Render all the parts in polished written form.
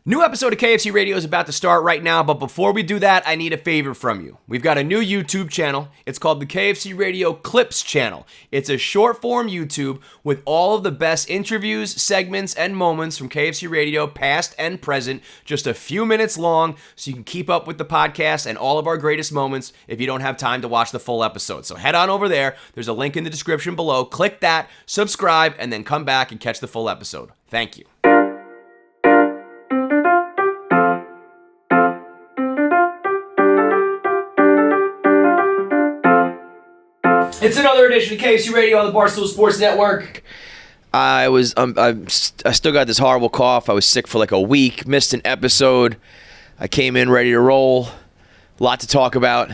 New episode of KFC Radio is about to start right now, but before we do that, I need a favor from you. We've got a new YouTube channel. It's called the KFC Radio Clips channel. It's a short-form YouTube with all of the best interviews, segments, and moments from KFC Radio, past and present, just a few minutes long, so you can keep up with the podcast and all of our greatest moments if you don't have time to watch the full episode. So head on over there. There's a link in the description below. Click that, subscribe, and then come back and catch the full episode. Thank you. It's another edition of KFC Radio on the Barstool Sports Network. I still got this horrible cough. I was sick for like a week, missed an episode. I came in ready to roll. A lot to talk about.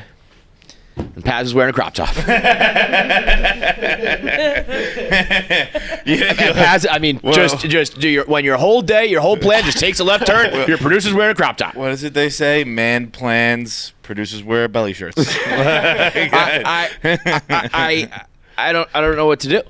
And Pavs is wearing a crop top. Pavs, I mean, just do when your whole day, your whole plan just takes a left turn, your producer's wearing a crop top. What is it they say? Man plans, producers wear belly shirts. I don't know what to do.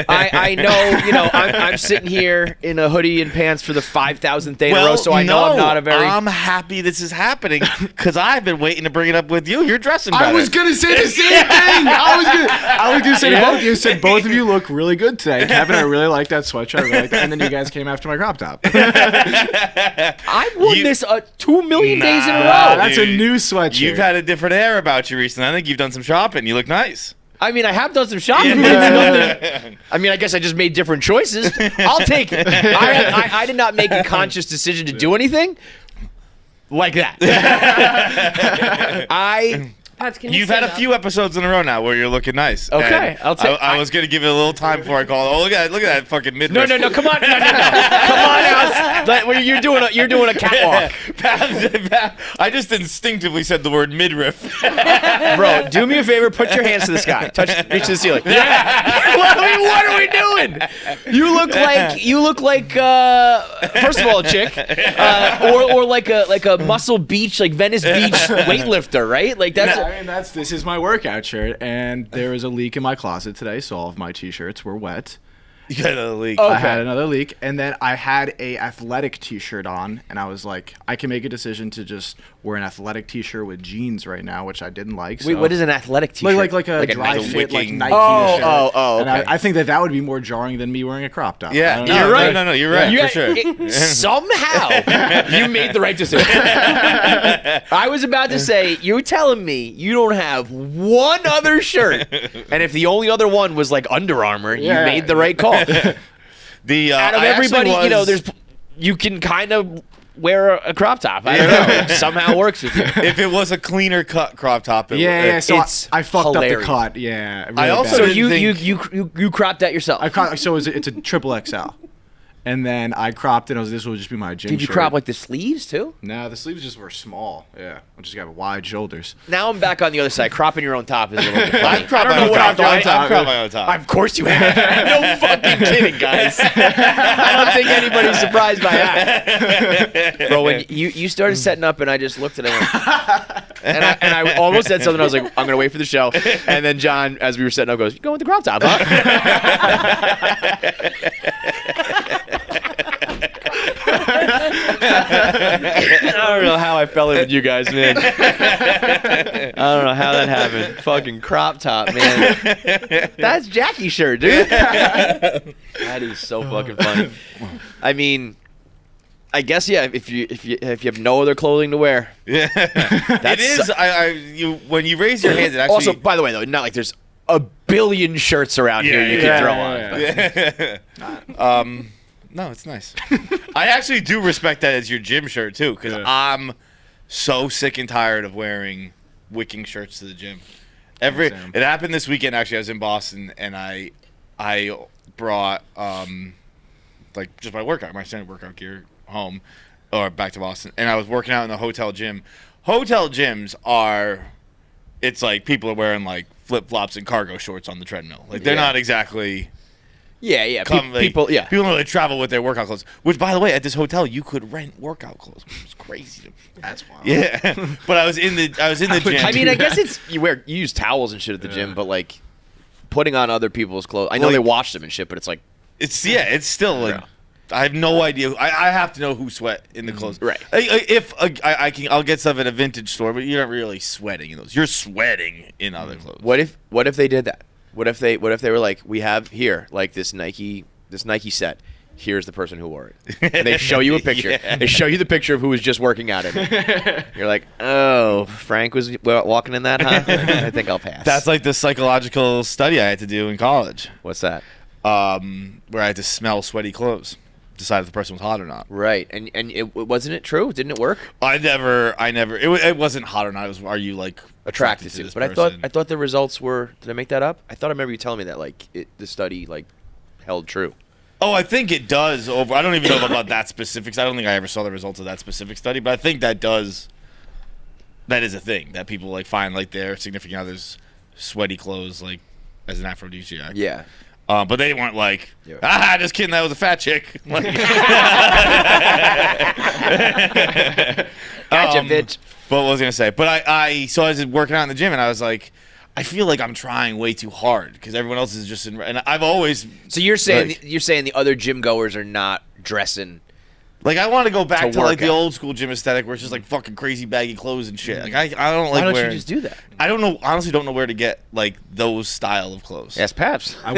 I know, I'm sitting here in a hoodie and pants for the 5,000th day in a row, so I know I'm not a very... I'm happy this is happening because I've been waiting to bring it up with you. You're dressing better. I was going to say the same thing. I was going to say both of you. Said both of you look really good today. Kevin, I really like that sweatshirt. I really like that. And then you guys came after my crop top. I won this 2 million days in a row. That's a new sweatshirt. You've had a different air about you recently. I think you've done some shopping. You look nice. I mean, I have done some shopping. I mean, I guess I just made different choices. I'll take it. I did not make a conscious decision to do anything like that. You've had a few episodes in a row now where you're looking nice. Okay, I'll take. I was gonna give it a little time before I call. Oh, look at that fucking midriff. No, come on, come on, Alice. You're doing a catwalk. I just instinctively said the word midriff. Bro, do me a favor. Put your hands to the sky. Reach to the ceiling. Yeah. What are we doing? You look like first of all a chick, or like a Muscle Beach, like Venice Beach weightlifter, right? Like that's. I mean, this is my workout shirt, and there was a leak in my closet today, so all of my t-shirts were wet. You got another leak. Okay. I had another leak, and then I had a athletic t-shirt on, and I was like, I can make a decision to just wear an athletic t-shirt with jeans right now, which I didn't like. So. Wait, what is an athletic t-shirt? Like a dry fit, like Nike t-shirt. Oh, okay. And I think that would be more jarring than me wearing a crop top. Yeah, you're right. No, you're right, for sure. Somehow, you made the right decision. I was about to say, you're telling me you don't have one other shirt, and if the only other one was like Under Armour, you made the right call. Out of everybody, you can kind of wear a crop top. I don't know. It somehow works with you. If it was a cleaner cut crop top, so I fucked up the cut. Yeah. Really I also so you cropped that yourself. So it's a triple XL. And then I cropped it. This will just be my gym shirt. Did you crop like the sleeves too? No, the sleeves just were small. Yeah, I just got wide shoulders. Now I'm back on the other side. Cropping your own top is a little bit funny. I've cropped my own top. Of course you have. No fucking kidding, guys. I don't think anybody's surprised by that. Bro, when you started setting up and I just looked at him and I almost said something. I was like, I'm going to wait for the show. And then John, as we were setting up, goes, you going with the crop top, huh? I don't know how I fell in with you guys, man. I don't know how that happened. Fucking crop top, man. That's Jackie's shirt, dude. That is so fucking funny. I mean, I guess if you have no other clothing to wear. Yeah, it is. When you raise your hands, it actually. Also, by the way, though, not like there's a billion shirts around here you can throw on. No, it's nice. I actually do respect that as your gym shirt, too, because I'm so sick and tired of wearing wicking shirts to the gym. It happened this weekend, actually. I was in Boston, and I brought, just my standard workout gear home, or back to Boston, and I was working out in the hotel gym. Hotel gyms it's like people are wearing, like, flip-flops and cargo shorts on the treadmill. Like, they're not exactly... Yeah. People don't really travel with their workout clothes. Which, by the way, at this hotel, you could rent workout clothes. It was crazy. That's wild. Yeah, but I was in the gym. I mean, I guess you use towels and shit at the gym, but like putting on other people's clothes. I know they wash them and shit, but it's like it's still like I have no idea. I have to know who sweat in the clothes. Right. I'll get stuff at a vintage store, but you're not really sweating in those. You're sweating in other clothes. What if they did that? What if they were like, we have here like this Nike set. Here's the person who wore it. And they show you a picture. Yeah. They show you the picture of who was just working out in it. You're like, oh, Frank was walking in that, huh? I think I'll pass. That's like the psychological study I had to do in college. What's that? Where I had to smell sweaty clothes, decide if the person was hot or not. Right, and wasn't it true? Didn't it work? I never. It wasn't hot or not. It was, are you like Attracted to this But person? I thought the results were. Did I make that up? I thought I remember you telling me that like the study like held true. Oh, I think it does. I don't even know about that specifics. I don't think I ever saw the results of that specific study, but I think that is a thing that people like find like their significant others sweaty clothes like as an aphrodisiac. Yeah. But they weren't like, just kidding, that was a fat chick. Like, Gotcha, bitch. But what was I gonna say? But so I was working out in the gym, and I was like, I feel like I'm trying way too hard because everyone else is just in. And I've always. So you're saying like, the other gym goers are not dressing. Like I want to go back to like the out. old school gym aesthetic where it's just like fucking crazy baggy clothes and shit. Like I don't like. Why don't wearing, you just do that? I don't know. Honestly, don't know where to get like those style of clothes. Ask Pavs. I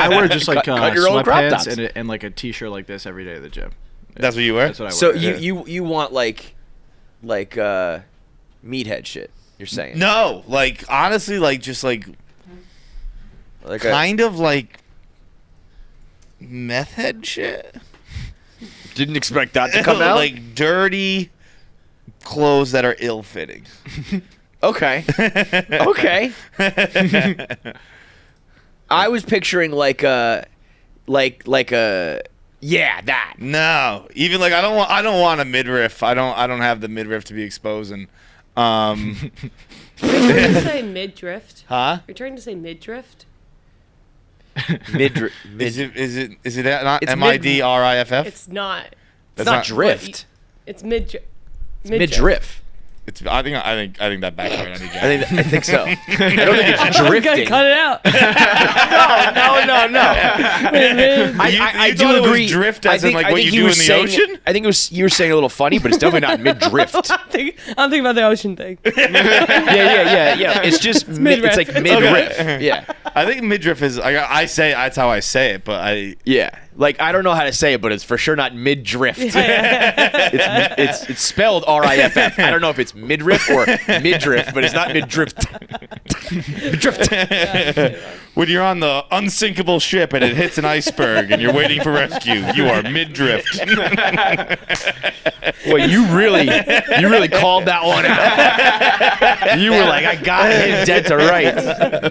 wear just like cut your own crop tops. sweatpants and like a t-shirt like this every day at the gym. That's what you wear. That's what I wear. So yeah. you want like meathead shit? You're saying No, like honestly, like just like like kind of like meth head shit. didn't expect that to come out. Like dirty clothes that are ill-fitting. Okay. Okay. I was picturing like a that. No, even like I don't want a midriff. I don't have the midriff to be exposing. Are you trying to say mid-drift? Huh? You're trying to say mid-drift? Is it not It's midriff? It's not. It's not drift. It's mid-drift. Midriff. I think that backfired on you, Jack. I think so. I don't think it's drifting. Cut it out. No. I You do thought it was agree. drift as in, like, what you he do was in the saying, ocean? I think you were saying a little funny, but it's definitely not mid-drift. I'm thinking about the ocean thing. Yeah. It's just midriff. it's like midriff. Yeah. I think midriff is. I say that's how I say it, but I. Yeah. Like I don't know how to say it, but it's for sure not mid-drift. It's spelled RIFF. I don't know if it's midriff or midriff, but it's not mid-drift. Midrift. When you're on the unsinkable ship and it hits an iceberg and you're waiting for rescue, you are mid-drift. Well, you really called that one out. You were like, I got him dead to rights.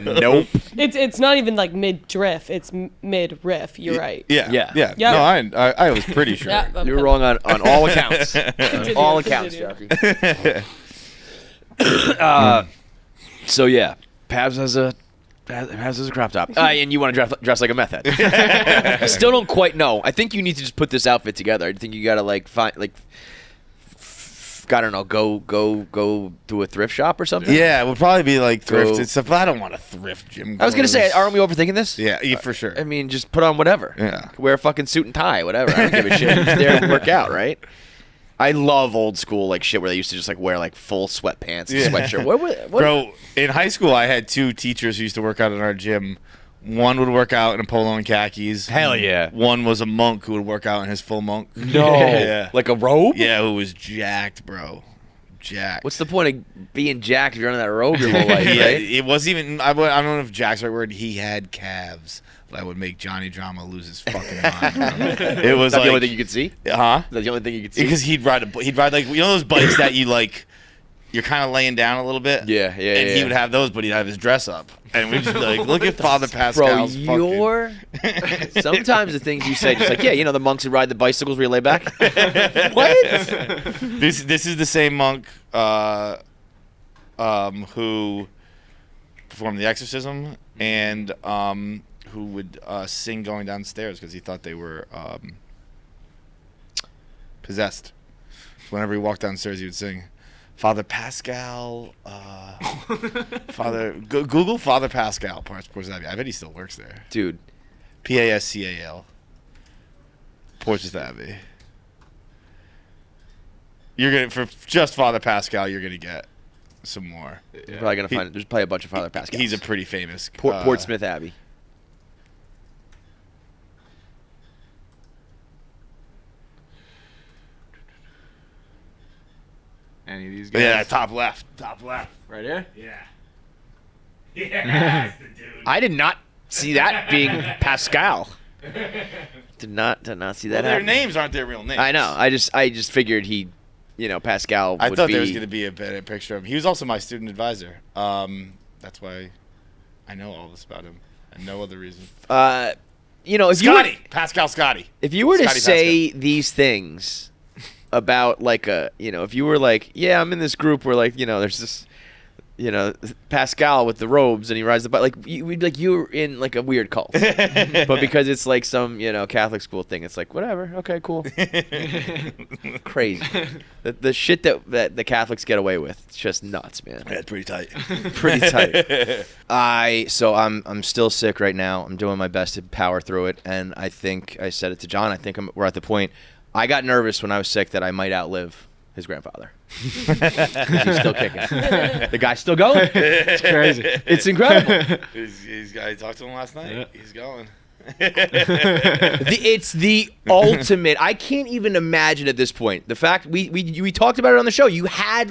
Nope. It's not even like mid-drift. It's mid-riff. You're right. Yeah. Yeah. No, I was pretty sure. Yeah, You were wrong on all accounts. Continue, All accounts, continue. Jackie. So yeah, Pavs has a crop top, and you want to dress like a meth head. I still don't quite know. I think you need to just put this outfit together. I think you gotta like find like, I don't know, go to a thrift shop or something. Yeah, it would probably be like thrift Go- and stuff. But I don't want to thrift gym. I was gonna say, clothes. aren't we overthinking this? Yeah, for sure. I mean, just put on whatever. Yeah. Wear a fucking suit and tie, whatever. I don't give a shit. You're just there to work out, right? I love old school like shit where they used to just like wear like full sweatpants and Yeah. sweatshirt. What? Bro, in high school, I had two teachers who used to work out in our gym. One would work out in a polo and khakis. Hell yeah. One was a monk who would work out in his full monk. No. Yeah. Like a robe? Yeah, who was jacked, bro. Jacked. What's the point of being jacked if you're under that robe your whole life, Yeah, right? it wasn't even. I don't know if jack's the right word. He had calves that would make Johnny Drama lose his fucking mind. Bro. It was Is that like, the only thing you could see? huh? Is that the only thing you could see? Because he'd ride like those bikes that you like. You're kind of laying down a little bit. Yeah. And he would have those, but he'd have his dress up, and we'd just be like, "Look at Father Bro, Pascal's you're sometimes the things you say, just like, yeah, you know, the monks who ride the bicycles where you lay back. What? This is the same monk who performed the exorcism and who would sing going downstairs because he thought they were possessed. So whenever he walked downstairs, he would sing. Father Pascal, Google Father Pascal. I bet he still works there. Dude, Pascal. Portsmouth Abbey. You're gonna for just Father Pascal. You're gonna get some more. You're probably gonna find. There's probably a bunch of Father Pascal. He's a pretty famous. Portsmouth Abbey. Any of these guys? Yeah, top left. Right here? Yeah. Yeah, that's the dude. I did not see that being Pascal. Did not see that Well, their happen. names aren't their real names. I know. I just figured he, Pascal. I would thought be, there was going to be a better picture of him. He was also my student advisor. That's why I know all this about him, and no other reason. If Scotty, Pascal Scotty. if you were to Scotty say these things about if you were like, yeah, I'm in this group where there's this, Pascal with the robes and he rides the bike, we'd be like, you're in like a weird cult, but because it's like some Catholic school thing, it's like whatever, okay, cool. Crazy, the shit that the Catholics get away with, it's just nuts, man. Yeah, it's pretty tight. Pretty tight. I'm still sick right now. I'm doing my best to power through it, and I think I said it to John. I think we're at the point. I got nervous when I was sick that I might outlive his grandfather. He's still kicking. The guy's still going. It's crazy. It's incredible. I talked to him last night. Yeah. He's going. It's the ultimate. I can't even imagine at this point. The fact we talked about it on the show. You had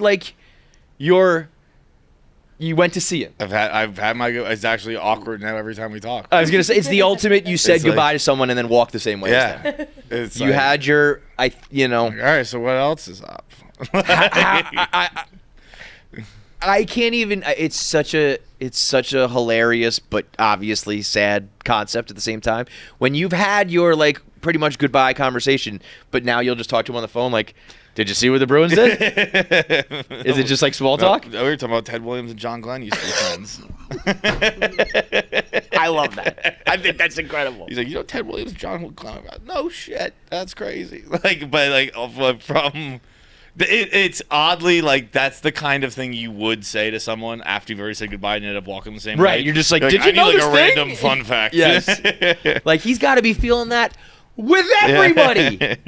you went to see him. I've had my. It's actually awkward now every time we talk. I was gonna say it's the ultimate. You said It's like- goodbye to someone and then walk the same way as them. Yeah. It's You like, had your All right. So what else is up? I can't even. It's such a hilarious but obviously sad concept at the same time. When you've had your pretty much goodbye conversation, but now you'll just talk to him on the phone like, did you see what the Bruins did? Is it just like small talk? No, we were talking about Ted Williams and John Glenn used to be friends. I love that. I think that's incredible. He's like, Ted Williams and John Glenn. No shit, that's crazy. From. It's oddly that's the kind of thing you would say to someone after you've already said goodbye and ended up walking the same way. Right, you're just like, did I you need know this a thing? random fun fact. Yes. He's got to be feeling that with everybody.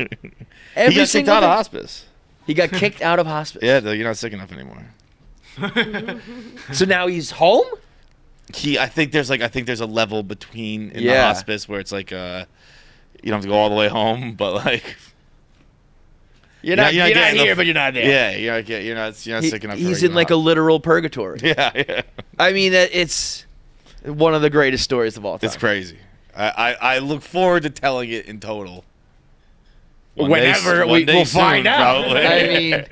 He got kicked out of hospice. He got kicked out of hospice. Yeah, you're not sick enough anymore. So now he's home? I think there's a level between in the Yeah. hospice where it's like you don't have to go all the way home, but You're not getting here, the- but you're not there. yeah, you're not sick enough. He's in a literal purgatory. Yeah. I mean, it's one of the greatest stories of all time. It's crazy. I look forward to telling it in total. Whenever One day we'll soon, find out. probably. I mean,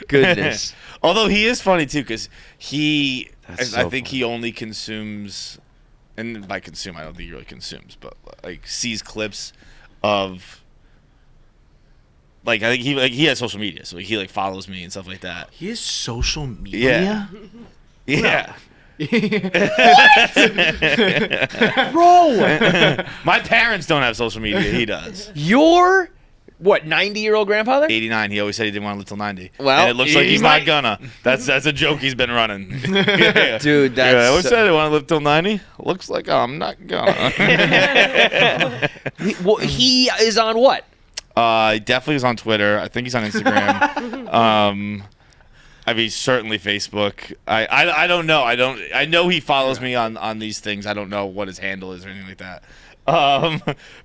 goodness. Although he is funny too, because That's I so think funny. he only consumes, and by consume I don't think he really consumes, but sees clips of. I think he has social media, so he follows me and stuff like that. He has social media? Yeah. Bro, My parents don't have social media. He does. your 90-year-old grandfather? 89. He always said he didn't want to live till 90. Well, and it looks like he he's might. not gonna. That's a joke he's been running. Yeah. Dude, I always that's said I want to live till 90. Looks like I'm not gonna. he is on what? He definitely is on Twitter. I think he's on Instagram. I mean, certainly Facebook. I don't know. I know he follows me on these things. I don't know what his handle is or anything like that.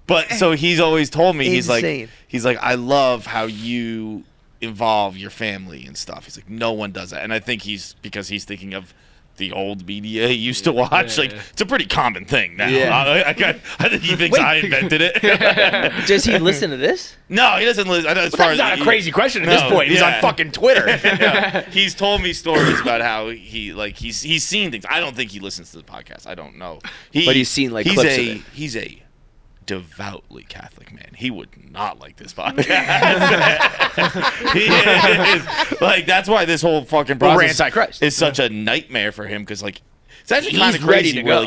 But so he's always told me Insane. he's like I love how you involve your family and stuff. He's like no one does that, and I think because he's thinking of the old media he used to watch. It's a pretty common thing now. Yeah. I think he thinks I invented it. Does he listen to this? No, he doesn't listen. As far That's as not a crazy question at this point. He's on fucking Twitter. Yeah. He's told me stories about how he's seen things. I don't think he listens to the podcast. I don't know. But he's seen, clips of it. He's a devoutly Catholic man. He would not like this podcast. He is. That's why this whole fucking Well, we're process Antichrist. is such a nightmare for him because it's actually He's kind of ready crazy to where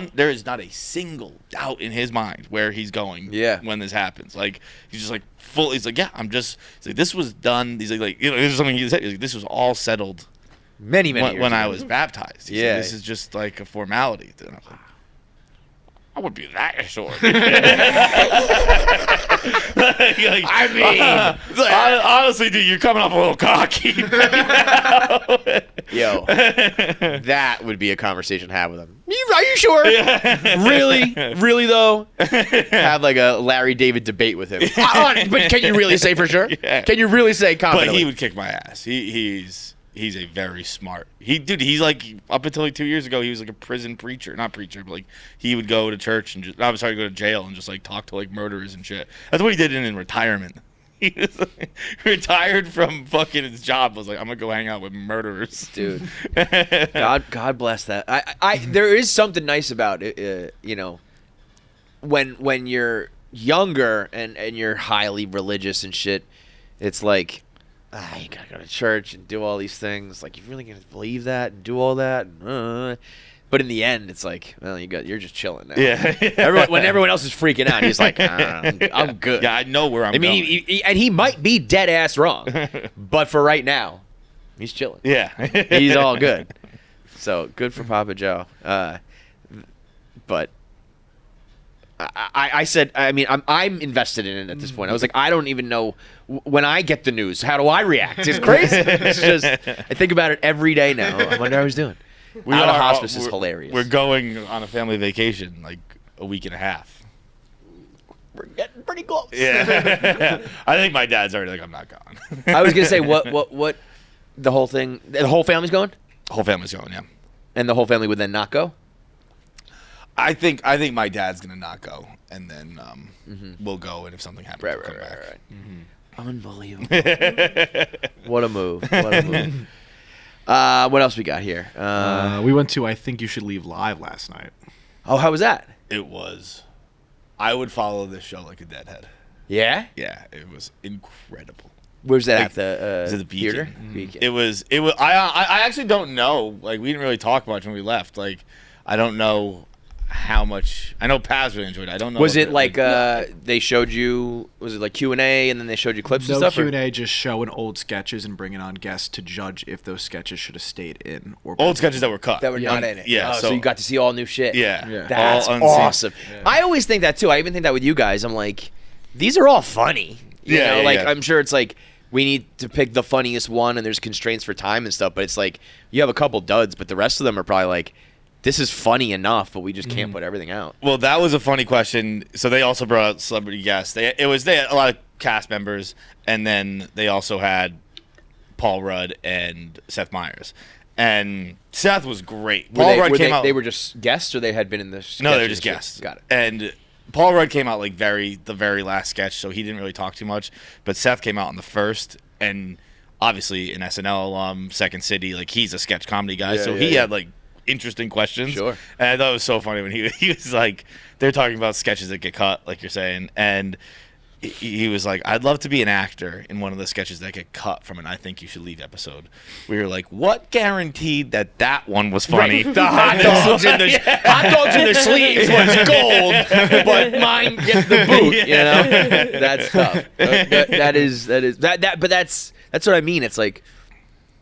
go. there is not a single doubt in his mind where he's going when this happens. He's just full. He's like, yeah, he's like, this was done. He's like this is something he said. He's like, this was all settled Many years when I ago. was baptized. He's Yeah. like, this is just a formality. And I was like, I wouldn't be that short. Honestly, dude, you're coming off a little cocky. Yo, that would be a conversation to have with him. Are you sure? Really though? Have like a Larry David debate with him. But can you really say for sure? Yeah. Can you really say confidently? But he would kick my ass. He's a very smart. He's like, up until like 2 years ago, he was like a prison preacher. Not preacher, but like he would go to church and go to jail and just like talk to like murderers and shit. That's what he did in retirement. He was like, retired from fucking his job. Was like, I'm gonna go hang out with murderers, dude. God bless that. I there is something nice about it, you know, when you're younger and you're highly religious and shit. It's like, you gotta go to church and do all these things. Like, you really gonna believe that and do all that? But in the end, it's like, well, you're just chilling now. Yeah. When everyone else is freaking out, he's like, I'm good. Yeah, I know where I'm going. And he might be dead ass wrong, but for right now, he's chilling. Yeah. He's all good. So good for Papa Joe. But I said, I mean, I'm invested in it at this point. I was like, I don't even know when I get the news, how do I react? It's crazy. It's just, I think about it every day now. I wonder how he's doing. Out of hospice is hilarious. We're going on a family vacation like a week and a half. We're getting pretty close. Yeah. I think my dad's already like, I'm not going. I was gonna say what the whole thing. The whole family's going. The whole family's going, yeah. And the whole family would then not go. I think my dad's gonna not go, and then we'll go, and if something happens, we'll come back. Right. Mm-hmm. Unbelievable. What a move. What else we got here? We went to I Think You Should Leave Live last night. Oh, how was that? It was. I would follow this show like a deadhead. Yeah? Yeah, it was incredible. Where's that Like, at? The the theater? Beacon. Beacon. It was. I actually don't know. Like, we didn't really talk much when we left. Like, I don't know how much. I know Pavs really enjoyed it. I don't know. Was it like they showed you? Was it like Q&A and then they showed you clips and No stuff? Q&A, just showing old sketches and bringing on guests to judge if those sketches should have stayed in or old sketches that were cut? That were not in it. Yeah. Oh, so you got to see all new shit. Yeah. That's all unseen. awesome. Yeah. I always think that too. I even think that with you guys. I'm like, these are all funny. You know, like I'm sure it's like we need to pick the funniest one, and there's constraints for time and stuff. But it's like you have a couple duds, but the rest of them are probably like, this is funny enough, but we just can't put everything out. Well, that was a funny question. So they also brought out celebrity guests. They had a lot of cast members, and then they also had Paul Rudd and Seth Meyers. And Seth was great. Paul Rudd came out. They were just guests, or they had been in the sketches? No, they were just guests. Got it. And Paul Rudd came out like the very last sketch, so he didn't really talk too much. But Seth came out on the first, and obviously an SNL alum, Second City, like he's a sketch comedy guy, so he had like interesting questions. Sure. And I thought it was so funny when he was like, they're talking about sketches that get cut, like you're saying, and he was like, I'd love to be an actor in one of the sketches that get cut from an I Think You Should Leave episode. We were like, what guaranteed that one was funny? Right. The hot dogs in the hot dogs in the sleeves was gold, but mine gets the boot. You know, that's tough. But that's what I mean. It's like,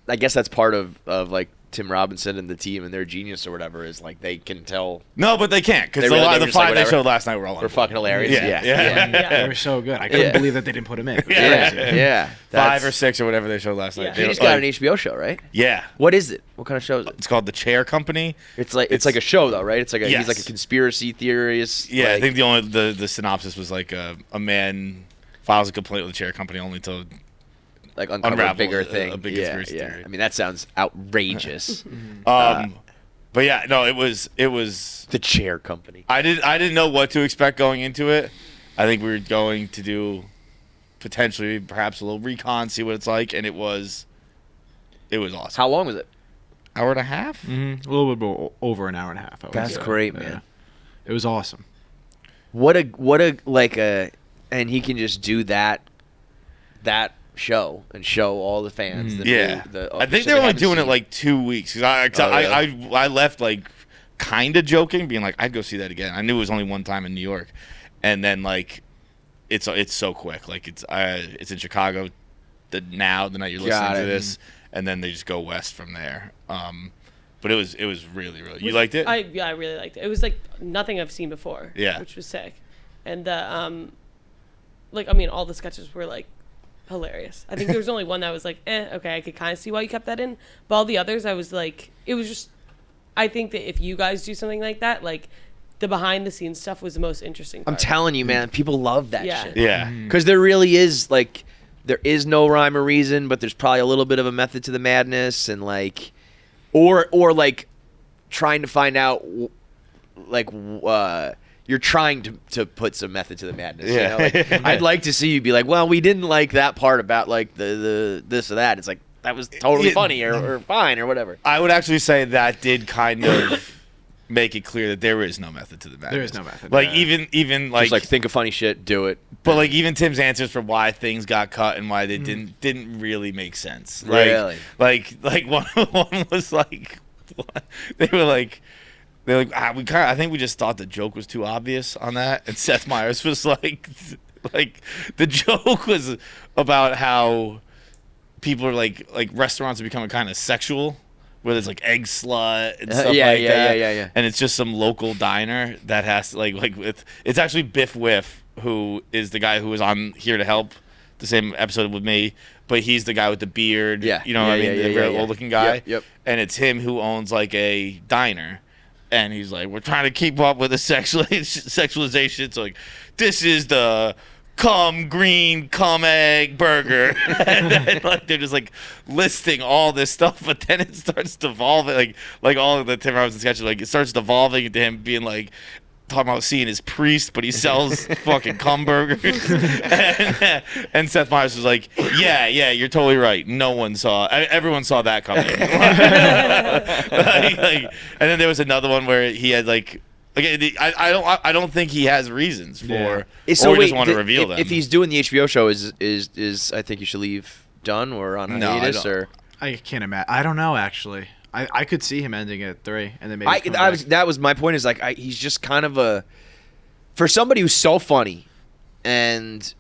I guess that's part of like Tim Robinson and the team and their genius or whatever is like they can tell. No, but they can't because the five they showed last night were all they're fucking hilarious. Yeah. They were so good. I couldn't believe that they didn't put him in. Yeah. 5 or 6 or whatever they showed last night. He just got an HBO show, right? Yeah. What is it? What kind of show is it? It's called The Chair Company. It's like a show though, right? It's like Yes. he's like a conspiracy theorist. Yeah, like, I think the synopsis was like a man files a complaint with the Chair Company only to like uncover a bigger thing. A big conspiracy theory. I mean, that sounds outrageous. But yeah, no, it was The Chair Company. I didn't know what to expect going into it. I think we were going to do potentially perhaps a little recon, see what it's like, and it was awesome. How long was it? Hour and a half? Mm-hmm. A little bit over an hour and a half. I would That's say. great, man. Yeah. It was awesome. What a and he can just do that show and show all the fans. I think they're only doing it like 2 weeks. Cause I left like kind of joking, being like, I'd go see that again. I knew it was only one time in New York, and then like it's so quick. Like it's in Chicago the night you're listening to this, and then they just go west from there. But But it was really. You liked it? I really liked it. It was like nothing I've seen before. Yeah. Which was sick. And all the sketches were like hilarious. I think there was only one that was like, okay, I could kind of see why you kept that in. But all the others, I was like, it was just, I think that if you guys do something like that, like the behind the scenes stuff was the most interesting part. I'm telling you, man, people love that shit. Yeah. Because there really is like, there is no rhyme or reason, but there's probably a little bit of a method to the madness, and like, or like trying to find out, like, you're trying to put some method to the madness. You know? Like, I'd like to see you be like, well, we didn't like that part about like the this or that. It's like, that was totally funny or fine or whatever. I would actually say that did kind of make it clear that there is no method to the madness. There is no method. Like even like Just like think of funny shit, do it. But like even Tim's answers for why things got cut and why they didn't really make sense. Really? Like one was like they're like I think we just thought the joke was too obvious on that, and Seth Meyers was like the joke was about how people are like restaurants are becoming kind of sexual, where there's like egg slut and stuff like that. Yeah. And it's just some local diner that has to, it's actually Biff Whiff, who is the guy who was on Here to Help, the same episode with me, but he's the guy with the beard. Yeah. You know what I mean? The very old looking guy. Yep. And it's him who owns like a diner. And he's like, we're trying to keep up with the sexualization. So like, this is the cum green cum egg burger. And then like they're just like listing all this stuff, but then it starts devolving like all of the Tim Robinson sketches, like it starts devolving into him being like talking about seeing his priest, but he sells fucking cum burgers. And Seth Meyers was like, yeah, you're totally right. No one saw, everyone saw that coming. And then there was another one where he had like I don't think he has reasons for, or he doesn't want to reveal them. If he's doing the HBO show, is I Think You Should Leave done or on hiatus or? I can't imagine. I don't know actually. I could see him ending at 3 and then maybe. That was my point. Is like he's just kind of for somebody who's so funny, and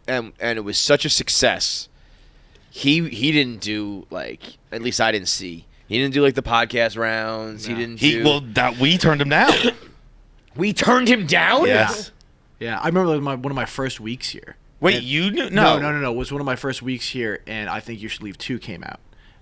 it was such a success. He didn't do like, at least I didn't see. He didn't do like the podcast rounds. No. He didn't. We turned him down. We turned him down? Yes. Yeah, I remember one of my first weeks here. Wait, you knew? No. It was one of my first weeks here, and I Think You Should Leave 2 came out.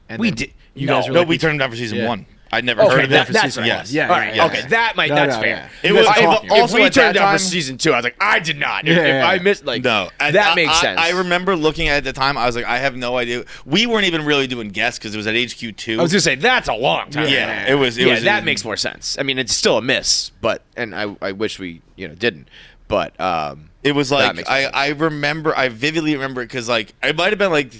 And we did. You guys were like, we turned him down for season 1. I'd never heard of that for season 1. Yes. Yeah. All right. Yeah. Okay, that's fair. It was If we at turned that down for time, season 2, I was like, I did not. If I missed, like, no, that makes sense. I remember looking at it at the time. I was like, I have no idea. We weren't even really doing guests because it was at HQ2. I was gonna say that's a long time. Yeah, it was. That makes more sense. I mean, it's still a miss, but I wish we didn't. But it was like I vividly remember it because like it might have been like.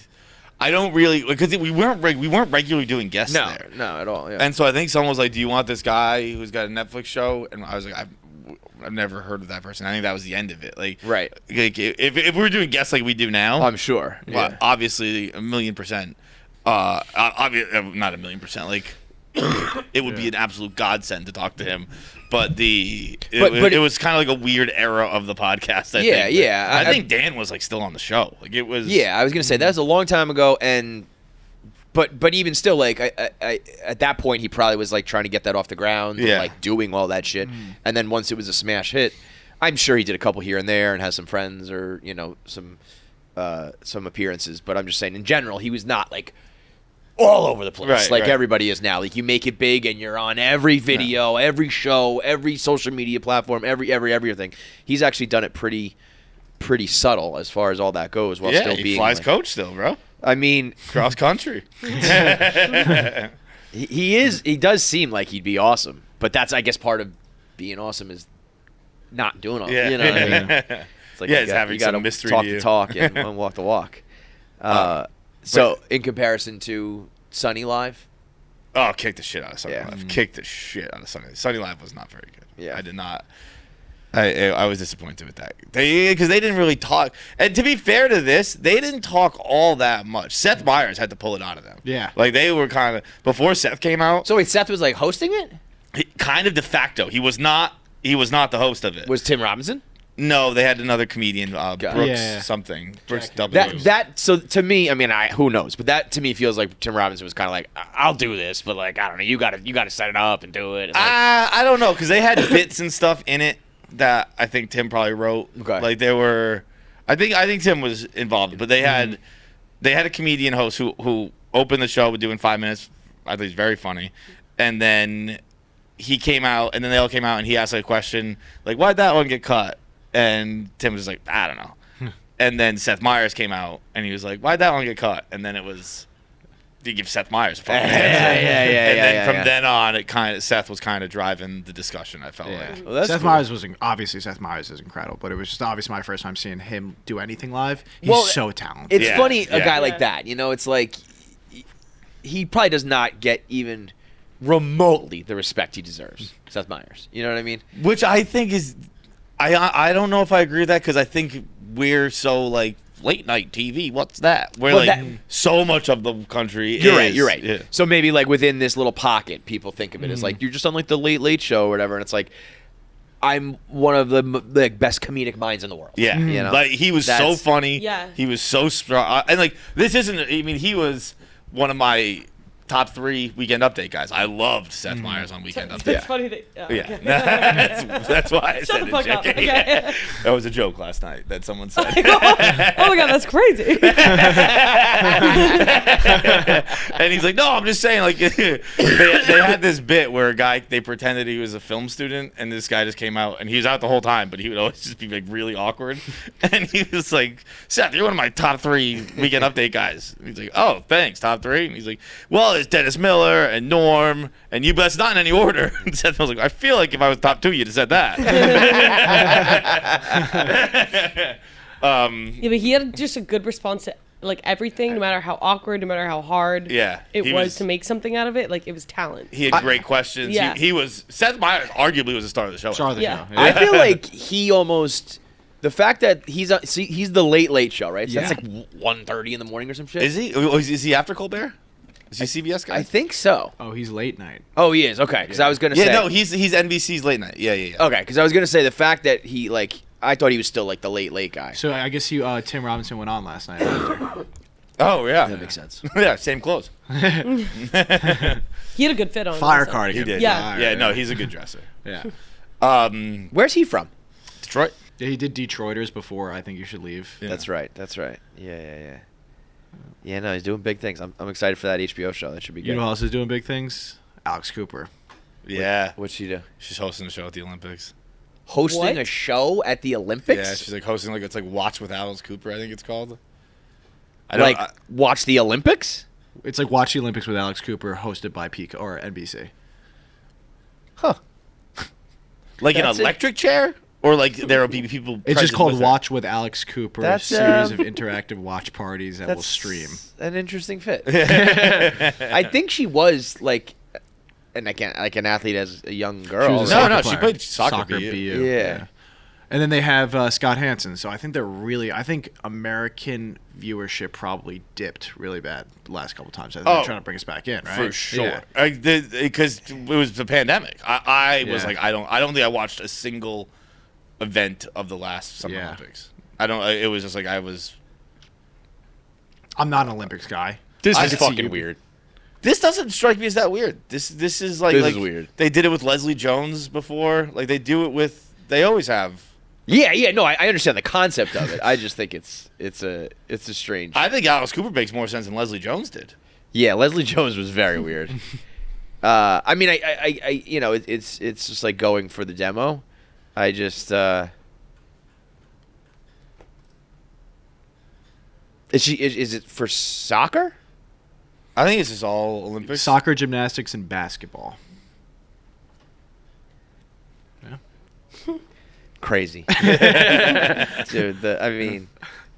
I don't really, because we weren't regularly doing guests there. No, at all. Yeah. And so I think someone was like, "Do you want this guy who's got a Netflix show?" And I was like, "I've never heard of that person." I think that was the end of it. Like, right. Like if we were doing guests like we do now, I'm sure. Well, obviously 1,000,000%. Not 1,000,000%. Like, it would be an absolute godsend to talk to him. But it was kind of like a weird era of the podcast. I think Dan was like still on the show. Like it was. Yeah, I was gonna say that was a long time ago, but even still, like I at that point he probably was like trying to get that off the ground, and, like doing all that shit. And then once it was a smash hit, I'm sure he did a couple here and there and has some friends or some appearances. But I'm just saying in general, he was not like all over the place like everybody is now. Like you make it big and you're on every video, every show, every social media platform, everything. He's actually done it pretty subtle as far as all that goes, while still being. He flies coach still, bro. I mean, cross country. He does seem like he'd be awesome, but that's I guess part of being awesome is not doing all. Yeah. You know what I mean? It's like it's having some mystery talk to you. the talk and walk the walk. So, in comparison to Sunny Live? Oh, kick the shit out of Sunny Live. Kick the shit out of Sunny. Sunny Live was not very good. Yeah. I did not. I was disappointed with that. Because they didn't really talk. And to be fair to this, they didn't talk all that much. Seth Meyers had to pull it out of them. Yeah. Like, they were kind of... Before Seth came out... So, wait, Seth was, like, hosting it? Kind of de facto. He was not the host of it. Was Tim Robinson? No, they had another comedian, Brooks Yeah. something. Brooks W. So to me, I mean, who knows? But that to me feels like Tim Robinson was kind of like, I'll do this, but like I don't know, you got to set it up and do it. And like, I don't know, because they had bits and stuff in it that I think Tim probably wrote. Okay. Like there were, I think Tim was involved, but they had a comedian host who opened the show with doing 5 minutes. I think it's very funny, and then he came out, and then they all came out, and he asked like a question like, "Why'd that one get cut?" And Tim was like, "I don't know." And then Seth Meyers came out, and he was like, "Why'd that one get cut?" And then it was, "You give Seth Meyers a fucking answer." And then from then on, Seth was kind of driving the discussion. I felt like. well, that's Seth cool. Meyers Seth Meyers is incredible, but it was just obviously my first time seeing him do anything live. He's so talented. It's Yeah, funny a yeah. guy like that. You know, it's like he probably does not get even remotely the respect he deserves. Seth Meyers. You know what I mean? Which I think is, I don't know if I agree with that, because I think we're so like late night TV. What's that? We're Well, like so much of the country. You're is, right. Yeah. So maybe like within this little pocket, people think of it as like you're just on like the Late Show or whatever, and it's like I'm one of the like best comedic minds in the world. Yeah, you know? like he was so That's- funny. Yeah. He was so strong, and like this isn't. I mean, he was one of my top 3 Weekend Update guys. I loved Seth Meyers on Weekend It's Update. funny that. Oh, Yeah, okay. that's why I Shut said the it. fuck up. JK. Okay. Yeah. That was a joke last night that someone said. Oh my god, that's crazy. And he's like, "No, I'm just saying." Like, they had this bit where they pretended he was a film student, and this guy just came out, and he was out the whole time, but he would always just be like really awkward. And he was like, "Seth, you're one of my top 3 Weekend Update guys." And he's like, "Oh, thanks, top 3." And he's like, "Well, it's Dennis Miller and Norm and you, but it's not in any order." And Seth was like, "I feel like if I was top 2, you'd have said that." Yeah, but he had just a good response to like everything, no matter how awkward, no matter how hard Yeah, it he was to make something out of it. Like it was talent. He had great questions. Yeah. He was Seth Meyers arguably was the star of the show. Star of the Yeah. show. I feel like he almost the fact that he's the Late Show, right? So Yeah. that's like 1:30 in the morning or some shit. Is he? Oh, is he after Colbert? Is he CBS guy? I think so. Oh, he's late night. Oh, he is. Okay, because I was gonna say. Yeah, no, he's NBC's late night. Yeah. Okay, because I was gonna say the fact that he like I thought he was still like the late guy. So I guess Tim Robinson went on last night after. Oh yeah, That makes sense. yeah, same clothes. He had a good fit on. Fire also. cardigan. He did. Yeah. Fire, Yeah, no, he's a good dresser. Yeah. Where's he from? Detroit. Yeah, he did Detroiters before I Think You Should Leave. Yeah. That's right. Yeah. Yeah, no, he's doing big things. I'm excited for that HBO show. That should be good. You know who else is doing big things? Alex Cooper. Yeah, What's she do? she's hosting a show at the Olympics. Hosting What? a show at the Olympics? Yeah, she's like hosting it's like Watch with Alex Cooper. I think it's called. Watch the Olympics? It's like Watch the Olympics with Alex Cooper, hosted by Peacock or NBC. Huh. Like an That's it. electric chair, or like there will be people. It's just present called with her? Watch with Alex Cooper, That's, a series of um, interactive watch parties that will stream. An interesting fit. I think she was like, and I can't like an athlete as a young girl. She was a No, soccer no, she player. played soccer BU. Yeah. And then they have Scott Hansen. So I think I think American viewership probably dipped really bad the last couple times. I think they're trying to bring us back in, right? For sure, Yeah. because it was the pandemic. I was Yeah. like, I don't think I watched a single event of the last Summer Yeah. Olympics. I don't. It was just like I was. I'm not an Olympics guy. This I is could see fucking you- weird. This doesn't strike me as that weird. This is like This like is weird. They did it with Leslie Jones before. Like they do it with. They always have. Yeah. No, I understand the concept of it. I just think it's a strange. I think Alex Cooper makes more sense than Leslie Jones did. Yeah, Leslie Jones was very weird. I mean, I you know, it's just like going for the demo. I just is it for soccer? I think it's just all Olympics. Soccer, gymnastics, and basketball. Crazy, dude.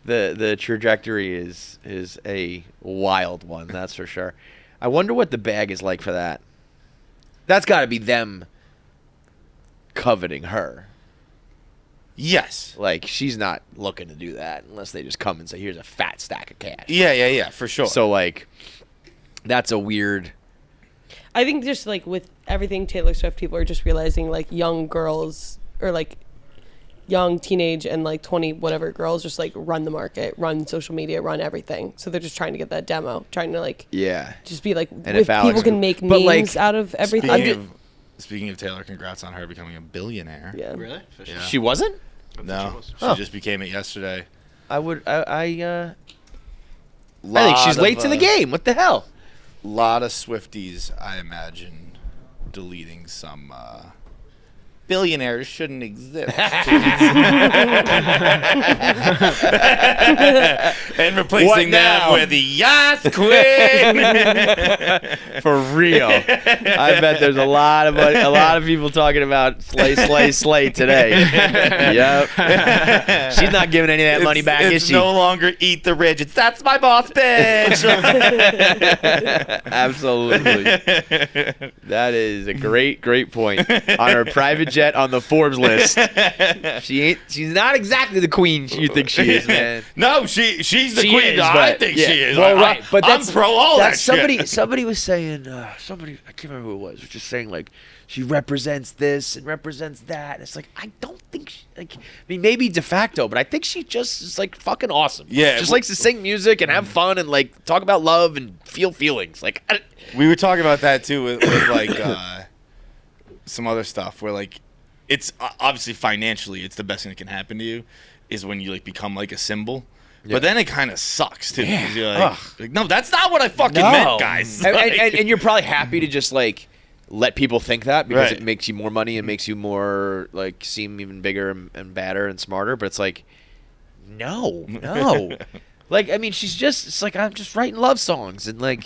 The trajectory is a wild one. That's for sure. I wonder what the bag is like for that. That's got to be them coveting her. Yes. Like she's not looking to do that unless they just come and say, "Here's a fat stack of cash." Yeah, for sure. So like, that's a weird. I think just like with everything Taylor Swift, people are just realizing like young girls or like young teenage and like 20 whatever girls just like run the market, run social media, run everything. So they're just trying to get that demo, trying to like just be like, and if people can make memes out of everything. Speaking of Taylor, congrats on her becoming a billionaire. Yeah. Really? Yeah. She wasn't? No, she just became it yesterday. I think she's late to the game. What the hell? Lot of Swifties, I imagine, deleting some billionaires shouldn't exist. And replacing them with Yas Queen. For real. I bet there's a lot of people talking about slay today. Yep. She's not giving any of that money back, is she? It's no longer eat the rich. It's that's my boss bitch. Absolutely. That is a great point. On her private jet on the Forbes list. She's not exactly the queen you think she is, man. No, she's the queen. I think she is. Well, right, but I'm pro all that shit. Somebody was saying, I can't remember who it was just saying like she represents this and represents that. And it's like I don't think maybe de facto, but I think she just is like fucking awesome. Yeah, just likes to sing music and have fun and like talk about love and feel feelings. Like we were talking about that too with like some other stuff where like it's obviously financially it's the best thing that can happen to you is when you like become like a symbol. Yeah. But then it kind of sucks too. Yeah. You're like, no, that's not what I fucking meant, guys. And you're probably happy to just like let people think that because it makes you more money and makes you more like seem even bigger and badder and smarter. But it's like, no. Like, I mean, it's like I'm just writing love songs and like.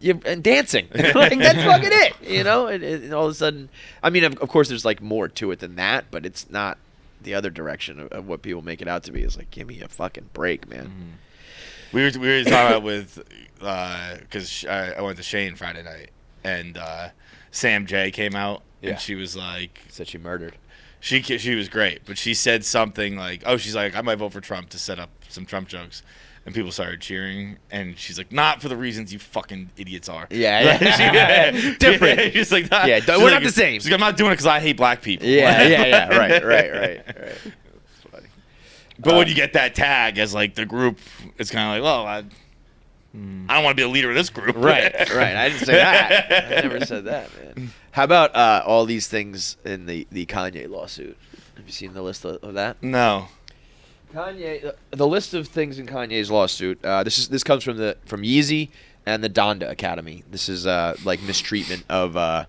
And dancing, like that's fucking it, you know. And all of a sudden, I mean, of course, there's like more to it than that, but it's not the other direction of what people make it out to be. Is like, give me a fucking break, man. We were talking about with because I went to Shane Friday night, and Sam J came out, and she was like, said she murdered. She was great, but she said something like, "Oh, she's like, I might vote for Trump to set up some Trump jokes." And people started cheering, and she's like, "Not for the reasons you fucking idiots are." Yeah. Different. She's like, we're not the same. She's like, I'm not doing it because I hate black people. Yeah. Right. That's funny. But when you get that tag as like the group, it's kind of like, well, I don't want to be the leader of this group. Right. I didn't say that. I never said that, man. How about all these things in the Kanye lawsuit? Have you seen the list of that? No. Kanye, the list of things in Kanye's lawsuit. This comes from Yeezy and the Donda Academy. This is like mistreatment of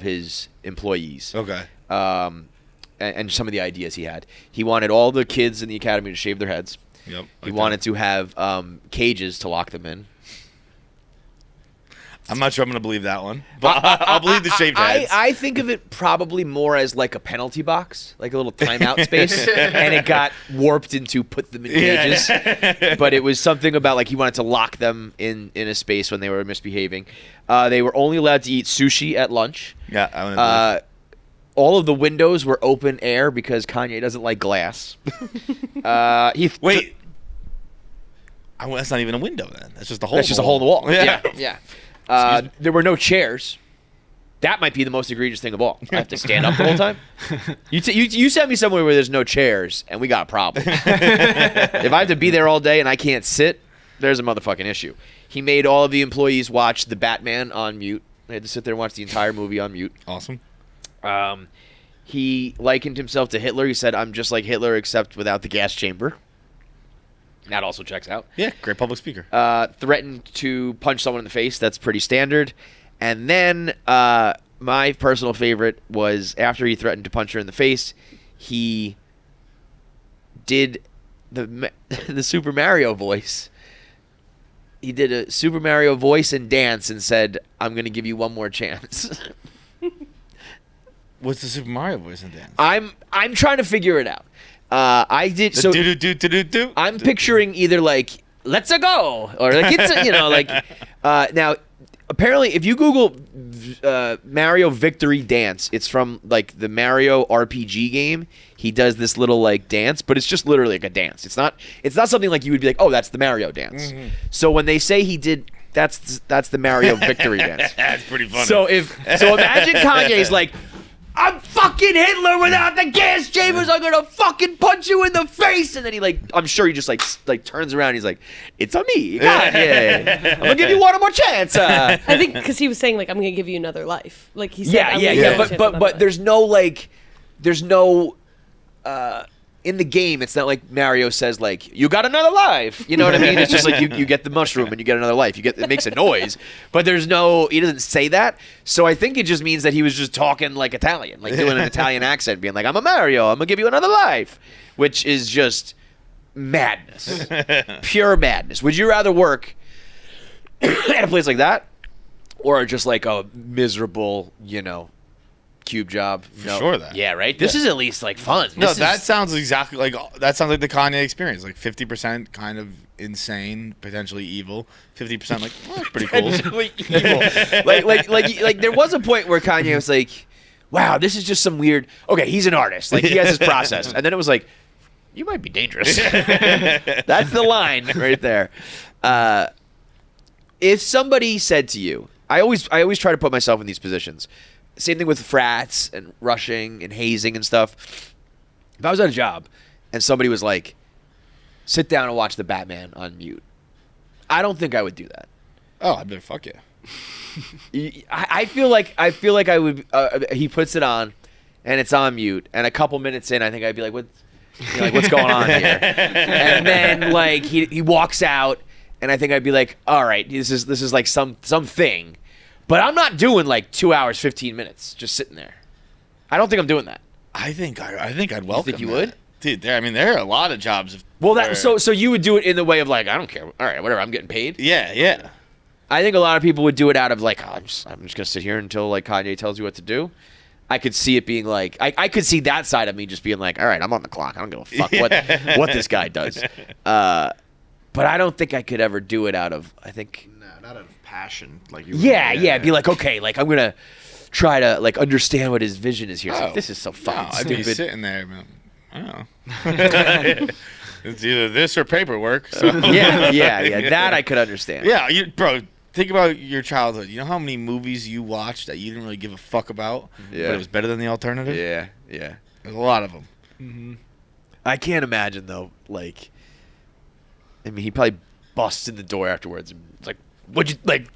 his employees. Okay. And some of the ideas he had. He wanted all the kids in the academy to shave their heads. Yep. He wanted to have cages to lock them in. I'm not sure I'm going to believe that one, but I'll believe the shaved heads. I think of it probably more as like a penalty box, like a little timeout space, and it got warped into put them in cages. But it was something about like he wanted to lock them in a space when they were misbehaving. They were only allowed to eat sushi at lunch. Yeah. All of the windows were open air because Kanye doesn't like glass. Wait. That's not even a window then. That's just a hole. That's just a hole in the wall. Yeah. There were no chairs. That might be the most egregious thing of all. I have to stand up the whole time. You sent me somewhere where there's no chairs, and we got a problem. If I have to be there all day and I can't sit, there's a motherfucking issue. He made all of the employees watch The Batman on mute. They had to sit there and watch the entire movie on mute. Awesome. He likened himself to Hitler. He said, "I'm just like Hitler, except without the gas chamber." That also checks out. Yeah, great public speaker. Threatened to punch someone in the face. That's pretty standard. And then my personal favorite was after he threatened to punch her in the face, he did the Super Mario voice. He did a Super Mario voice and dance and said, "I'm going to give you one more chance." What's the Super Mario voice and dance? I'm trying to figure it out. I did so. Do. I'm picturing either like "Let's go" or like it's now. Apparently, if you Google Mario Victory Dance, it's from like the Mario RPG game. He does this little like dance, but it's just literally like a dance. It's not something like you would be like, "Oh, that's the Mario dance." Mm-hmm. So when they say he did, that's the Mario Victory Dance. That's pretty funny. So imagine Kanye's like, I'm fucking Hitler without the gas chambers. I'm gonna fucking punch you in the face. And then I'm sure he just like turns around. He's like, it's on me. God, yeah. I'm gonna give you one more chance. I think because he was saying like, I'm gonna give you another life. Like he said, But there's no in the game, it's not like Mario says like, you got another life. You know what I mean? It's just like you get the mushroom and you get another life. It makes a noise, but he doesn't say that. So I think it just means that he was just talking like Italian, like doing an Italian accent, being like, I'm a Mario, I'm gonna give you another life, which is just madness, pure madness. Would you rather work at a place like that or just like a miserable, cube job? Sure that. Yeah, right? This is at least like fun. That sounds exactly like the Kanye experience. Like 50% kind of insane, potentially evil. 50% like, that's pretty cool. Potentially evil. like there was a point where Kanye was like, wow, this is just some weird. Okay, he's an artist. Like he has his process. And then it was like, you might be dangerous. That's the line right there. If somebody said to you, I always try to put myself in these positions. Same thing with frats and rushing and hazing and stuff. If I was at a job and somebody was like, sit down and watch the Batman on mute, I don't think I would do that. Oh, I'd be like, fuck yeah. I feel like I would. He puts it on, and it's on mute. And a couple minutes in, I think I'd be like, what's going on here? And then like he walks out, and I think I'd be like, all right, this is like something. But I'm not doing like 2 hours, 15 minutes, just sitting there. I don't think I'm doing that. I think I'd welcome. You think you that. would? Dude, there are a lot of jobs. So you would do it in the way of like, I don't care. All right, whatever. I'm getting paid. Yeah. I think a lot of people would do it out of like, I'm just gonna sit here until like Kanye tells you what to do. I could see it being like, I could see that side of me just being like, all right, I'm on the clock. I don't give a fuck what this guy does. But I don't think I could ever do it out of. I think. No, not out of passion. Like you. Yeah. Be like, okay, like I'm gonna try to like understand what his vision is here. It's like, this is so fucking I'd stupid. be sitting there, man. I don't know. It's either this or paperwork. So. Yeah. That I could understand. Yeah, bro. Think about your childhood. You know how many movies you watched that you didn't really give a fuck about, but it was better than the alternative? Yeah. There's a lot of them. Mm-hmm. I can't imagine though. Like, I mean, he probably busts in the door afterwards and it's like, "What'd you like?"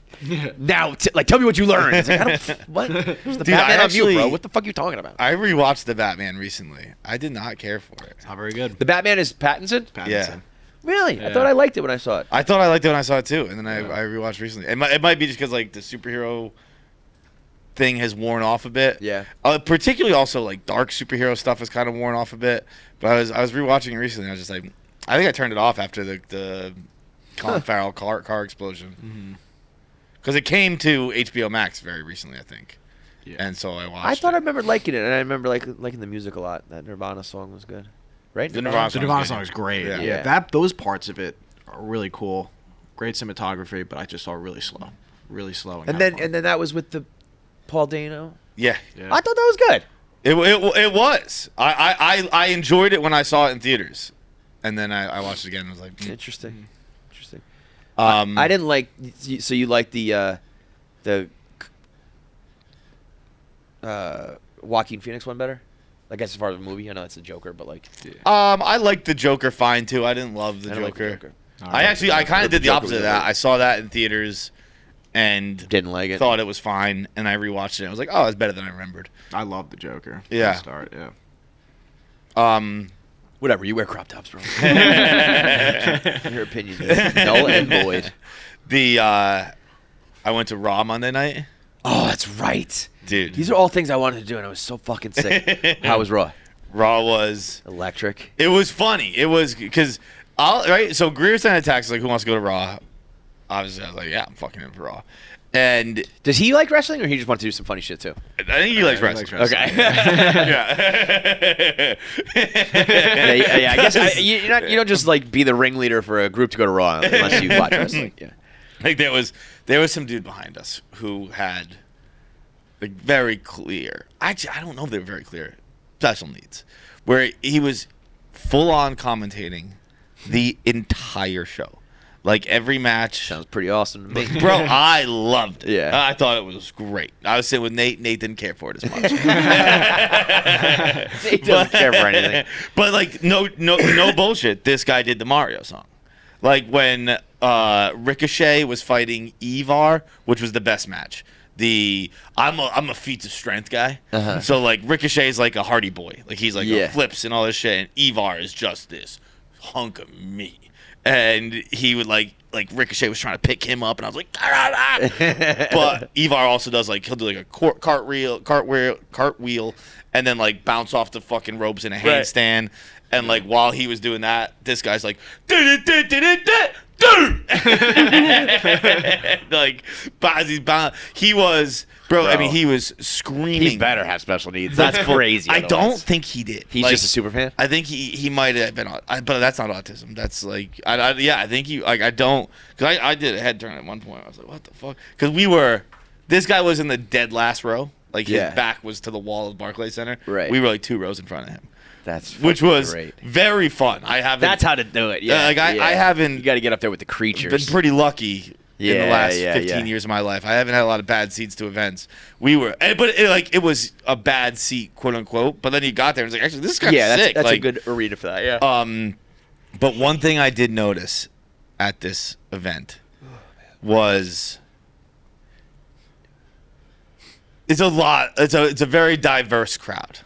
Now, tell me what you learned. It's like, what? Who's the Batman on you, bro? What the fuck are you talking about? I rewatched the Batman recently. I did not care for it. It's not very good. The Batman is Pattinson. Yeah. Really? Yeah. I thought I liked it when I saw it. I thought I liked it when I saw it too, and then I rewatched recently. It might be just because like the superhero thing has worn off a bit. Yeah. Particularly also like dark superhero stuff has kind of worn off a bit. But I was rewatching it recently. And I was just like, I think I turned it off after the Colin Farrell car explosion. Because it came to HBO Max very recently, I think. Yeah. And so I watched. I thought I remember liking it, and I remember liking the music a lot. That Nirvana song was good, right? The Nirvana song is great. Yeah. Those parts of it are really cool. Great cinematography, but I just saw really slow. And then that was with the Paul Dano. Yeah. I thought that was good. It was. I enjoyed it when I saw it in theaters, and then I watched it again and was like, Interesting. I didn't like. So you like the Joaquin Phoenix one better? I guess as far as the movie, I know it's a Joker, but like. I liked the Joker fine too. I didn't love the Joker. I kind of did the opposite of that. I saw that in theaters, and didn't like it. Thought it was fine, and I rewatched it. I was like, oh, it's better than I remembered. I love the Joker. Yeah. Start. Yeah. Whatever, you wear crop tops, bro. Your opinion is null and void. I went to Raw Monday night. Oh, that's right. Dude. These are all things I wanted to do, and I was so fucking sick. How was Raw? Raw was... electric. It was funny. It was... Because... Right? So Grier sent a text, like, who wants to go to Raw? Obviously, I was like, yeah, I'm fucking in for Raw. And does he like wrestling, or he just wants to do some funny shit too? I think he likes wrestling. Okay. Yeah. Yeah. I guess you don't just like be the ringleader for a group to go to Raw unless you watch wrestling. Yeah. Like there was some dude behind us who had like very clear. Actually, I don't know if they were very clear special needs, where he was full on commentating the entire show. Like every match. Sounds pretty awesome to me. Bro, I loved it. Yeah. I thought it was great. I was sitting with Nate. Nate didn't care for it as much. He doesn't care for anything. But like, no bullshit. This guy did the Mario song. Like when Ricochet was fighting Ivar, which was the best match. I'm a feats of strength guy. So like Ricochet is like a Hardy Boy. Like he's like flips and all this shit. And Ivar is just this hunk of meat. And he would like Ricochet was trying to pick him up, and I was like, but Ivar also does like he'll do like a cartwheel, and then like bounce off the fucking ropes in a handstand. And like while he was doing that, this guy's like, like he was. Bro, I mean, he was screaming. He better have special needs. That's crazy. I don't think he did. He's just a super fan? I think he might have been, but that's not autism. That's like, I think he, like, I don't, because I did a head turn at one point. I was like, what the fuck? Because this guy was in the dead last row. Like, his back was to the wall of Barclays Center. Right. We were like 2 rows in front of him. Which was great. Very fun. That's how to do it. Yeah. I haven't. You got to get up there with the creatures. Been pretty lucky. In the last 15 years of my life, I haven't had a lot of bad seats to events. But it was a bad seat, quote unquote. But then you got there and it was like, actually, this is kind of sick. That's like, a good arena for that. Yeah. But one thing I did notice at this event was it's a very diverse crowd.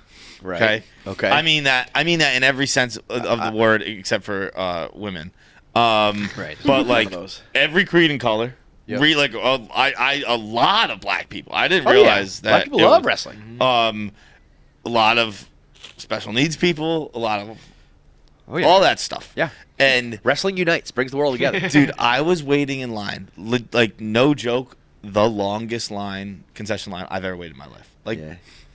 Right. Okay. I mean that in every sense of the word, except for women. Right. But like every creed and color, Yep. a lot of black people. I didn't realize that black people love wrestling. A lot of special needs people, a lot of all that stuff. Yeah. And wrestling unites, brings the world together. Dude, I was waiting in line, like no joke, the longest concession line I've ever waited in my life. Like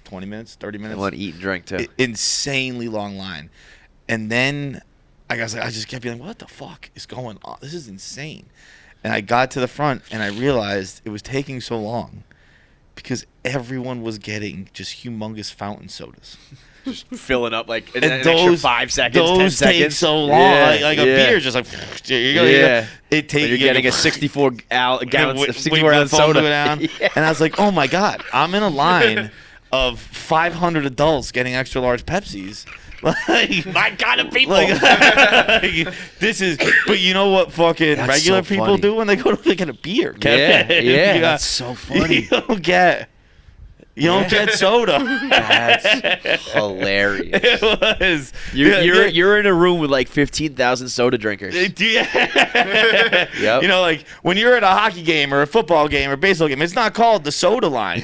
20 minutes, 30 minutes. I want to eat and drink too. Insanely long line. And then I just kept being like, what the fuck is going on? This is insane. And I got to the front and I realized it was taking so long because everyone was getting just humongous fountain sodas. Just filling up like an extra 5 seconds, 10 those seconds. Take so long. Like a beer is just like, you're getting a 64 ounce soda. Down. And I was like, oh my God, I'm in a line of 500 adults getting extra large Pepsis. Like, my God of people. This is, but you know what fucking That's regular so people funny. do when they go to get a beer? Kevin? Yeah, that's so funny. You don't get soda. That's hilarious. It was. You're in a room with like 15,000 soda drinkers. Yep. You know, like when you're at a hockey game or a football game or a baseball game, it's not called the soda line.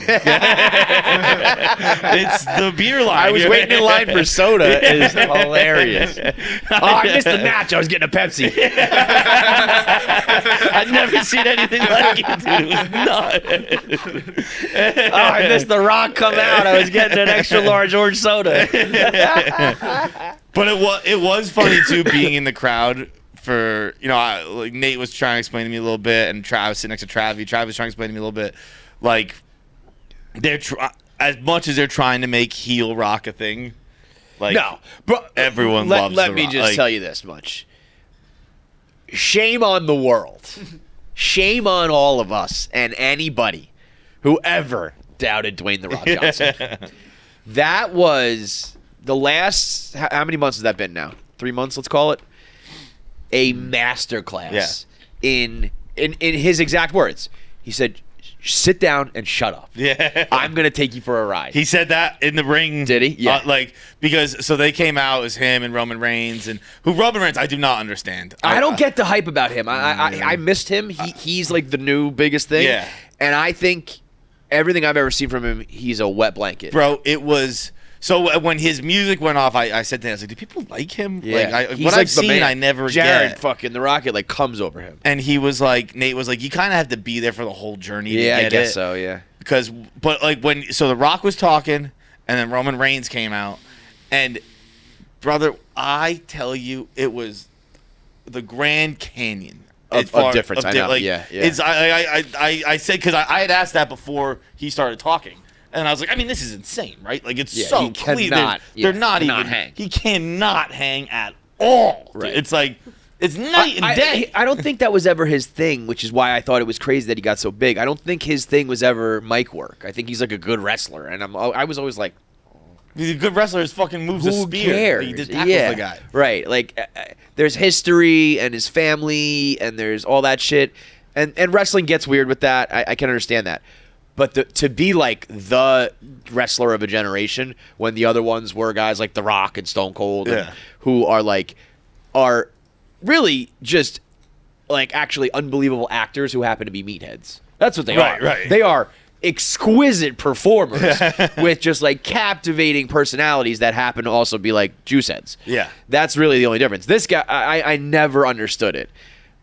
It's the beer line. I was waiting in line for soda. It is hilarious. I missed the match. I was getting a Pepsi. I've never seen anything like it, dude. It was nuts. I missed the Rock come out. I was getting an extra large orange soda. But it was funny too being in the crowd for like Nate was trying to explain to me a little bit, and Travis sitting next to Travis was trying to explain to me a little bit. Like as much as they're trying to make heel Rock a thing, like no, but everyone loves. Let me just tell you this much: shame on the world, shame on all of us and anybody who ever doubted Dwayne "The Rock" Johnson. That was the last. How many months has that been now? 3 months, let's call it. A masterclass in his exact words. He said, "Sit down and shut up. Yeah, I'm gonna take you for a ride." He said that in the ring. Did he? Yeah. Because they came out as him and Roman Reigns, and Roman Reigns I do not understand. I don't get the hype about him. I missed him. He's like the new biggest thing. Yeah, and I think. Everything I've ever seen from him, he's a wet blanket. Bro, it was... So when his music went off, I said to him, I was like, do people like him? Yeah. What I've seen, I never Jared get. fucking The Rocket, comes over him. And he was like, Nate was like, you kind of have to be there for the whole journey to get it. I guess so, yeah. So The Rock was talking, and then Roman Reigns came out. And, brother, I tell you, it was the Grand Canyon. Of difference, I know. It's I said because I had asked that before he started talking, and I was like, I mean, this is insane, right? Like it's so clear. They're not even. Hang. He cannot hang at all. Right. It's like It's night and day. I don't think that was ever his thing, which is why I thought it was crazy that he got so big. I don't think his thing was ever mic work. I think he's like a good wrestler, and I was always like, he's a good wrestler. His fucking moves a who spear. cares? He just tackles the guy. Right. Like, there's history and his family, and there's all that shit, and wrestling gets weird with that. I can understand that. But to be like the wrestler of a generation when the other ones were guys like The Rock and Stone Cold, and who are really just like actually unbelievable actors who happen to be meatheads. That's what they are. Right. They are exquisite performers with just like captivating personalities that happen to also be like juice heads. Yeah. That's really the only difference. This guy, I never understood it.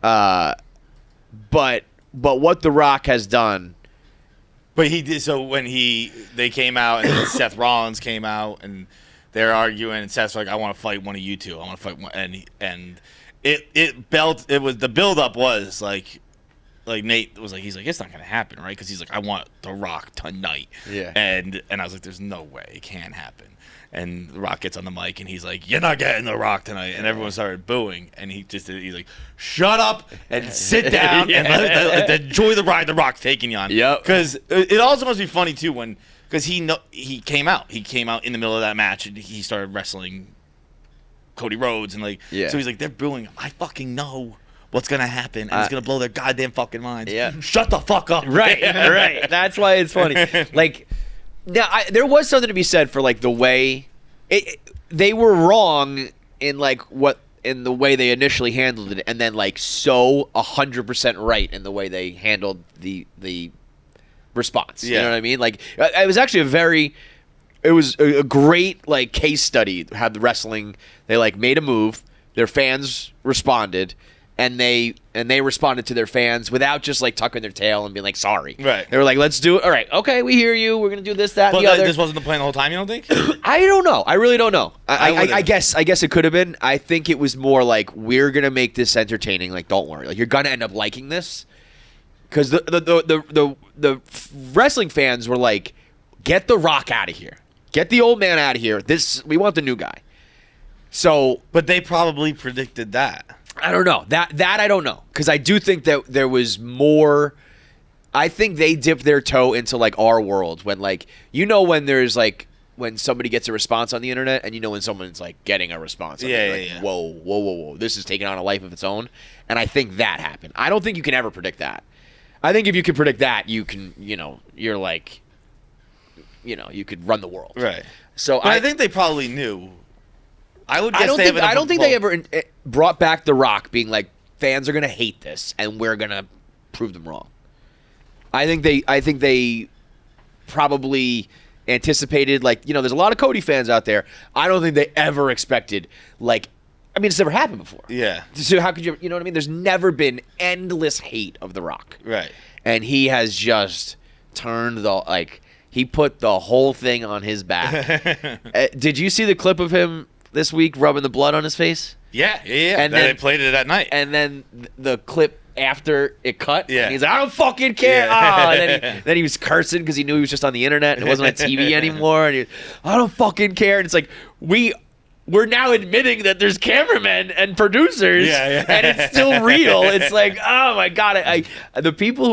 But what The Rock has done. But he did. So when they came out and then Seth Rollins came out and they're arguing and Seth's like, I want to fight one of you two. I want to fight one. And the buildup was like Nate was like, he's like, it's not going to happen, right? Because he's like, I want The Rock tonight. Yeah. And I was like, there's no way. It can't happen. And The Rock gets on the mic and he's like, you're not getting The Rock tonight. And everyone started booing. And he's like, shut up and sit down and enjoy the ride The Rock's taking you on. Yep. Because it also must be funny, too, because he came out. He came out in the middle of that match and he started wrestling Cody Rhodes. And so he's like, they're booing him. I fucking know what's going to happen. And it's going to blow their goddamn fucking minds. Yeah. Shut the fuck up. Right. That's why it's funny. Like, now, there was something to be said for like the way they were wrong in like in the way they initially handled it, and then like so 100% right in the way they handled the response. You know what I mean? Like, it was actually it was a great like case study. Had the wrestling, they like made a move, their fans responded. And they responded to their fans without just like tucking their tail and being like sorry. Right. They were like, let's do it. All right. Okay, we hear you. We're gonna do this, that, and the other. This wasn't the plan the whole time. You don't think? I don't know. I really don't know. I guess it could have been. I think it was more like we're gonna make this entertaining. Like, don't worry. Like, you're gonna end up liking this because the wrestling fans were like, get The Rock out of here. Get the old man out of here. We want the new guy. So, but they probably predicted that. I don't know. That I don't know. Because I do think that there was more. I think they dipped their toe into like our world when like, when there's like, when somebody gets a response on the internet and when someone's like getting a response. Yeah. Whoa. This is taking on a life of its own. And I think that happened. I don't think you can ever predict that. I think if you can predict that, you can, you're like, you could run the world. Right. So I think they probably knew. I don't think they ever brought back The Rock being like, fans are gonna hate this and we're gonna prove them wrong. I think they probably anticipated like, there's a lot of Cody fans out there. I don't think they ever expected like, it's never happened before. Yeah. So how could you know what I mean? There's never been endless hate of The Rock. Right. And he has just turned he put the whole thing on his back. Did you see the clip of him this week rubbing the blood on his face? Yeah. And then they played it at night. And then the clip after it cut, yeah. He's like, I don't fucking care. Yeah. And then he was cursing because he knew he was just on the internet and it wasn't on TV anymore. And I don't fucking care. And it's like, we're now admitting that there's cameramen and producers, and it's still real. It's like, oh my God. The people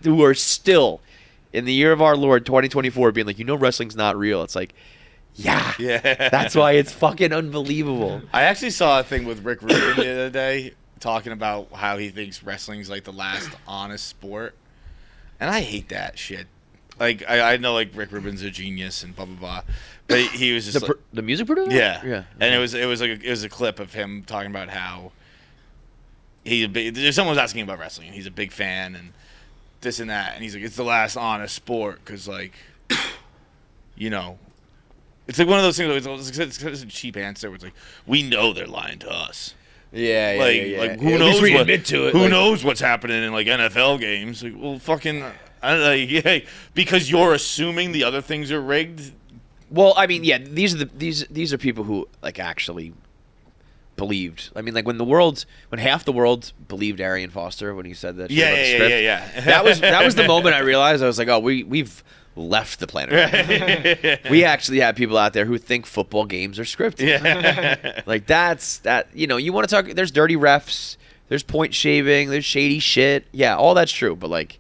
who are still in the year of our Lord 2024 being like, wrestling's not real. It's like, yeah. That's why it's fucking unbelievable. I actually saw a thing with Rick Rubin the other day talking about how he thinks wrestling's like the last honest sport. And I hate that shit. Like, I know like Rick Rubin's a genius and blah, blah, blah. But he was just the music producer? Yeah. And it was a clip of him talking about how someone was asking him about wrestling and he's a big fan and this and that. And he's like, it's the last honest sport because like, it's like one of those things. It's a cheap answer. Where it's like, we know they're lying to us. Yeah. Like who knows? Admit to it. Who knows what's happening in like NFL games? Like, well, fucking, because you're assuming the other things are rigged. Well, these are people who like actually believed. I mean, like when half the world believed Arian Foster when he said that. Shit about the script, Yeah. That was the moment I realized I was like, oh, we've left the planet. We actually have people out there who think football games are scripted. Yeah. Like that. You want to talk? There's dirty refs. There's point shaving. There's shady shit. Yeah, all that's true. But like,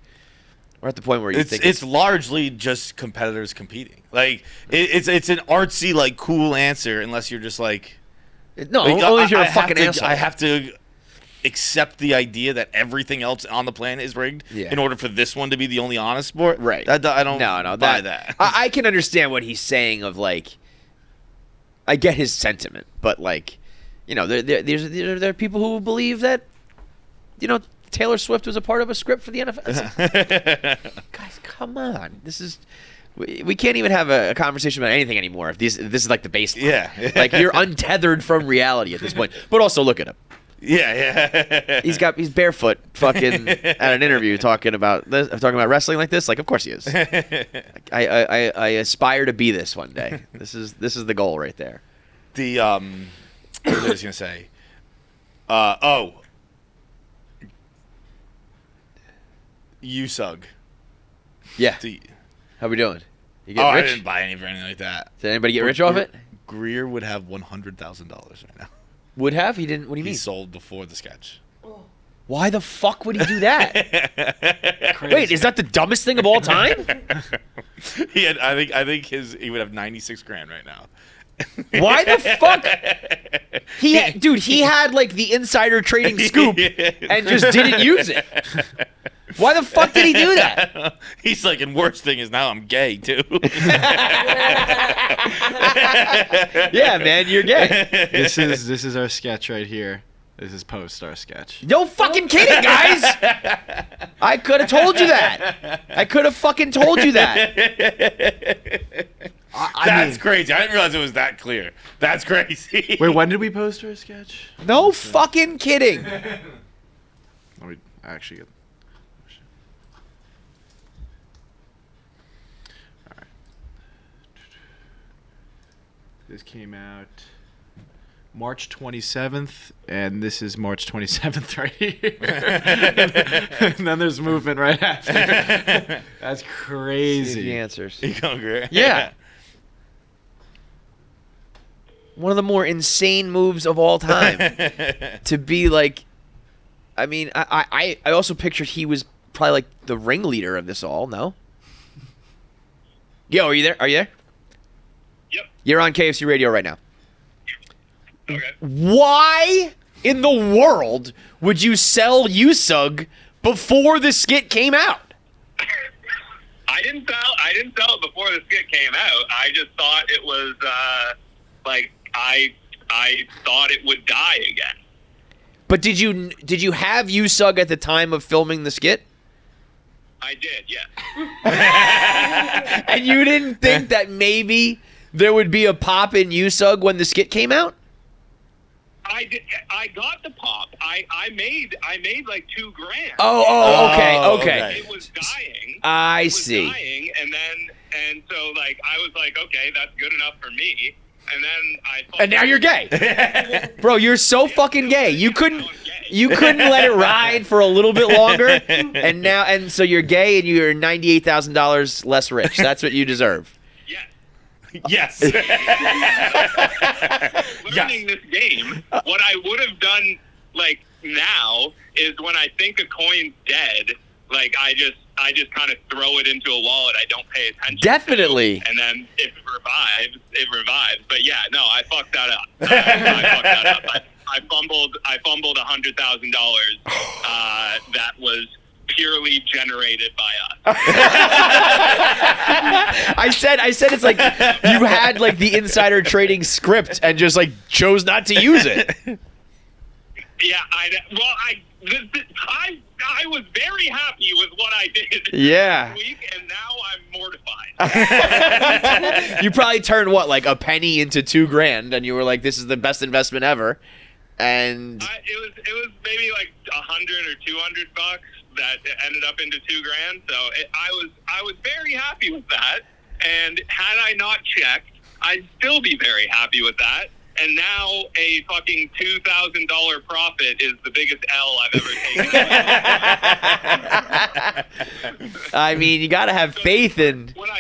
we're at the point where you think it's largely just competitors competing. Like it's an artsy, like, cool answer unless you're just like. No, only if you're a fucking asshole. I have to accept the idea that everything else on the planet is rigged in order for this one to be the only honest sport. Right. I don't buy that. I can understand what he's saying of, like, I get his sentiment, but, like, there are people who believe that, Taylor Swift was a part of a script for the NFL. Guys, come on. We can't even have a conversation about anything anymore if this is like the baseline. Yeah. Like, you're untethered from reality at this point. But also, look at him. Yeah. He's barefoot, fucking at an interview talking about wrestling like this. Like, of course he is. I aspire to be this one day. This is the goal right there. What was I just gonna say? USUG. Yeah. How we doing? You get rich? I didn't buy any for anything like that. Did anybody get rich off it? Grier would have $100,000 right now. Would have? He didn't. What do you mean? He sold before the sketch. Why the fuck would he do that? Wait, is that the dumbest thing of all time? I think he would have 96 grand right now. Why the fuck? He had like the insider trading scoop and just didn't use it. Why the fuck did he do that? He's like, and worst thing is now I'm gay too. Yeah, man, you're gay. This is our sketch right here. This is post our sketch. No fucking kidding, guys. I could have told you that. I could have fucking told you that. That's crazy. I didn't realize it was that clear. That's crazy. Wait, when did we post our sketch? No fucking kidding. Let me actually get. All right. This came out March 27th, and this is March 27th right here. And then there's movement right after. That's crazy. The answers. You go, Grier. Yeah. One of the more insane moves of all time. To be like, I mean, I also pictured he was probably like the ringleader of this all, no? Yo, are you there? Yep. You're on KFC Radio right now. Okay. Why in the world would you sell USUG before the skit came out? I didn't sell it before the skit came out. I just thought it was I thought it would die again. But did you have USUG at the time of filming the skit? I did, yes. And you didn't think that maybe there would be a pop in USUG when the skit came out? I did. I got the pop. I made like $2,000. Okay. It was dying. I see. Dying, and so like I was like, okay, that's good enough for me. And then and now you're gay, bro. You're so fucking gay. You couldn't let it ride for a little bit longer, and so you're gay and you're $98,000 less rich. That's what you deserve. Yes. Learning this game, what I would have done like now is when I think a coin's dead, like I just kind of throw it into a wallet. I don't pay attention. Definitely. And then if it revives, it revives. But yeah, no, I fucked that up. I fumbled $100,000 that was purely generated by us. I said it's like you had like the insider trading script and just like chose not to use it. Yeah, I was very happy with what I did. Yeah. This week, and now I'm mortified. You probably turned what, like a penny into $2,000, and you were like, "This is the best investment ever." And it was maybe like $100 or $200 that ended up into $2,000. So I was very happy with that. And had I not checked, I'd still be very happy with that. and now a fucking $2,000 profit is the biggest L I've ever taken. I mean, you got to have faith in. When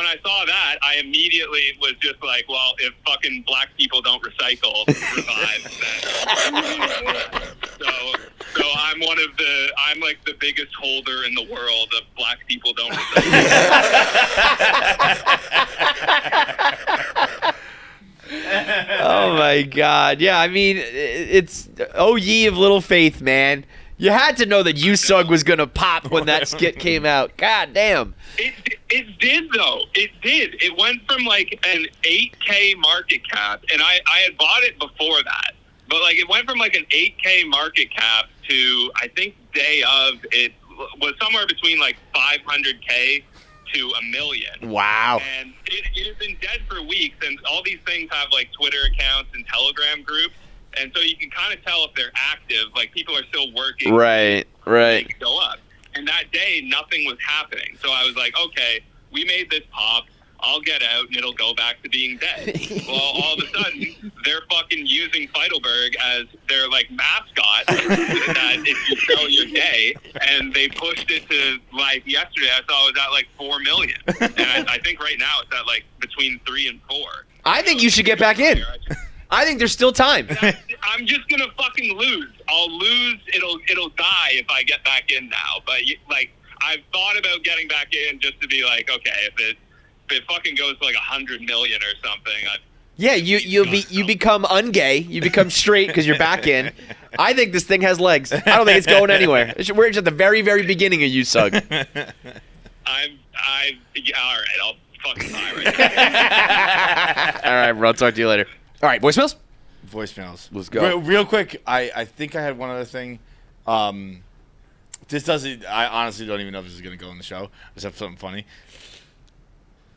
I saw that, I immediately was just like, well, if fucking black people don't recycle, revive. So I'm I'm like the biggest holder in the world of black people don't recycle. Oh my God! Yeah, I mean, it's oh ye of little faith, man. You had to know that USUG was gonna pop when that skit came out. God damn. It did though. It did. It went from like an 8K market cap, and I had bought it before that, but like it went from like an 8K market cap to, I think day of it was somewhere between like 500K to $1 million. Wow. And it has been dead for weeks, and all these things have like Twitter accounts and Telegram groups, and so you can kind of tell if they're active. Like people are still working. Right. To go up. And that day, nothing was happening. So I was like, okay, we made this pop. I'll get out, and it'll go back to being dead. Well, all of a sudden, they're fucking using Feitelberg as their, like, mascot that if you sell your day, and they pushed it to, like, yesterday, I saw it was at, like, 4 million. And I think right now it's at, like, between 3 and 4. I think you should get back in. I think there's still time. I'm just gonna fucking lose. I'll lose. It'll die if I get back in now. But like, I've thought about getting back in just to be like, okay, if it fucking goes to like 100 million or something. Yeah, you become ungay. You become straight because you're back in. I think this thing has legs. I don't think it's going anywhere. We're just at the very, very beginning of USUG. Yeah, all right. I'll fucking die right now. All right, bro. I'll talk to you later. All right, voicemails? Voicemails. Let's go. Real quick, I think I had one other thing. This doesn't. I honestly don't even know if this is going to go in the show. I just have something funny.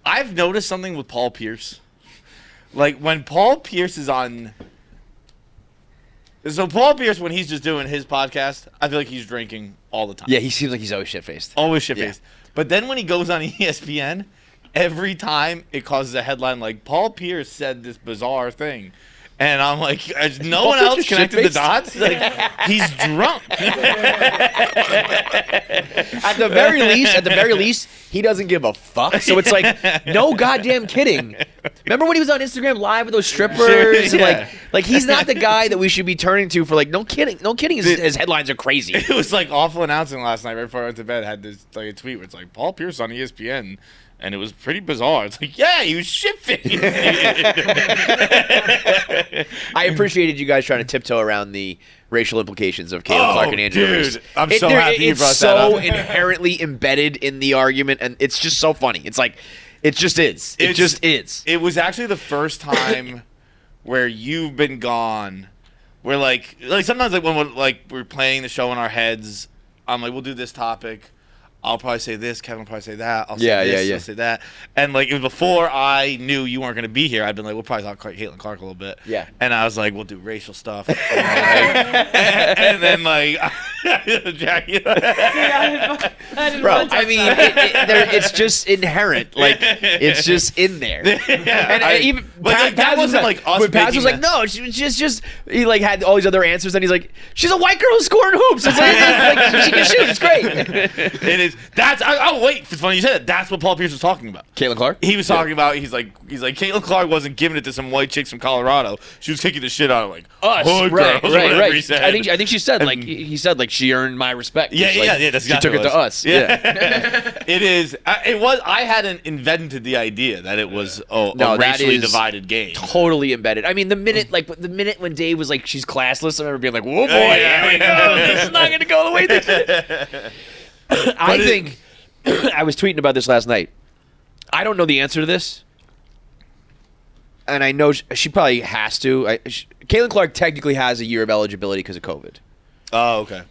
I've noticed something with Paul Pierce. Like, when Paul Pierce is on... So, Paul Pierce, when he's just doing his podcast, I feel like he's drinking all the time. Yeah, he seems like he's always shit-faced. Always shit-faced. Yeah. But then when he goes on ESPN... Every time it causes a headline like Paul Pierce said this bizarre thing, and I'm like, has no one else connected the dots? Like, he's drunk. At the very least, he doesn't give a fuck. So it's like, no goddamn kidding. Remember when he was on Instagram Live with those strippers? Yeah. And like he's not the guy that we should be turning to for like, no kidding. His headlines are crazy. It was like awful announcing last night right before I went to bed. Had this like a tweet where it's like Paul Pierce on ESPN. And it was pretty bizarre. It's like, yeah, he was shit-faced. I appreciated you guys trying to tiptoe around the racial implications of Caitlin Clark and Andrew Rivers. I'm so happy you brought that up. It's so inherently embedded in the argument, and it's just so funny. It's like, it just is. It just is. It was actually the first time where you've been gone, where like sometimes like when we're playing the show in our heads, I'm like, we'll do this topic. I'll probably say this. Kevin will probably say that. I'll say this. I'll say that. And like it was before I knew you weren't going to be here. I'd been like, we'll probably talk Caitlin Clark a little bit. Yeah. And I was like, we'll do racial stuff. and then like, Jackie. Bro, I mean, it's just inherent. Like it's just in there. Yeah, and even that wasn't like us. When Pavs was like, no, she's just he like had all these other answers, and he's like, she's a white girl who's scoring hoops. It's like she can shoot. It's great. It is. That's. Oh wait, it's funny you said that. That's what Paul Pierce was talking about. Caitlin Clark. He was talking about. He's like Caitlin Clark wasn't giving it to some white chicks from Colorado. She was kicking the shit out of like us. Hood Right. He said. I think she said like he said like she earned my respect. Yeah. That's she took it to us. Yeah. It is. It was. I hadn't invented the idea that it was a racially divided game. Totally embedded. I mean, the minute when Dave was like, she's classless, I remember being like, whoa boy, here we go. This is not going to go the way this is. I think I was tweeting about this last night. I don't know the answer to this, and I know she probably has to. Caitlin Clark technically has a year of eligibility because of COVID. Oh, okay.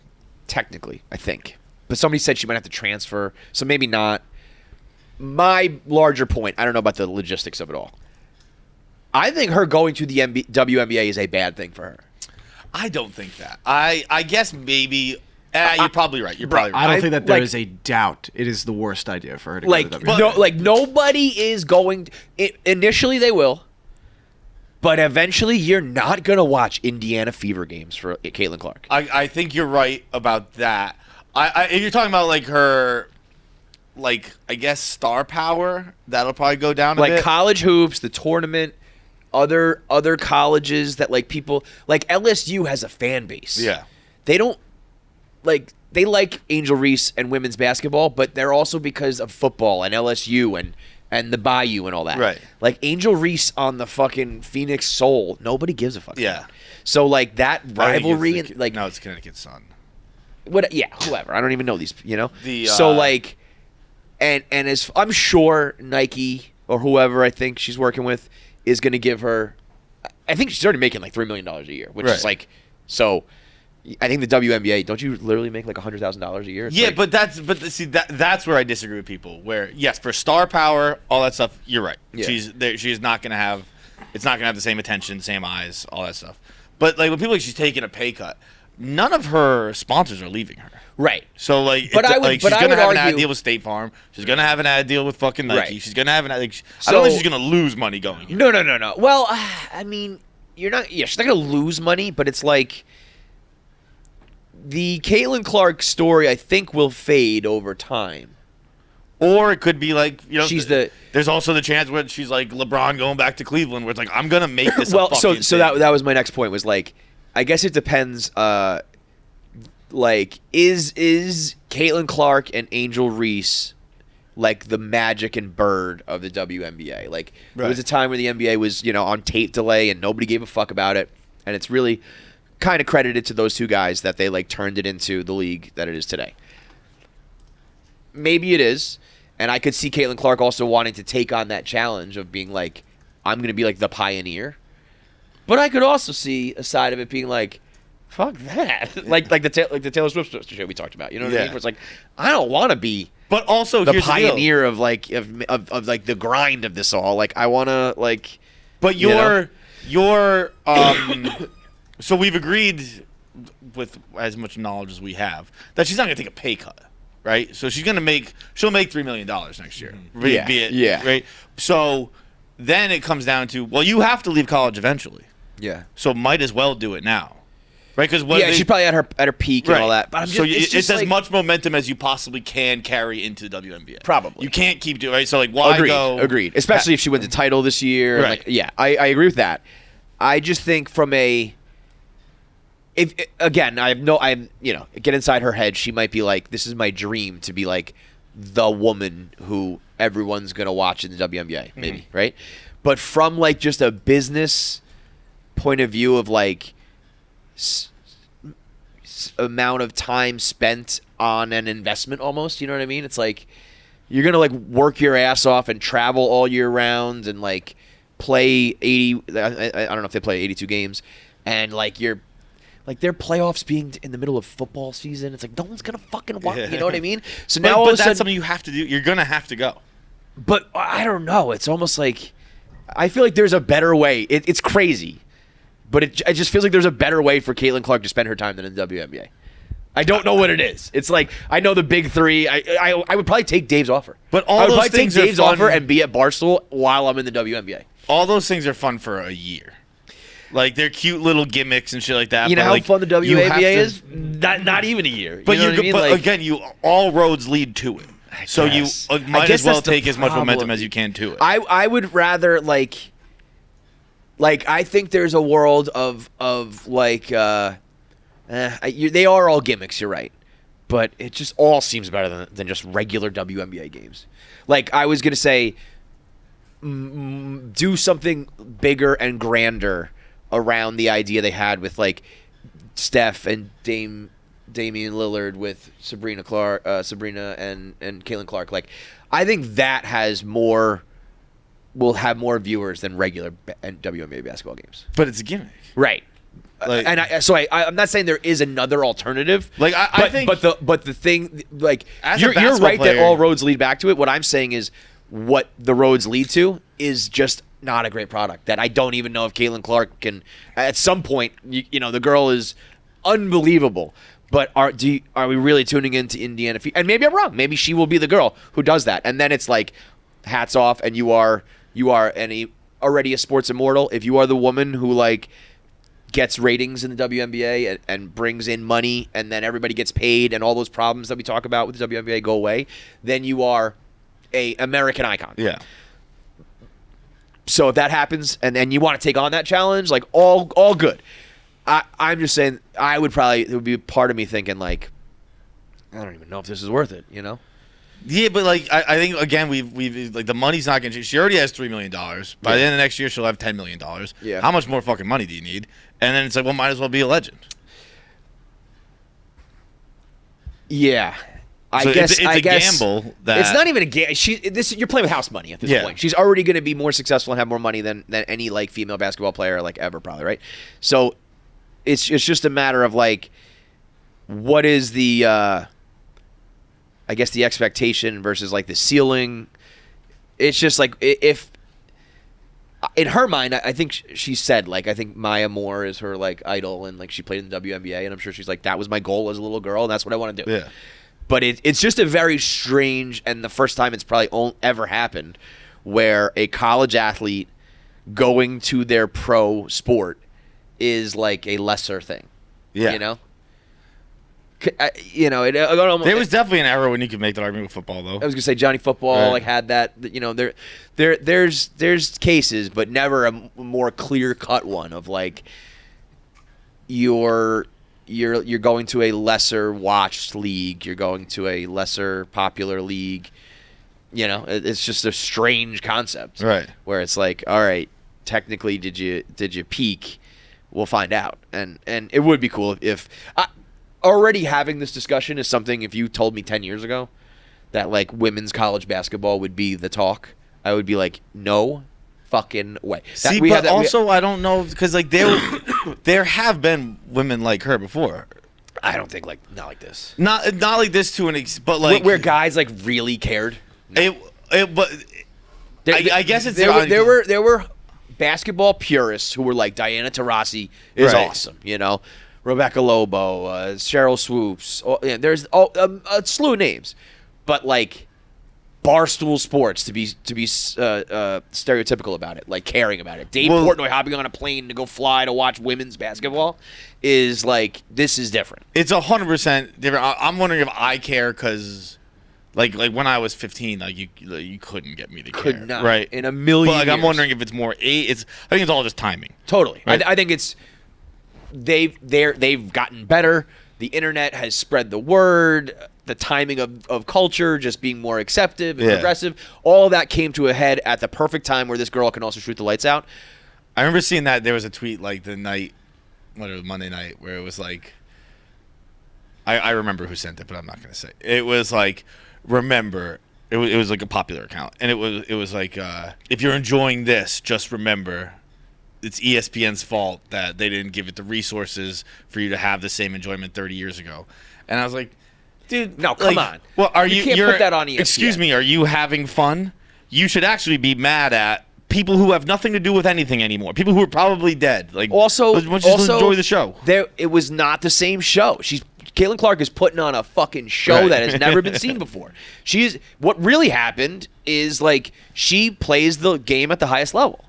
Technically, I think, but somebody said she might have to transfer, so maybe not. My larger point, I don't know about the logistics of it all. I think her going to the WNBA is a bad thing for her. I don't think that. I guess maybe. You're probably right. I don't think that there is a doubt. It is the worst idea for her to go to the WNBA. Nobody is going. Initially, they will. But eventually, you're not gonna watch Indiana Fever games for Caitlin Clark. I think you're right about that. If you're talking about like her, like I guess star power, that'll probably go down a bit. Like college hoops, the tournament, other colleges that like people like LSU has a fan base. Yeah. They don't like they like Angel Reese and women's basketball, but they're also because of football and LSU and the Bayou and all that. Right. Like Angel Reese on the fucking Phoenix Soul, nobody gives a fuck. Yeah. So like that rivalry and like no, it's Connecticut Sun. what? Yeah, whoever. I don't even know these. You know. The, so like, and as I'm sure Nike or whoever I think she's working with is going to give her. I think she's already making like $3 million a year, which is like so. I think the WNBA, don't you literally make like $100,000 a year? It's Yeah, like, but that's where I disagree with people. Where yes, for star power, all that stuff, you're right. Yeah. She's not gonna have, it's not gonna have the same attention, same eyes, all that stuff. But like when people like she's taking a pay cut, none of her sponsors are leaving her. right. So like, But I would- like but she's I gonna would have an ad argue- deal with State Farm. She's gonna have an ad deal with fucking Nike. Right. She's gonna have an ad. Like, I So- don't think she's gonna lose money going here. No. Well, I mean, you're not. Yeah, she's not going to lose money, but it's like the Caitlin Clark story. I think will fade over time. Or it could be like, you know, She's the- there's also the chance where she's like LeBron going back to Cleveland, where it's like I'm gonna make this. Well, a fucking so thing. that was my next point. Was like, I guess it depends. Like, is Caitlin Clark and Angel Reese like the Magic and Bird of the WNBA? Like, there was a time where the NBA was, on tape delay and nobody gave a fuck about it, and it's really kind of credited to those two guys that they like turned it into the league that it is today. Maybe it is, and I could see Caitlin Clark also wanting to take on that challenge of being like, I'm going to be like the pioneer, but I could also see a side of it being like, fuck that, like the Taylor Swift show we talked about. You know what I mean? Where it's like, I don't want to be But also the here's the deal. pioneer of like of like the grind of this all. Like I want to like. But you know? your so we've agreed with as much knowledge as we have that she's not gonna take a pay cut, right? So she'll make $3 million next year. Yeah. Right. So then it comes down to, well, you have to leave college eventually, Yeah. so might as well do it now, right? Because She's probably at her peak and all that. But I'm just, so it's just as like, much momentum as you possibly can carry into the WNBA. Probably. You can't keep doing, right? So like, why go? Agreed. Especially if she wins a title this year. and, Right. Like, yeah, I agree with that. I just think from a, if again, get inside her head. She might be like, this is my dream to be like the woman who everyone's gonna watch in the WNBA, maybe, right? But from like just a business point of view of like amount of time spent on an investment, almost, you know what I mean? It's like you're gonna like work your ass off and travel all year round and like play 80. I don't know if they play 82 games, and like you're. Like their playoffs being in the middle of football season, it's like no one's gonna fucking watch. You know what I mean? So now all of a that's sudden, something you have to do. You're gonna have to go. but I don't know. It's almost like I feel like there's a better way. It's crazy, but it just feels like there's a better way for Caitlin Clark to spend her time than in the WNBA. I don't know what it is. It's like I know the big three. I would probably take Dave's offer. But all I would those probably take things are Dave's fun. offer and be at Barstool while I'm in the WNBA. All those things are fun for a year. Like they're cute little gimmicks and shit like that. You know but, how like, fun the you have WNBA to- is? Not even a year. But you know what I mean? Like, again, all roads lead to it. So you guess. I might guess as well that's the take as much momentum problem. as you can to it. I would rather like I think there's a world of like they are all gimmicks. You're right, but it just all seems better than just regular WNBA games. Like I was gonna say, do something bigger and grander around the idea they had with like Steph and Damian Lillard with Sabrina and Caitlin Clark. Like, I think that will have more viewers than regular WNBA basketball games. but it's a gimmick. Right. Like- And I'm not saying there is another alternative. Like, I think- but the thing, like, As a you're basketball right that player- all roads lead back to it. What I'm saying is what the roads lead to is just not a great product. That I don't even know if Caitlin Clark can. At some point, the girl is unbelievable. But are we really tuning into Indiana? And maybe I'm wrong. Maybe she will be the girl who does that. And then it's like, hats off, and you are already a sports immortal, if you are the woman who like gets ratings in the WNBA and brings in money, and then everybody gets paid, and all those problems that we talk about with the WNBA go away, then you are a American icon. Yeah. So if that happens, and then you want to take on that challenge, like all good. I'm just saying, it would be part of me thinking like, I don't even know if this is worth it, you know? Yeah, but like I think again we've like the money's not gonna change. She already has $3 million. By the end of next year, she'll have $10 million. Yeah. How much more fucking money do you need? And then it's like, well, might as well be a legend. Yeah. So I guess it's a gamble. That it's not even a gamble. You're playing with house money at this point. She's already going to be more successful and have more money than any like female basketball player like ever, probably, right? So it's just a matter of like, what is the I guess the expectation versus like the ceiling. It's just like, if in her mind, I think she said like, I think Maya Moore is her like idol, and like she played in the WNBA, and I'm sure she's like, that was my goal as a little girl, and that's what I want to do. Yeah. But it's just a very strange, and the first time it's probably ever happened, where a college athlete going to their pro sport is like a lesser thing. Yeah. You know? There was definitely an era when you could make that argument with football, though. I was gonna say Johnny Football like had that. You know, there's cases, but never a more clear cut one of like you're going to a lesser watched league, you're going to a lesser popular league. You know, it's just a strange concept, right? Where it's like, all right, technically, did you peak? We'll find out, and it would be cool if. Already having this discussion is something, if you told me 10 years ago that like women's college basketball would be the talk, I would be like, no fucking way. See, but also I don't know, because like there have been women like her before. I don't think not like this. Not like this but like where guys like really cared. No. I guess it's there were basketball purists who were like, Diana Taurasi is awesome, you know. Rebecca Lobo, Cheryl Swoops. There's a slew of names, but like Barstool Sports to be stereotypical about it, like caring about it. Dave Portnoy hopping on a plane to go fly to watch women's basketball is like, this is different. It's 100% different. I'm wondering if I care because. Like when I was 15, like you couldn't get me to care. Could not, right? In a million. But like years. I'm wondering if it's more. I think it's all just timing. Totally. Right? I think it's. They've gotten better. The internet has spread the word. The timing of culture just being more acceptive and progressive. All of that came to a head at the perfect time where this girl can also shoot the lights out. I remember seeing that there was a tweet like the night, Monday night, where it was like, I remember who sent it, but I'm not going to say. It was like, remember, it was like a popular account, and it was like, if you're enjoying this, just remember, it's ESPN's fault that they didn't give it the resources for you to have the same enjoyment 30 years ago. And I was like, dude, no, come on. Well, you can't put that on ESPN. Excuse me, are you having fun? You should actually be mad at people who have nothing to do with anything anymore. People who are probably dead. Like, also enjoy the show. It was not the same show. Caitlin Clark is putting on a fucking show that has never been seen before. What really happened is like she plays the game at the highest level.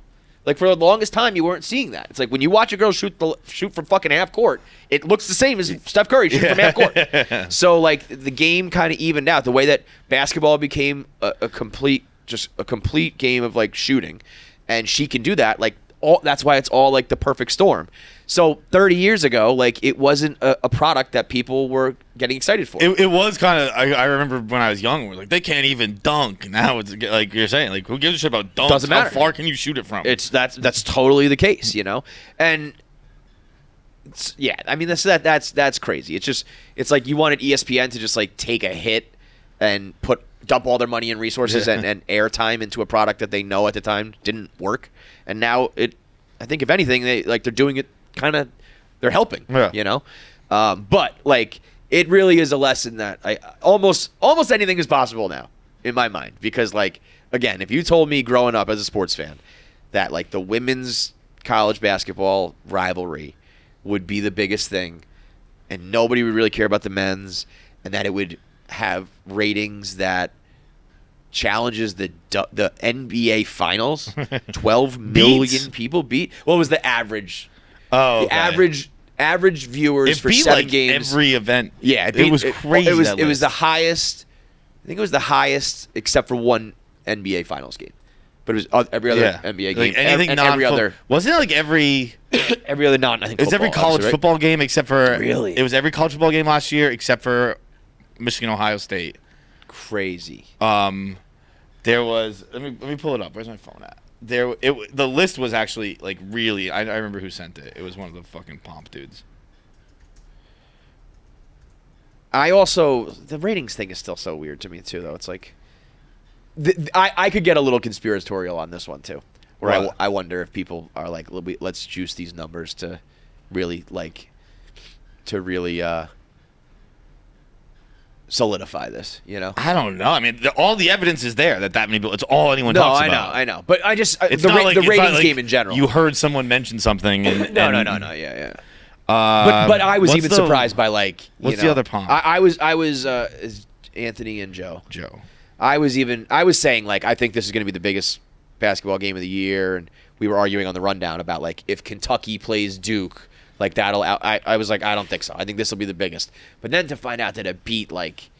Like for the longest time, you weren't seeing that. It's like when you watch a girl shoot from fucking half court, it looks the same as Steph Curry shooting from half court. So like the game kind of evened out. The way that basketball became a complete game of like shooting, and she can do that. Like that's why it's all like the perfect storm. So 30 years ago, like it wasn't a product that people were getting excited for. It was kind of. I remember when I was young, we're like, they can't even dunk. Now it's like you're saying, like who gives a shit about dunks? Doesn't matter. How far can you shoot it from? That's totally the case, you know. And I mean that's crazy. It's like you wanted ESPN to just like take a hit and dump all their money and resources and airtime into a product that they know at the time didn't work. And now I think if anything, they're doing it. Kind of, they're helping, you know. But like, it really is a lesson that almost anything is possible now in my mind. Because like, again, if you told me growing up as a sports fan that like the women's college basketball rivalry would be the biggest thing, and nobody would really care about the men's, and that it would have ratings that challenges the NBA Finals. 12 million people beat. What was the average? Oh, The average viewers it for beat 7 like games. every event. Yeah, it was crazy. It was the highest. I think it was the highest except for one NBA Finals game. But it was every other NBA game. Like anything every other. Wasn't it like every other non? I think it's every football, college obviously, right? football game except for Really? It was every college football game last year except for Michigan, Ohio State. Crazy. There was let me pull it up. Where's my phone at? The list was actually like really. I remember who sent it. It was one of the fucking pomp dudes. The ratings thing is still so weird to me too, though. It's like, I could get a little conspiratorial on this one too, where I wonder if people are like, let's juice these numbers to really solidify this, you know? I don't know. I mean, all the evidence is there that many people. It's all anyone talks about. I know. But I just It's the not like- it's not ratings like game in general. You heard someone mention something, and No. Yeah. But I was even surprised by like. What's the other pomp? I was Anthony and Joe. I was saying like I think this is going to be the biggest basketball game of the year, and we were arguing on the rundown about like if Kentucky plays Duke, like that'll. I was like I don't think so. I think this will be the biggest. But then to find out that it beat like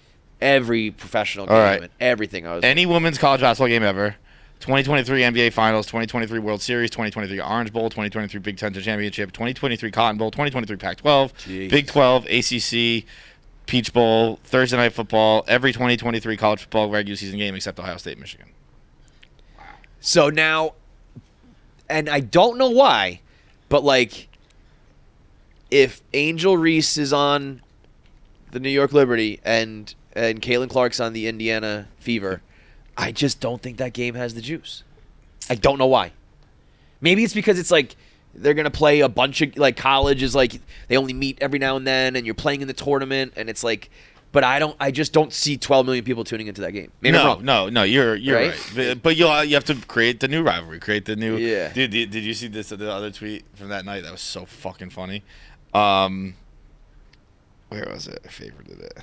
every professional game and everything, I was any women's college basketball game ever. 2023 NBA Finals, 2023 World Series, 2023 Orange Bowl, 2023 Big Ten Championship, 2023 Cotton Bowl, 2023 Pac-12, Jeez. Big 12, ACC, Peach Bowl, Thursday Night Football, every 2023 college football regular season game except Ohio State, Michigan. So now, and I don't know why, but like, if Angel Reese is on the New York Liberty and Caitlin Clark's on the Indiana Fever, I just don't think that game has the juice. I don't know why. Maybe it's because it's like they're gonna play a bunch of like college is like they only meet every now and then, and you're playing in the tournament, and it's like. But I just don't see 12 million people tuning into that game. Maybe I'm wrong. No, you're Right? right. But you have to create the new rivalry, create the new. Yeah. Dude, did you see the other tweet from that night? That was so fucking funny. Where was it? I favorited it.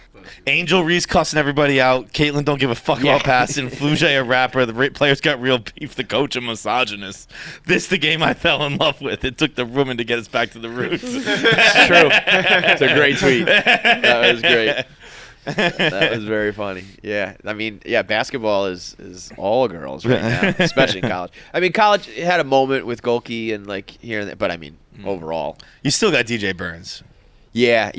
Angel Reese cussing everybody out. Caitlin don't give a fuck about passing. Flugé a rapper. The players got real beef. The coach a misogynist. This the game I fell in love with. It took the woman to get us back to the roots. It's true. It's a great tweet. That was great. That was very funny. Yeah, I mean, basketball is all girls right now, especially in college. I mean, college had a moment with Golke and like here and there, but I mean, overall, You still got DJ Burns. yeah.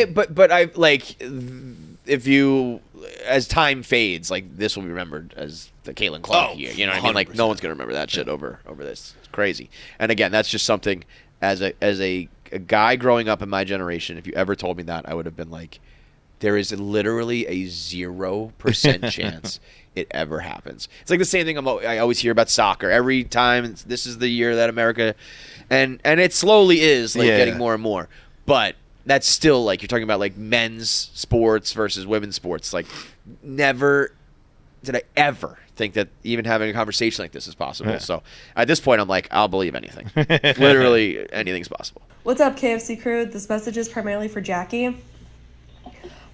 But I like if you as time fades, like this will be remembered as the Caitlin Clark year. You know what I mean? Like no one's gonna remember that shit over this. It's crazy. And again, that's just something as a guy growing up in my generation. If you ever told me that, I would have been like. There is literally a 0% chance it ever happens. It's like the same thing I always hear about soccer. Every time this is the year that America, and it slowly is like getting more and more. But that's still like you're talking about like men's sports versus women's sports. Like never did I ever think that even having a conversation like this is possible. So at this point, I'm like, I'll believe anything. Literally anything's possible. What's up, KFC crew? This message is primarily for Jackie.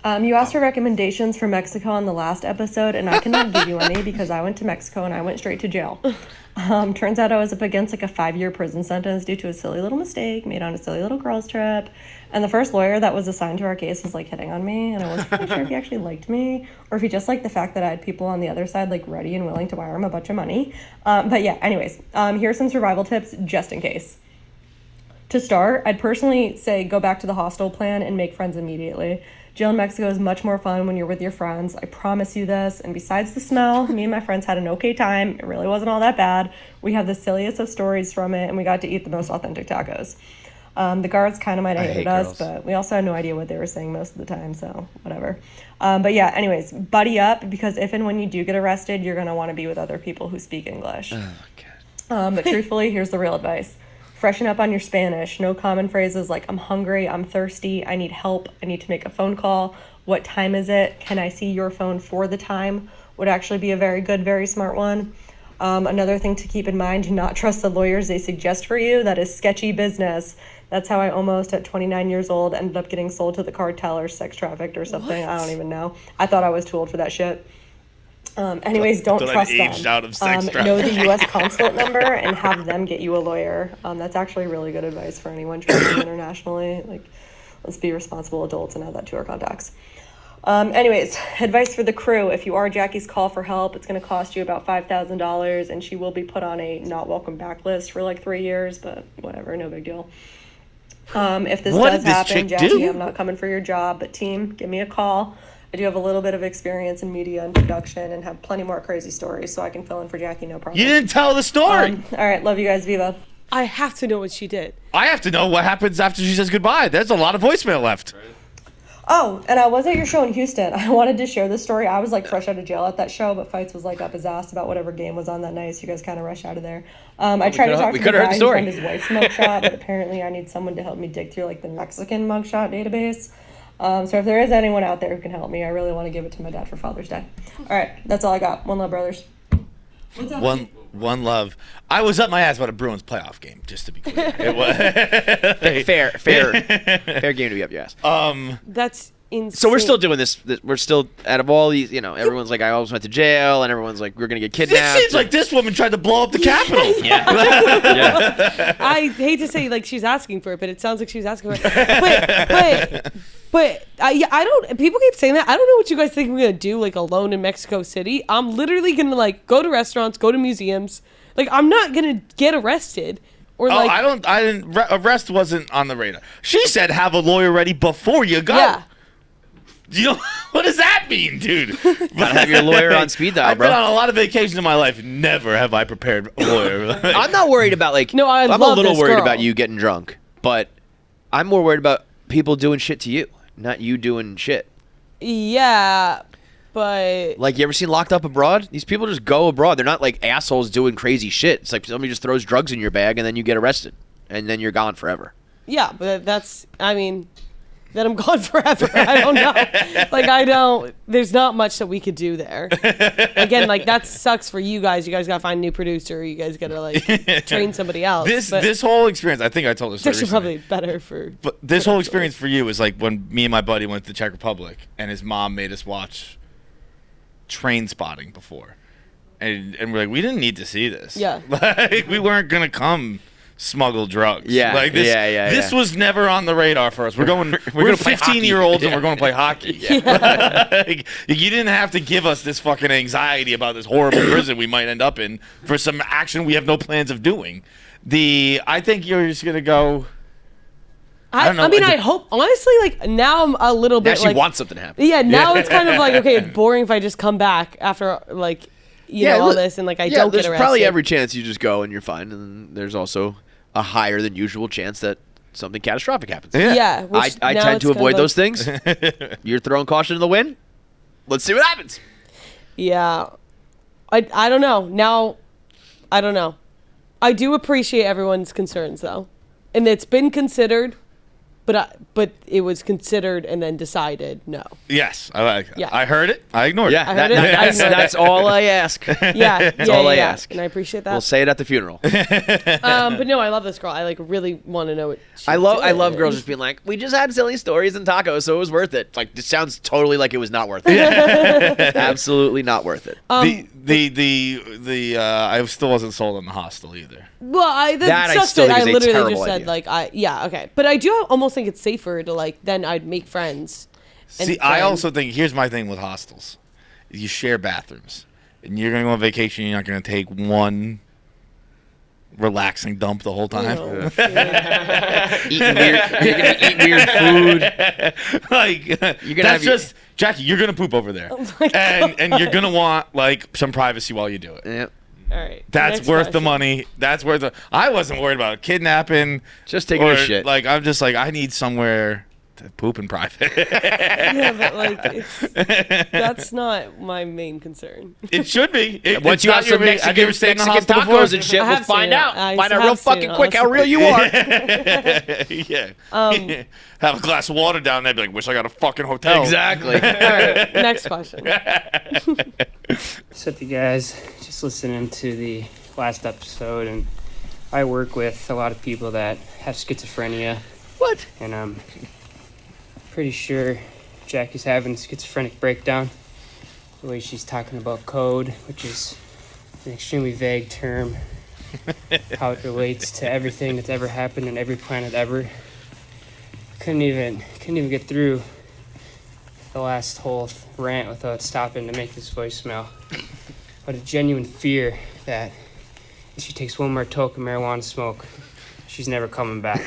You asked for recommendations for Mexico on the last episode, and I cannot give you any because I went to Mexico and I went straight to jail. Turns out I was up against like a 5-year prison sentence due to a silly little mistake made on a silly little girls trip. And the first lawyer that was assigned to our case was like hitting on me, and I wasn't really sure if he actually liked me or if he just liked the fact that I had people on the other side like ready and willing to wire him a bunch of money. But yeah, anyways, here's some survival tips just in case. To start, I'd personally say go back to the hostel plan and make friends immediately. Jail in Mexico is much more fun when you're with your friends. I promise you this. And besides the smell, me and my friends had an okay time. It really wasn't all that bad. We have the silliest of stories from it, and we got to eat the most authentic tacos. The guards kind of might have hated us, but we also had no idea what they were saying most of the time, so whatever. But yeah, anyways, buddy up, because if and when you do get arrested, you're going to want to be with other people who speak English. Oh, my God. But truthfully, here's the real advice. Freshen up on your Spanish. No common phrases like I'm hungry, I'm thirsty, I need help, I need to make a phone call. What time is it? Can I see your phone for the time? Would actually be a very good, very smart one. Another thing to keep in mind, do not trust the lawyers they suggest for you. That is sketchy business. That's how I almost, at 29 years old, ended up getting sold to the cartel or sex trafficked or something. What? I don't even know. I thought I was too old for that shit. Anyways, don't Thought I'd trust aged them. out of sex Know trafficking. the U.S. consulate number and have them get you a lawyer. That's actually really good advice for anyone traveling internationally. Like, let's be responsible adults and add that to our contacts. Anyways, advice for the crew. If you are Jackie's call for help, it's going to cost you about $5,000, and she will be put on a not welcome back list for like 3 years, but whatever, no big deal. If this What does did this happen, chick Jackie, do? I'm not coming for your job, but team, give me a call. I do have a little bit of experience in media and production and have plenty more crazy stories, so I can fill in for Jackie, no problem. You didn't tell the story. All right, love you guys, Viva. I have to know what she did. I have to know what happens after she says goodbye. There's a lot of voicemail left. Oh, and I was at your show in Houston. I wanted to share this story. I was like fresh out of jail at that show, but Feits was like up his ass about whatever game was on that night, so you guys kind of rushed out of there. I tried to talk to the guy who found his wife's mugshot, but apparently I need someone to help me dig through like the Mexican mugshot database. So if there is anyone out there who can help me, I really want to give it to my dad for Father's Day. All right, that's all I got. One love, brothers. What's up? One love. I was up my ass about a Bruins playoff game, just to be clear. It was fair game to be up your ass. That's insane. So we're still doing this. We're still, out of all these, everyone's like, I almost went to jail, and everyone's like, we're gonna get This kidnapped. seems like this woman tried to blow up the Capitol. yeah. I hate to say like she's asking for it, but it sounds like she's asking for it. But I don't. People keep saying that. I don't know what you guys think I'm gonna do like alone in Mexico City. I'm literally gonna like go to restaurants, go to museums. Like I'm not gonna get arrested or like. I didn't. Arrest wasn't on the radar. She said have a lawyer ready before you go. Yeah. You know what does that mean, dude? Gotta have your lawyer on speed dial, I've bro. been on a lot of vacations in my life. Never have I prepared a lawyer. I'm not worried about like. No, I'm a love little this worried girl. about you getting drunk, but I'm more worried about people doing shit to you, not you doing shit. Yeah, but Like, you ever seen Locked Up Abroad? These people just go abroad. They're not like assholes doing crazy shit. It's like somebody just throws drugs in your bag and then you get arrested, and then you're gone forever. yeah, but that's. I mean. Then I'm gone forever. I don't know. Like, I don't. There's not much that we could do there. Again, like, that sucks for you guys. You guys got to find a new producer. You guys got to, like, train somebody else. This whole experience, I think I told this It's story actually recently. probably better for. But this whole experience for you is like when me and my buddy went to the Czech Republic and his mom made us watch Train Spotting before. And we're like, we didn't need to see this. Yeah. Like, we weren't going to come smuggle drugs. Yeah, Like this, yeah. This was never on the radar for us. We're going. We're gonna play 15-year-olds hockey. and we're going to play hockey. Like, you didn't have to give us this fucking anxiety about this horrible prison we might end up in for some action we have no plans of doing. I think you're just gonna go. I don't know. I mean, I hope, honestly, like, now I'm a little Now bit, she like. wants something to happen. Yeah, now it's kind of like, okay, it's boring if I just come back after, like, you know, all this and, like, I don't get there's arrested. probably every chance you just go and you're fine, and there's also a higher than usual chance that something catastrophic happens. Yeah. which I now tend it's to kind of avoid like- those things. You're throwing caution to the wind. Let's see what happens. Yeah. I don't know. Now, I don't know. I do appreciate everyone's concerns, though. And it's been considered, but it was considered and then decided no. Yes, I like. Yeah. I heard it. I ignored it. I heard it. I ignored That's it. all I ask. Yeah. That's all I ask. And I appreciate that. We'll say it at the funeral. But no, I love this girl. I like really want to know what she's I love doing. girls just being like, we just had silly stories and tacos, so it was worth it. Like, this sounds totally like it was not worth it. Absolutely not worth it. I still wasn't sold on the hostel either. Well, That I sucks still that think I is a literally terrible just said idea. okay. But I do almost think it's safer to like then I'd make friends. And See, I then- also think here's my thing with hostels: you share bathrooms, and you're gonna go on vacation. You're not gonna take one relaxing dump the whole time. Oh, shit. You're gonna eat weird food. Like You're gonna that's have just Jackie. You're gonna poop over there, and you're gonna want like some privacy while you do it. Yep. All right. That's next worth the question. money. That's worth the. I wasn't worried about kidnapping. Just taking or, a shit. Like I'm just like I need somewhere to poop in private. Yeah, but like that's not my main concern. It should be. Once you have some have you ever stayed in the hospital tacos and shit, I we'll have seen find it. out. I Find out have real seen fucking it, quick how honestly. real you are. Yeah. Have a glass of water down there. Be like, wish I got a fucking hotel. Exactly. All right. Next question. What's up, you guys? Just listening to the last episode, and I work with a lot of people that have schizophrenia. What? And I'm pretty sure Jackie's having a schizophrenic breakdown the way she's talking about code, which is an extremely vague term, how it relates to everything that's ever happened on every planet ever. Couldn't even get through the last whole rant without stopping to make this voicemail. But a genuine fear that if she takes one more toke of marijuana smoke, she's never coming back.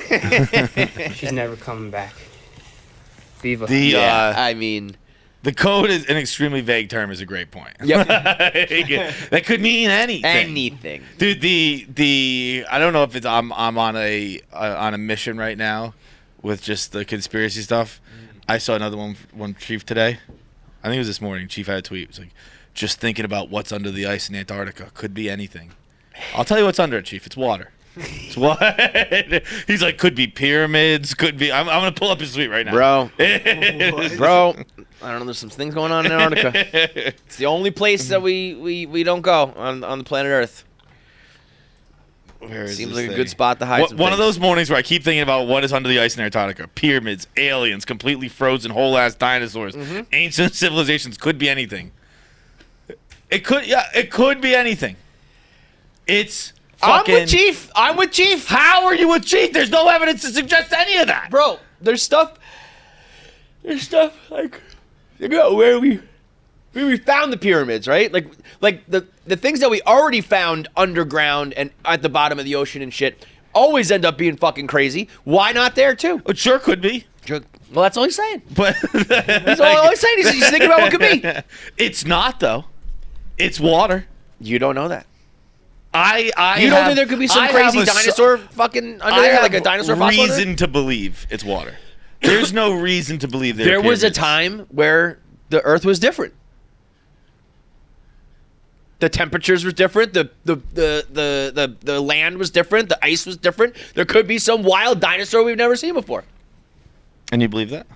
She's never coming back. Viva. I mean, the code is an extremely vague term. Is a great point. Yep. That could mean anything. Anything, dude. The I don't know if it's I'm on a mission right now with just the conspiracy stuff. I saw another one Chief today. I think it was this morning. Chief had a tweet. It was like, just thinking about what's under the ice in Antarctica. Could be anything. I'll tell you what's under it, Chief. It's water. It's what? He's like, could be pyramids. Could be. I'm gonna pull up his tweet right now, bro. Bro, I don't know. There's some things going on in Antarctica. It's the only place that we don't go on the planet Earth. Seems like a good spot to hide. One of those mornings where I keep thinking about what is under the ice in Antarctica: pyramids, aliens, completely frozen whole ass dinosaurs, ancient civilizations. Could be anything. It could be anything. It's fucking. I'm with Chief. How are you with Chief? There's no evidence to suggest any of that, bro. There's stuff like, where we found the pyramids, right? Like the things that we already found underground and at the bottom of the ocean and shit always end up being fucking crazy. Why not there too? It sure could be. Well, that's all he's saying. But that's all he's saying. He's thinking about what could be. It's not though. It's water. You don't know that. You don't think there could be some crazy dinosaur fucking under there, like a dinosaur fossil? Reason to believe it's water. There's no reason to believe there was a time where the Earth was different. The temperatures were different. The land was different. The ice was different. There could be some wild dinosaur we've never seen before. And you believe that?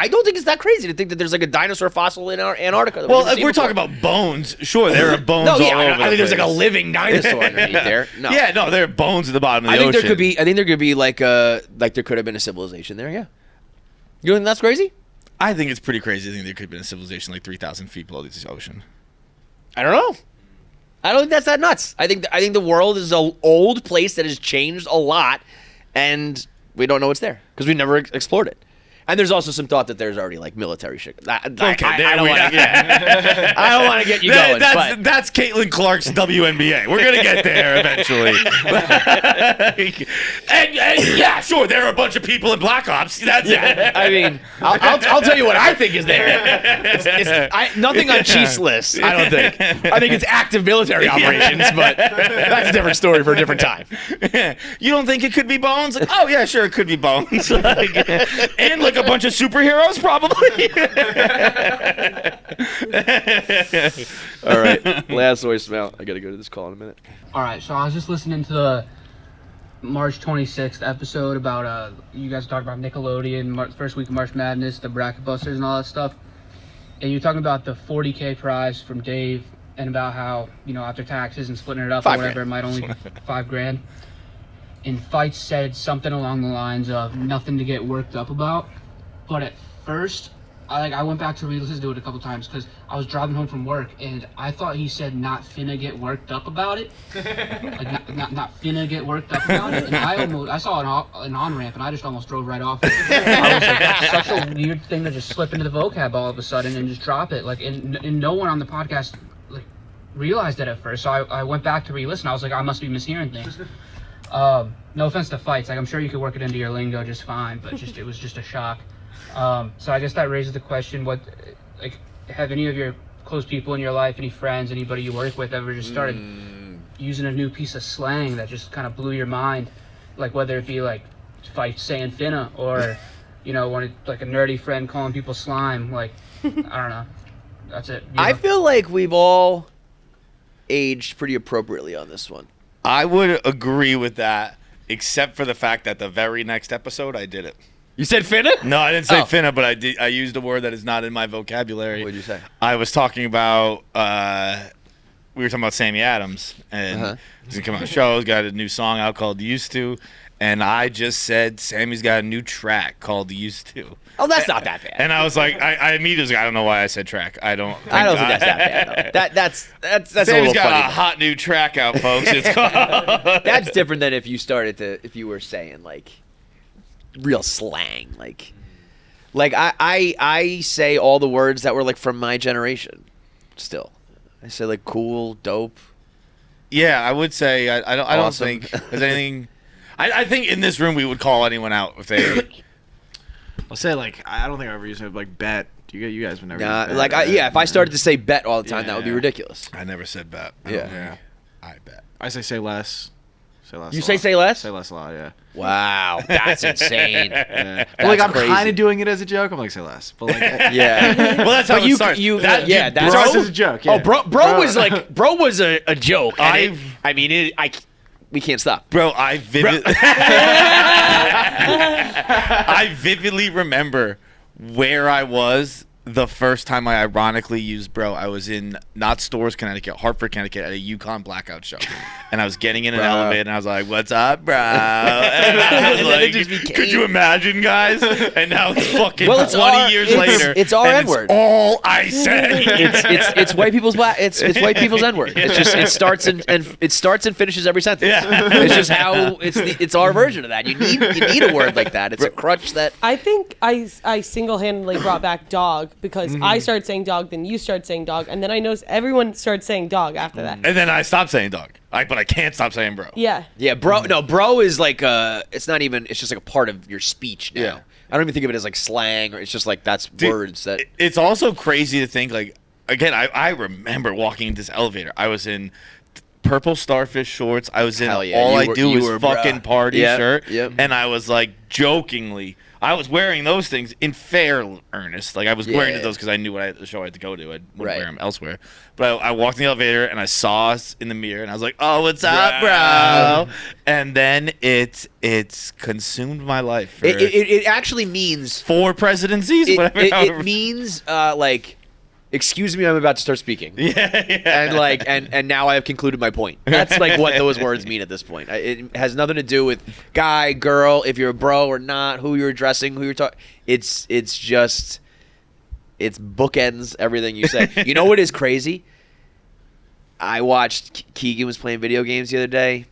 I don't think it's that crazy to think that there's like a dinosaur fossil in Antarctica. Well, if we're talking about bones, sure, there are bones all over I think there's like a living dinosaur underneath there. No. Yeah, no, there are bones at the bottom of the ocean. I think there could be like there could have been a civilization there, yeah. You think that's crazy? I think it's pretty crazy. I think there could have been a civilization like 3,000 feet below this ocean. I don't know. I don't think that's that nuts. I think the world is an old place that has changed a lot, and we don't know what's there because we never explored it. And there's also some thought that there's already like military shit. I don't want to get you going. That's Caitlin Clark's WNBA. We're gonna get there eventually. and yeah, sure, there are a bunch of people in Black Ops. That's it. I mean, I'll tell you what I think is there. It's nothing on Chief's list. I don't think. I think it's active military operations, but that's a different story for a different time. You don't think it could be bones? Like, oh yeah, sure, it could be bones. And like a bunch of superheroes, probably. All right, last voicemail. I gotta go to this call in a minute. All right, so I was just listening to the March 26th episode about you guys talked about Nickelodeon, first week of March Madness, the bracket busters and all that stuff, and you're talking about the $40K prize from Dave and about how, you know, after taxes and splitting it up or whatever, it might only be $5,000. And Feits said something along the lines of nothing to get worked up about. But at first, I went back to re-listen to it a couple times because I was driving home from work and I thought he said not finna get worked up about it. Like not finna get worked up about it. And I saw an on-ramp and I just almost drove right off it. I was like, that's such a weird thing to just slip into the vocab all of a sudden and just drop it. Like, and no one on the podcast like realized it at first. So I went back to re-listen. I was like, I must be mishearing things. No offense to Feits, like I'm sure you could work it into your lingo just fine, but it was just a shock. So I guess that raises the question: what, like, have any of your close people in your life, any friends, anybody you work with, ever just started using a new piece of slang that just kind of blew your mind? Like whether it be like Feits saying finna, or you know, like a nerdy friend calling people slime. Like I don't know. That's it. I feel like we've all aged pretty appropriately on this one. I would agree with that, except for the fact that the very next episode I did it. You said finna? No, I didn't say finna, but I used a word that is not in my vocabulary. What did you say? I was talking about we were talking about Sammy Adams, and he's gonna come out shows. Got a new song out called "Used To," and I just said Sammy's got a new track called "Used To." Oh, that's not that bad. And I was like, I immediately was like, I don't know why I said track. I don't think that's that bad. Though. That's Sammy's a little got funny. a hot new track out, folks. It's called. That's different than if you were saying like real slang, like I say all the words that were like from my generation. Still, I say like cool, dope. Yeah, I would say I don't Awesome. think there's anything. I think in this room we would call anyone out if they. I'll say like I don't think I ever used it like bet. You guys would never. use bet, Like right? if I started to say bet all the time, that would be Yeah. ridiculous. I never said bet. Yeah. I bet. I say less. Say less. You a say lot. say less? Say less a lot. Yeah. Wow, that's insane. Yeah. That's Like I'm crazy. kind of doing it as a joke. I'm like say less, but like Yeah. Well, that's how But it starts. that it starts as a joke. Yeah. Oh, bro was like was a joke. And I've- we can't stop. Bro, I vividly remember where I was the first time I ironically used bro. I was in not Stores, Connecticut, Hartford, Connecticut at a UConn blackout show. And I was getting in an elevator and I was like, what's up, bro? And I was And then it like, just became- could you imagine, guys? And now it's fucking Well, it's 20 years later. it's our and N-word. It's all I say. It's white people's it's white people's N-word. It's just it starts and finishes every sentence. Yeah. It's just how it's our version of that. You need a word like that. It's a crutch that I think I single-handedly brought back dog because I started saying dog, then you started saying dog, and then I noticed everyone started saying dog after that. And then I stopped saying dog. But I can't stop saying bro. Yeah. Yeah, bro. No, bro is like it's not even. It's just like a part of your speech now. Yeah. I don't even think of it as like slang, or it's just like that's Dude, words that. It's also crazy to think like again. I remember walking into this elevator. I was in purple starfish shorts. I was in Hell yeah, all you I were- do you is were fucking bruh. party Yep, shirt. yep. And I was like jokingly. I was wearing those things in fair earnest. Like I was wearing Yeah. those because I knew the show I had to go to. I wouldn't Right. wear them elsewhere. But I walked in the elevator and I saw us in the mirror and I was like, "Oh, what's up, bro?" And then it's consumed my life. For It actually means 4 presidencies. it means like, excuse me, I'm about to start speaking. Yeah. And now I have concluded my point. That's like what those words mean at this point. It has nothing to do with guy, girl, if you're a bro or not, who you're addressing, who you're talking. It's just bookends everything you say. You know what is crazy? I watched Keegan was playing video games the other day.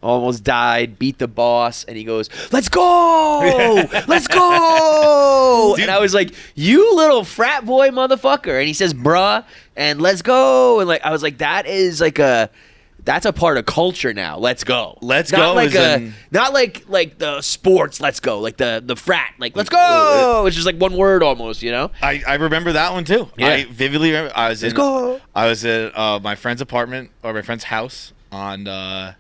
Almost died, beat the boss, and he goes, "Let's go! Let's go!" Dude. And I was like, "You little frat boy motherfucker!" And he says, "Bruh," and "Let's go!" And like I was like, that's a part of culture now. Let's go. Let's not go like is in- not like the sports. Let's go. Like the frat. Like let's go. It's just like one word almost. You know. I remember that one too. Yeah. I vividly remember. Let's go. I was at my friend's apartment or my friend's house on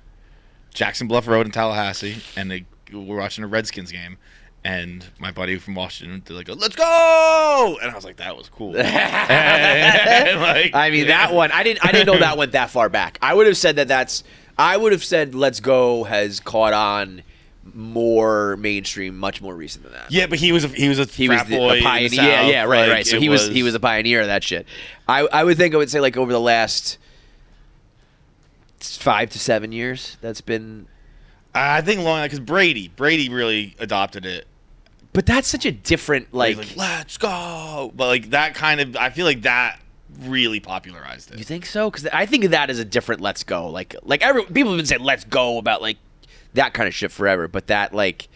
Jackson Bluff Road in Tallahassee, and we were watching a Redskins game. And my buddy from Washington, they're like, "Let's go!" And I was like, "That was cool." And, like, I mean, that one. I didn't know that went that far back. I would have said I would have said "Let's Go" has caught on more mainstream, much more recent than that. Yeah, but he was a frat boy in the pioneer. South. Yeah, right, Like, right. So he was a pioneer of that shit. I would say like over the last 5 to 7 years, that's been. I think long because Brady really adopted it. But that's such a different He's like. let's go. But like that kind of, I feel like that really popularized You it. think so? Because I think of that as a different "Let's Go." Like people have been saying "Let's go" about like that kind of shit forever. But that like.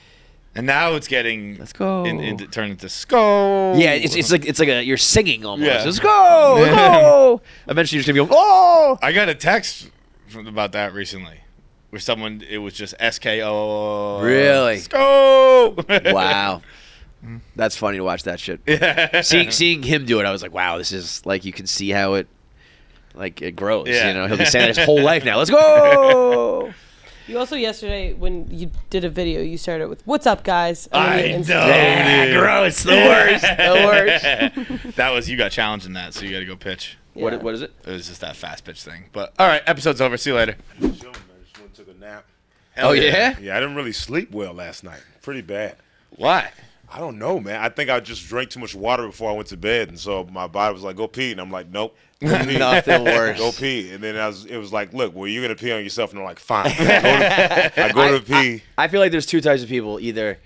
And now it's getting Let's go. Turned into Sko. Yeah, it's like you're singing almost. Yeah. Let's go, let's go. Eventually, you're just gonna be oh. I got a text about that recently, where it was just SKO. Really? Sko. Wow, that's funny to watch that shit. Yeah. Seeing him do it, I was like, wow, this is like you can see how it grows. Yeah. You know, he'll be saying that his whole life now. Let's go. You also yesterday when you did a video, you started with "What's up, guys?" And I then you know. instantly- Yeah, dude. gross. The worst. That was you got challenged in that, so you got to go pitch. Yeah. What is it? It was just that fast pitch thing. But all right, episode's over. See you later. I just went and took a nap. Oh yeah. Yeah, I didn't really sleep well last night. Pretty bad. Why? I don't know, man. I think I just drank too much water before I went to bed, and so my body was like, "Go pee," and I'm like, "Nope." Go pee. Nothing worse. Go pee, and then it was like, "Look, well, you're gonna pee on yourself," and I'm like, "Fine." I go to pee. I feel like there's two types of people. Either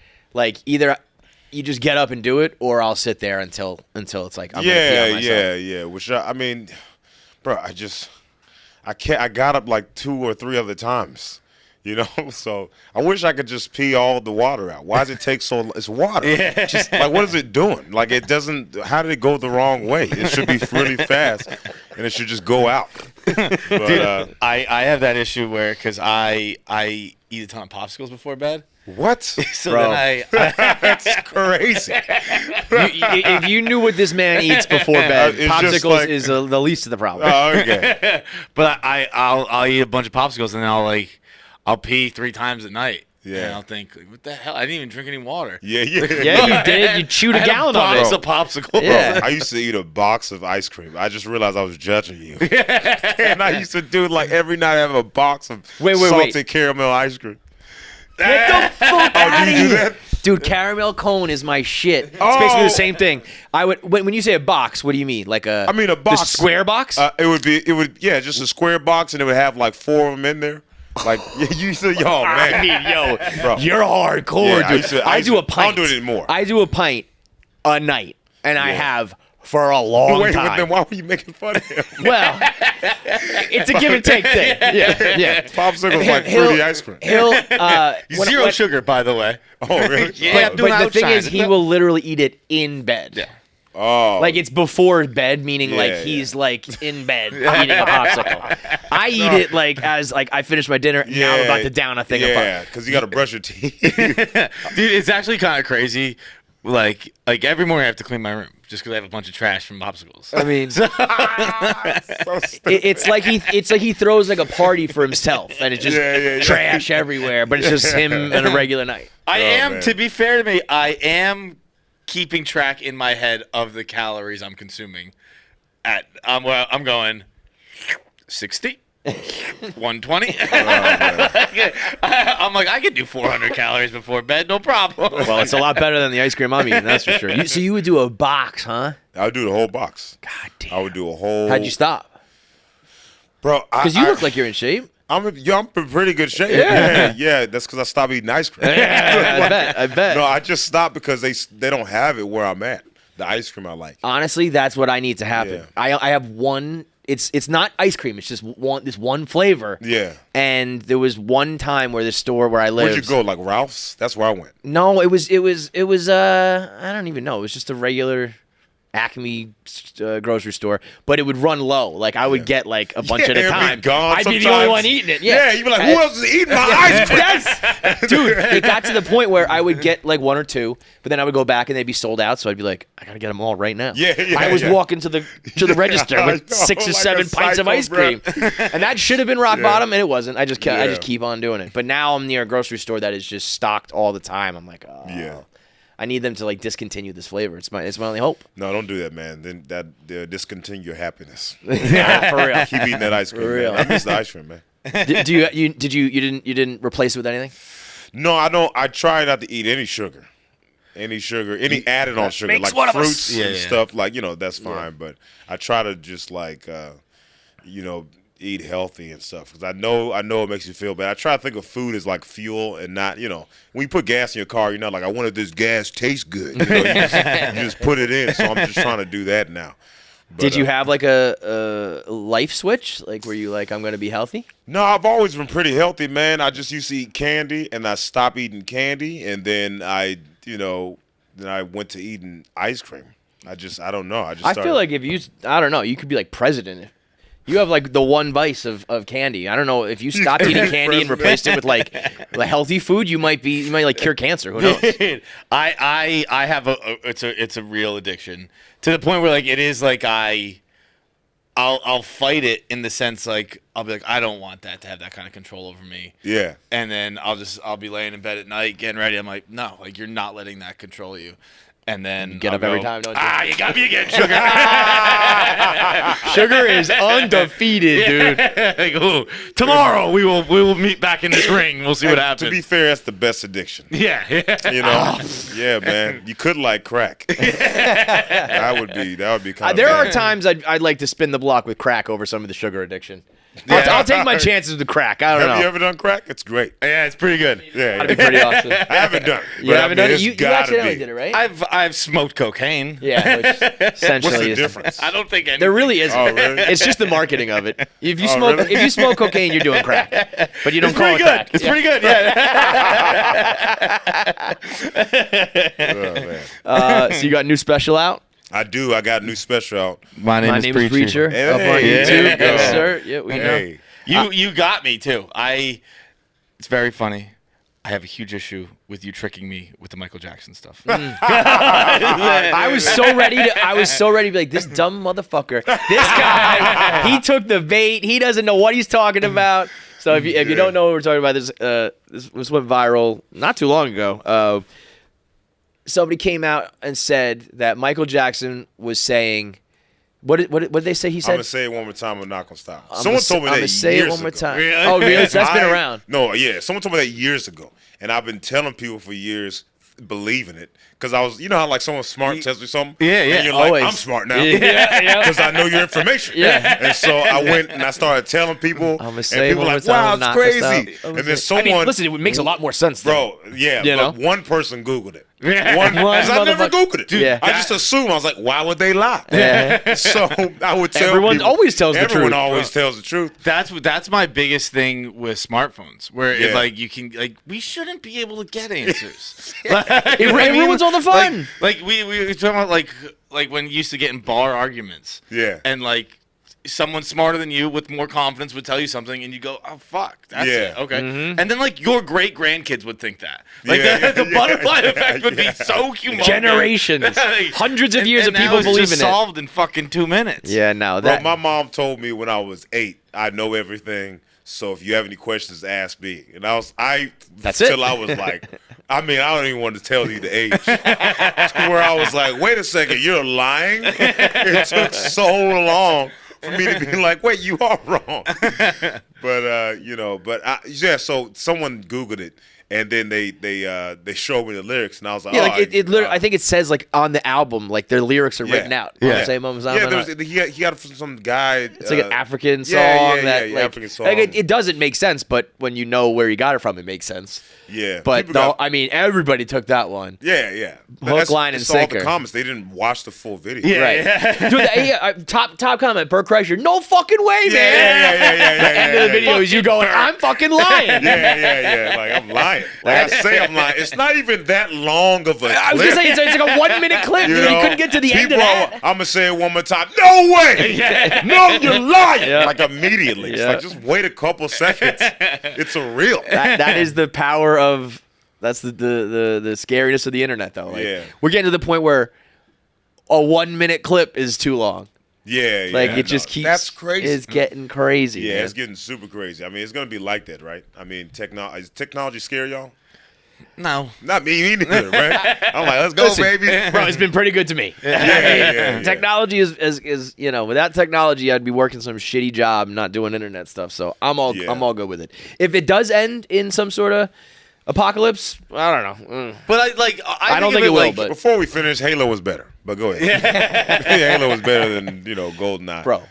you just get up and do it, or I'll sit there until it's like I'm gonna pee on myself. Yeah. Which I mean, bro, I can't. I got up like 2 or 3 other times. You know, so I wish I could just pee all the water out. Why does it take so long? It's water. Yeah. Just like, what is it doing? Like, it doesn't, how did it go the wrong way? It should be really fast, and it should just go out. But, Dude, I have that issue where, because I eat a ton of popsicles before bed. What? So Bro. then That's crazy. If you knew what this man eats before bed, It's just popsicles like- is the least of the problem. Oh, okay. But I'll eat a bunch of popsicles, and then I'll pee 3 times at night. Yeah. And I'll think, like, what the hell? I didn't even drink any water. Yeah. Yeah, you did. You chewed a gallon I of had a it. box of popsicles. Yeah. I used to eat a box of ice cream. I just realized I was judging you. And I used to do like every night I have a box of salted caramel ice cream. Get the fuck Oh, out do of you do here. that? Dude, caramel cone is my shit. It's basically the same thing. When you say a box, what do you mean? Like I mean a box. The square box? It would just a square box, and it would have like 4 of them in there. Like you said, yo, man. I mean, Bro. you're hardcore, Yeah, dude. I do a pint. I don't do it anymore. I do a pint a night, and I have for a long Wait, time. but then why were you making fun of him? Well, it's a give and take thing. Yeah. Popsicles like fruity ice cream. He'll Zero sugar, by the way. Oh, really? Yeah, but the thing is, he will literally eat it in bed. Yeah. Oh. Like it's before bed, meaning like Yeah, he's like in bed eating a popsicle. I eat it like as like I finished my dinner. Now I'm about to down a thing of Yeah, because you got to brush your teeth. Dude, it's actually kind of crazy. Like every morning I have to clean my room just because I have a bunch of trash from popsicles. I mean, it's like he throws like a party for himself, and it's just trash everywhere. But it's just him on a regular night. Man. To be fair to me, I am keeping track in my head of the calories I'm consuming. I'm going 60. 120. I'm like, I could do 400 calories before bed, no problem. Well, it's a lot better than the ice cream I'm eating, that's for sure. So you would do a box, huh? I would do the whole box. God damn. I would do a whole. How'd you stop? Bro, Because you look like you're in shape. I'm in pretty good shape. Yeah. That's because I stopped eating ice cream. Yeah, I bet. No, I just stopped because they don't have it where I'm at. The ice cream I like. Honestly, that's what I need to happen. Yeah. I have one. It's not ice cream. It's just this one flavor. Yeah. And there was one time where the store where I lived. Where'd you go? Like Ralph's? That's where I went. No, it was I don't even know. It was just a regular Acme grocery store, but it would run low. Like I would get like a bunch at a it'd be time. gone I'd be the sometimes. only one eating it. Yeah, you'd be like, who else is eating my ice cream? Yes, dude. It got to the point where I would get like 1 or 2, but then I would go back and they'd be sold out. So I'd be like, I gotta get them all right now. I was walking to the register with 6 or 7 pints of ice cream, and that should have been rock bottom, and it wasn't. I just keep on doing it. But now I'm near a grocery store that is just stocked all the time. I'm like, oh. I need them to like discontinue this flavor. It's my only hope. No, don't do that, man. Then they'll discontinue your happiness. Yeah, for real. Keep eating that ice cream. For real. Man. I miss the ice cream, man. You didn't replace it with anything? No, I don't. I try not to eat any sugar, any added on sugar, makes like one of fruits us. and stuff. Like that's fine. But I try to just like eat healthy and stuff because I know it makes you feel bad. I try to think of food as like fuel and not when you put gas in your car, you're not like I wanted this gas taste good. You just put it in. So I'm just trying to do that now. But, Did you have like a life switch, like where you like I'm going to be healthy? No, I've always been pretty healthy, man. I just used to eat candy, and I stopped eating candy, and then I went to eating ice cream. I don't know. I feel like if you, I don't know, you could be like president. You have like the one vice of candy. I don't know if you stopped eating candy and replaced it with like healthy food, you might like cure cancer. Who knows? I have it's a real addiction to the point where like it is like I'll fight it in the sense like I'll be like I don't want that to have that kind of control over me. Yeah. And then I'll be laying in bed at night getting ready. I'm like no, like you're not letting that control you. And then get up every time, don't you? You got me again, sugar. Sugar is undefeated, dude. Like, ooh, tomorrow we will meet back in this ring. We'll see what happens. To be fair, that's the best addiction. Yeah. You know, yeah, man. You could like crack. That would be kind of. There bad. are times I'd like to spin the block with crack over some of the sugar addiction. I'll take my chances with the crack. I don't know. Have you ever done crack? It's great. Yeah, it's pretty good. Yeah, That'd be pretty awesome. I haven't done it. You haven't done it? You gotta accidentally be. did it, right? I've smoked cocaine. Yeah, which essentially What's the is- difference? I don't think There really isn't. Oh, really? It's just the marketing of it. If you Oh, smoke, really? if you smoke cocaine, you're doing crack, but you don't It's call pretty it good. crack. It's Yeah. pretty good. Yeah. Oh, man. So you got a new special out? I do. I got a new special out. My name My is name is Preacher. Hey, Up on there YouTube, you go. yes, sir. Yeah, we know. Hey, You got me too. It's very funny. I have a huge issue with you tricking me with the Michael Jackson stuff. I was so ready to be like, this dumb motherfucker. This guy, he took the bait. He doesn't know what he's talking about. So if you don't know what we're talking about, this went viral not too long ago. Somebody came out and said that Michael Jackson was saying, what did they say? He I'm said, gonna say it one more time. I'm not gonna stop. Someone told me I'm that gonna say it years one more ago. time. Really? Oh, really? So that's been around. No, yeah. Someone told me that years ago, and I've been telling people for years, believing it, because I was, you know how like someone smart tells you something, Yeah, yeah. and you're like, Always. I'm smart now, Yeah. because I know your information. Yeah. And so I went and I started telling people, I'ma and say it people one like, more time, wow, I'm not it's gonna crazy. stop. And then someone, I mean, listen, it makes a lot more sense, though. bro, yeah, You but know? one person Googled it. Yeah. One, because I never motherfucker- Googled it. Yeah. I just assumed. I was like, why would they lie? Yeah. So I would tell Everyone people, always tells the truth. Everyone always tells the truth. That's my biggest thing with smartphones, where Yeah. like you can we shouldn't be able to get answers. It ruins all the fun. Like we were talking about like when you used to get in bar arguments. Yeah. And like someone smarter than you with more confidence would tell you something, and you go, "Oh fuck, that's Yeah. it." Okay. Mm-hmm. And then like your great grandkids would think that. Like Yeah, the yeah, butterfly yeah, effect would yeah. be so humongous. Generations. Hundreds of years of now people it's believing just it. solved in fucking 2 minutes. Yeah, no, Bro, that. my mom told me when I was 8, I know everything. So if you have any questions, ask me. And That's it. till I was like, I mean, I don't even want to tell you the age. Where I was like, wait a second, you're lying? It took so long for me to be like, wait, you are wrong. But so someone Googled it. And then they showed me the lyrics, and I was like, Yeah, oh, like it literally, I think it says like on the album, like their lyrics are Yeah. written out. Yeah. Same moments. yeah, he got it from some guy. It's like an African song. yeah, that, yeah, like, African song. Like it doesn't make sense, but when you know where you got it from, it makes sense. Yeah, But people got- I mean, everybody took that one. yeah. But Hook, that's- line, and it's all sinker. the comments. They didn't watch the full video. Yeah, Right. yeah. Dude, top comment, Bert Kreischer. No fucking way, yeah, man. yeah. The end of the video is you going, I'm fucking lying. Yeah. Like I'm lying. Like I say, I'm lying. It's not even that long of a clip. I was gonna say it's like a 1 minute clip. You Dude, you know? couldn't get to the end of People that. I'm gonna say it one more time. No way. No, you're lying. Yeah. Like immediately. It's Yeah. like just wait a couple seconds. It's a real. That is the power of. That's the scariness of the internet, though. Like, Yeah. we're getting to the point where a 1 minute clip is too long. Yeah. Like yeah, it just no. keeps. That's crazy. It's getting crazy. Yeah, man. it's getting super crazy. I mean, it's gonna be like that, right? I mean, is technology scary, y'all? No. Not me neither, right? I'm like, let's go, Listen, baby. bro, it's been pretty good to me. Yeah. Technology is without technology, I'd be working some shitty job, not doing internet stuff. So I'm all good with it. If it does end in some sort of apocalypse, I don't know. But I don't of think it will, like, but- Before we finish, Halo was better. But go ahead. Yeah, Halo was better than GoldenEye. Bro,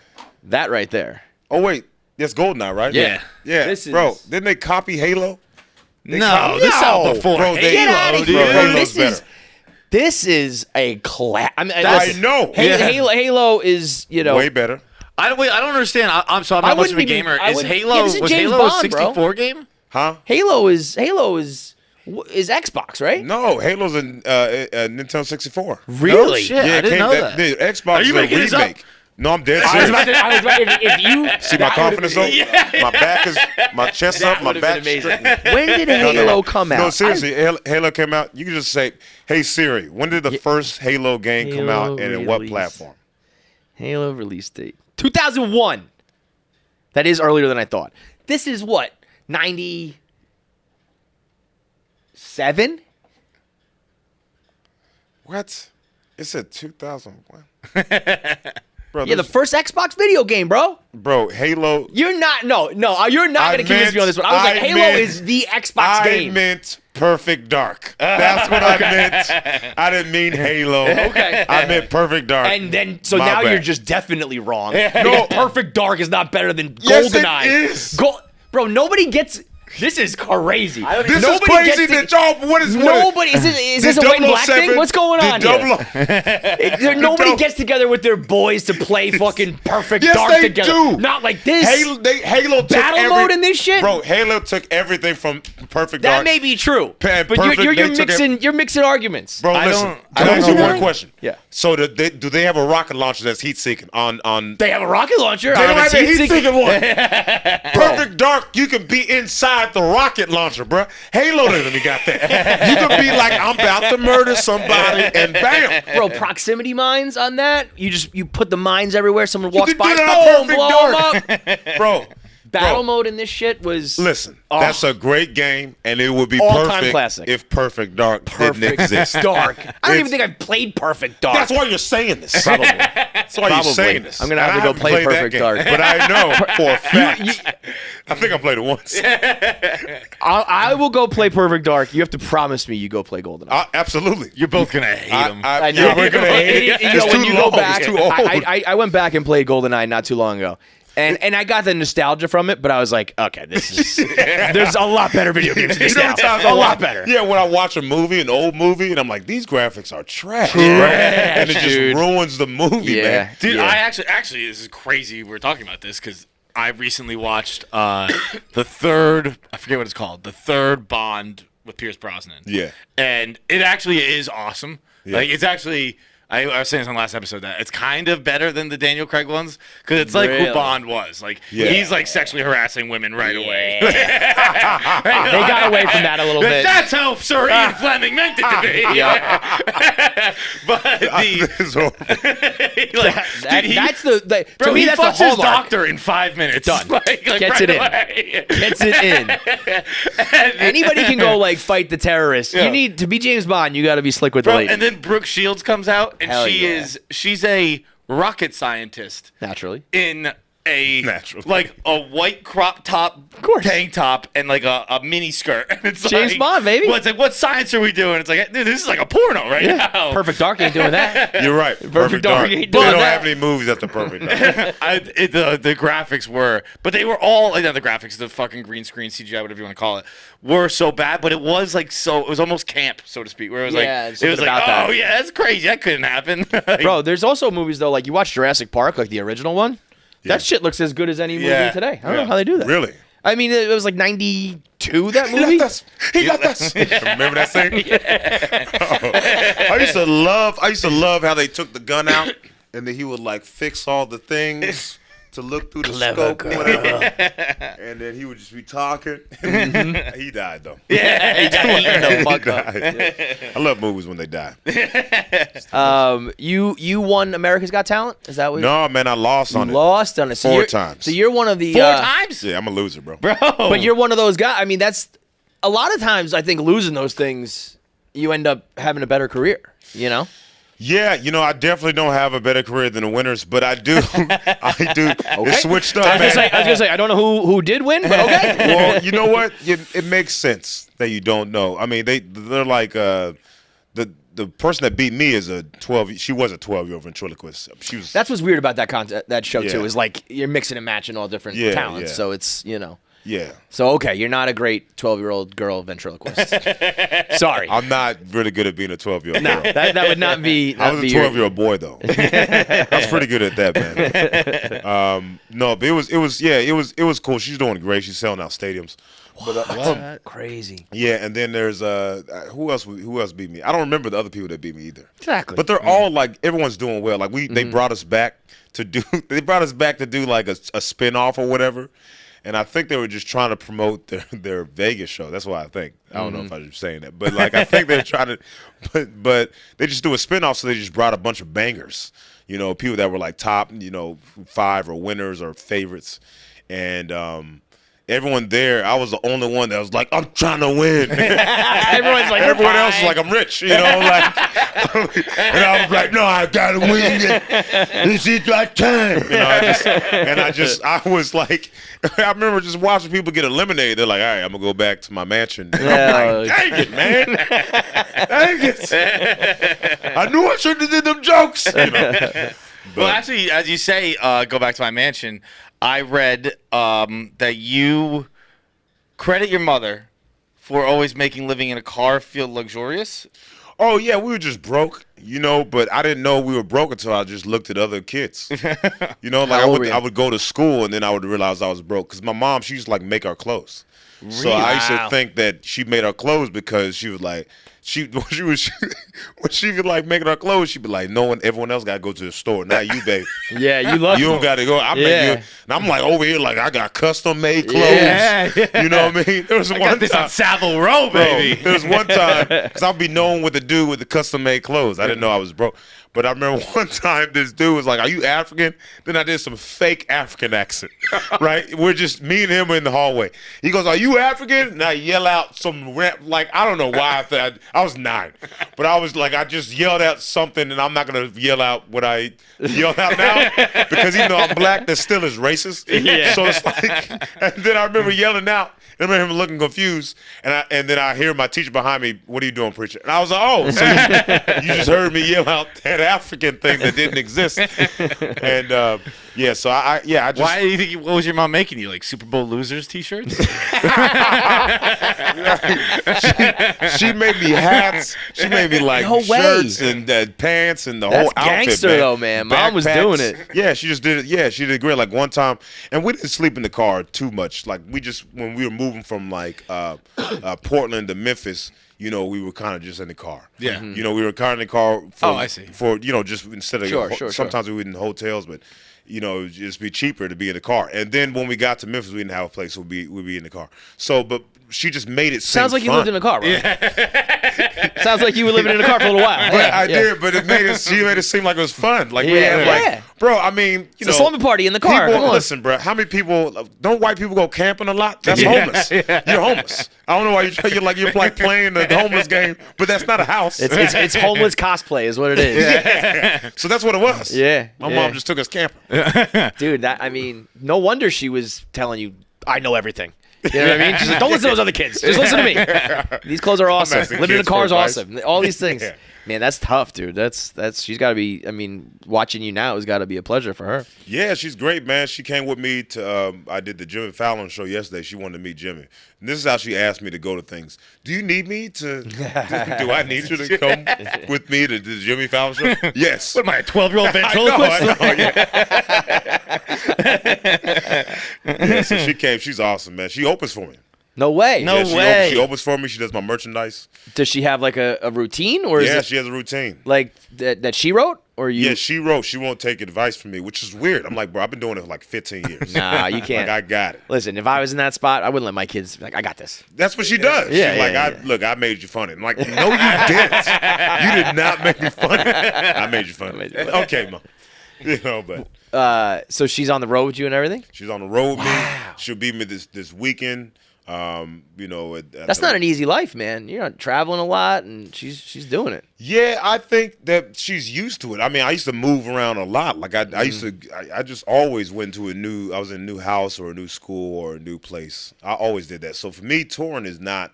that right there. Oh wait, that's GoldenEye, right? Yeah. Yeah. This is- Bro, didn't they copy Halo? no, this out before. Bro, they- Get out of Bro, here. Halo's This is a class. I mean, I listen, know. Halo is Way better. I don't understand. I'm not I much of a wouldn't even- gamer. I Is wouldn't- Halo yeah, this is was James Halo a Bond, bro. 64 game? Huh? Halo is Xbox, right? No, Halo's a Nintendo 64. Really? Shit, I didn't know that. The Xbox Are you is a making this up? remake. No, I'm dead I was serious. about to, if you See my confidence though? My back is, my chest up, my would've been back amazing. straight. When did Halo come out? No, seriously, Halo came out. You can just say, "Hey Siri, when did the first Halo game come out, and in what release. platform?" Halo release date 2001. That is earlier than I thought. This is what 97. What? It said 2001. Bro, Yeah, the first Xbox video game, bro. Bro, Halo. You're not. No, you're not going to convince me on this one. I was like, Halo is the Xbox game. I meant Perfect Dark. That's what I meant. I didn't mean Halo. Okay. I meant Perfect Dark. And then, so My now bad. you're just definitely wrong. No. Because Perfect Dark is not better than Yes, it GoldenEye. is. Bro, nobody gets. This is crazy. This is crazy that y'all. What is Nobody. Is this a white and black thing? What's going on here? Nobody gets together with their boys to play fucking Perfect Yes, Dark they together. do. Not like this. Halo took Battle mode in this shit? Bro, Halo took everything from Perfect Dark. That may be true, but Perfect, you're mixing arguments. Bro, listen. Can I ask you one question? Yeah. So do they have a rocket launcher that's heat seeking on? They have a rocket launcher. They don't have a heat seeking one. one. Perfect Dark, you can be inside the rocket launcher, bro. Halo doesn't even got that. You can be like, I'm about to murder somebody, and bam. Bro, proximity mines on that. You put the mines everywhere. Someone walks can by, do that on boom, blow Perfect them up. Bro. Battle mode in this shit was. Listen, that's a great game, and it would be All-time perfect classic. if Perfect Dark didn't exist. Dark. I don't even think I've played Perfect Dark. That's why you're saying this. Probably. That's why you're saying this. I'm gonna have to go play Perfect Dark. But I know for a fact. I think I played it once. I will go play Perfect Dark. You have to promise me you go play GoldenEye. Absolutely. You're both gonna hate him. I know. Yeah, we're gonna hate it. It's When too you go long. back, It's too old. I went back and played GoldenEye not too long ago. And I got the nostalgia from it, but I was like, okay, this is there's a lot better video games. You know how many times A lot better. Yeah, when I watch a movie, an old movie, and I'm like, these graphics are trash, bro. Trash, And it just dude. ruins the movie, Yeah. man. Dude, Yeah. I actually, this is crazy. We're talking about this because I recently watched the third. I forget what it's called. The third Bond with Pierce Brosnan. Yeah. And it actually is awesome. Yeah. Like it's actually. I was saying this on the last episode that it's kind of better than the Daniel Craig ones because it's like Really? who Bond was. Like Yeah. he's like sexually harassing women right away. They got away from that a little bit. That's how Sir Ian Fleming meant it to be. But It's horrible. That's the bro, to me he that's fucks the his hallmark. doctor in 5 minutes. Done. Like Gets right it in. away. Gets it in. Anybody can go like fight the terrorists. Yeah. You need to be James Bond. You got to be slick with the Bro, lady. and then Brooke Shields comes out, and Hell yeah. she's a rocket scientist Naturally. in a Naturally. like a white crop top tank top and like a mini skirt. And it's James like, Bond, baby. Well, it's like, what science are we doing? It's like, dude, this is like a porno right now. Perfect Dark ain't doing that. You're right. Perfect Dark Dark. ain't They doing don't that. have any movies at the Perfect Dark. The graphics were, but they were all like not the graphics, the fucking green screen CGI, whatever you want to call it, were so bad. But it was like it was almost camp, so to speak, where it was Yeah, like it's it was something like, about oh that. yeah, that's crazy, that couldn't happen. Like, Bro, there's also movies though, like you watch Jurassic Park, like the original one. That shit looks as good as any movie Yeah. today. I don't know how they do that. Really? I mean, it was like 92, that He movie. left us. He left us. Remember that scene? I used to love how they took the gun out and then he would like fix all the things to look through the scope or whatever. And then he would just be talking. He died though. Yeah, he got eaten the fuck up. I love movies when they die. You won America's Got Talent? Is that what No, man, I lost on you it. lost on it? So 4 you're- times. So you're one of the 4 times, Yeah, I'm a loser, bro. bro. but you're one of those guys. I mean, that's a lot of times. I think losing those things, you end up having a better career. You know. Yeah, I definitely don't have a better career than the winners, but I do. I do. It's switched up, I was man. gonna say I don't know who did win, but okay. Well, you know what? It makes sense that you don't know. I mean, they're like the person that beat me is a 12. She was a 12-year-old ventriloquist. She was. That's what's weird about that show too. Yeah. Is like you're mixing and matching all different Yeah, talents. yeah. So it's Yeah. So okay, you're not a great 12-year-old girl ventriloquist. Sorry. I'm not really good at being a 12-year-old No, girl. that would not be. I was a 12-year-old boy though. I was pretty good at that, man. No, but it was cool. She's doing great. She's selling out stadiums. But, Crazy. yeah, and then there's who else beat me? I don't remember the other people that beat me either. Exactly. But they're all like everyone's doing well. Like they brought us back to do like a spin-off or whatever. And I think they were just trying to promote their Vegas show. That's what I think. I don't know if I was saying that. But like I think they're trying to but they just do a spinoff, so they just brought a bunch of bangers. People that were like top, 5 or winners or favorites. And everyone there, I was the only one that was like, I'm trying to win. Everyone's like, everyone else was like, I'm rich, like, and I was like, no, I gotta win. This is my time. I was like, I remember just watching people get eliminated. They're like, all right, I'm gonna go back to my mansion. I'm like, dang it, man. Dang it. I knew I shouldn't have did them jokes. Well, actually, as you say, go back to my mansion. I read that you credit your mother for always making living in a car feel luxurious. Oh, yeah, we were just broke, but I didn't know we were broke until I just looked at other kids. I would go to school and then I would realize I was broke because my mom, she used to like make our clothes. Really? So I used to think that she made our clothes because she was like, when she was like making our clothes, she'd be like, everyone else gotta go to the store, not you, babe. Yeah, you love. You don't gotta go. I make you. And I'm like over here, like I got custom made clothes. Yeah. You know what I mean? There was I got this on Savile Row, baby. There was one time because I'll be known with the dude with the custom made clothes. I didn't know I was broke. But I remember one time this dude was like, are you African? Then I did some fake African accent, right? We're just, me and him in the hallway. He goes, are you African? And I yell out some rap, like, I don't know why. I was 9. But I was like, I just yelled out something, and I'm not going to yell out what I yell out now. Because even though I'm black, that still is racist. Yeah. So it's like, and then I remember yelling out. I remember him looking confused, and then I hear my teacher behind me, what are you doing, preacher? And I was like, oh, so you just heard me yell out that African thing that didn't exist. And, so I just. Why do you think, what was your mom making you, like Super Bowl losers t-shirts? she made me hats. She made me like shirts and pants and the whole outfit. That's gangster though, man. Mom was doing it. Yeah, she just did it. Yeah, she did great. Like one time, and we didn't sleep in the car too much. Like when we were moving from like Portland to Memphis, we were kind of just in the car. Yeah. We were kind of in the car. I see. For just instead of sometimes we were in hotels, but it would just be cheaper to be in the car. And then when we got to Memphis, we didn't have a place, so we'd be in the car. So, but she just made it seem Sounds like fun. you lived in a car, right? Yeah. Sounds like you were living in a car for a little while. But I did, but she made it seem like it was fun. Like we had bro, I mean, it's a slumber party in the car. Listen, bro, how many people, don't white people go camping a lot? That's homeless. You're homeless. I don't know why you're like playing the homeless game, but that's not a house. It's homeless cosplay is what it is. Yeah. So that's what it was. Yeah. My mom just took us camping. Dude, no wonder she was telling you, I know everything. You know what I mean? She's like, don't listen to those other kids. Just listen to me. These clothes are awesome. Living in a car is awesome. All these things. Yeah. Man, that's tough, dude. That's she's got to be, watching you now has got to be a pleasure for her. Yeah, she's great, man. She came with me to, I did the Jimmy Fallon show yesterday. She wanted to meet Jimmy. And this is how she asked me to go to things. Do you need me to, do I need you to come with me to the Jimmy Fallon show? Yes. What am I, a 12-year-old ventriloquist? I know, yeah, so she came. She's awesome, man. She opens for me. No way. No way. She opens for me. She does my merchandise. Does she have like a routine, or is it she has a routine. Like that she wrote, or you? Yeah, she wrote. She won't take advice from me, which is weird. I'm like, bro, I've been doing it for like 15 years. Nah, you can't. Like, I got it. Listen, if I was in that spot, I wouldn't let my kids be like, I got this. That's what she does. Yeah, She's like, look, I made you funny. I'm like, no, you didn't. You did not make me funny. I made you funny. Okay, Mom. But. So she's on the road with you and everything? She's on the road with me. She'll be with me this weekend. That's not an easy life, man. You're not traveling a lot, and she's doing it. Yeah, I think that she's used to it. I mean, I used to move around a lot. Like I used to, I just always went to I was in a new house or a new school or a new place. I always did that. So for me, touring is not,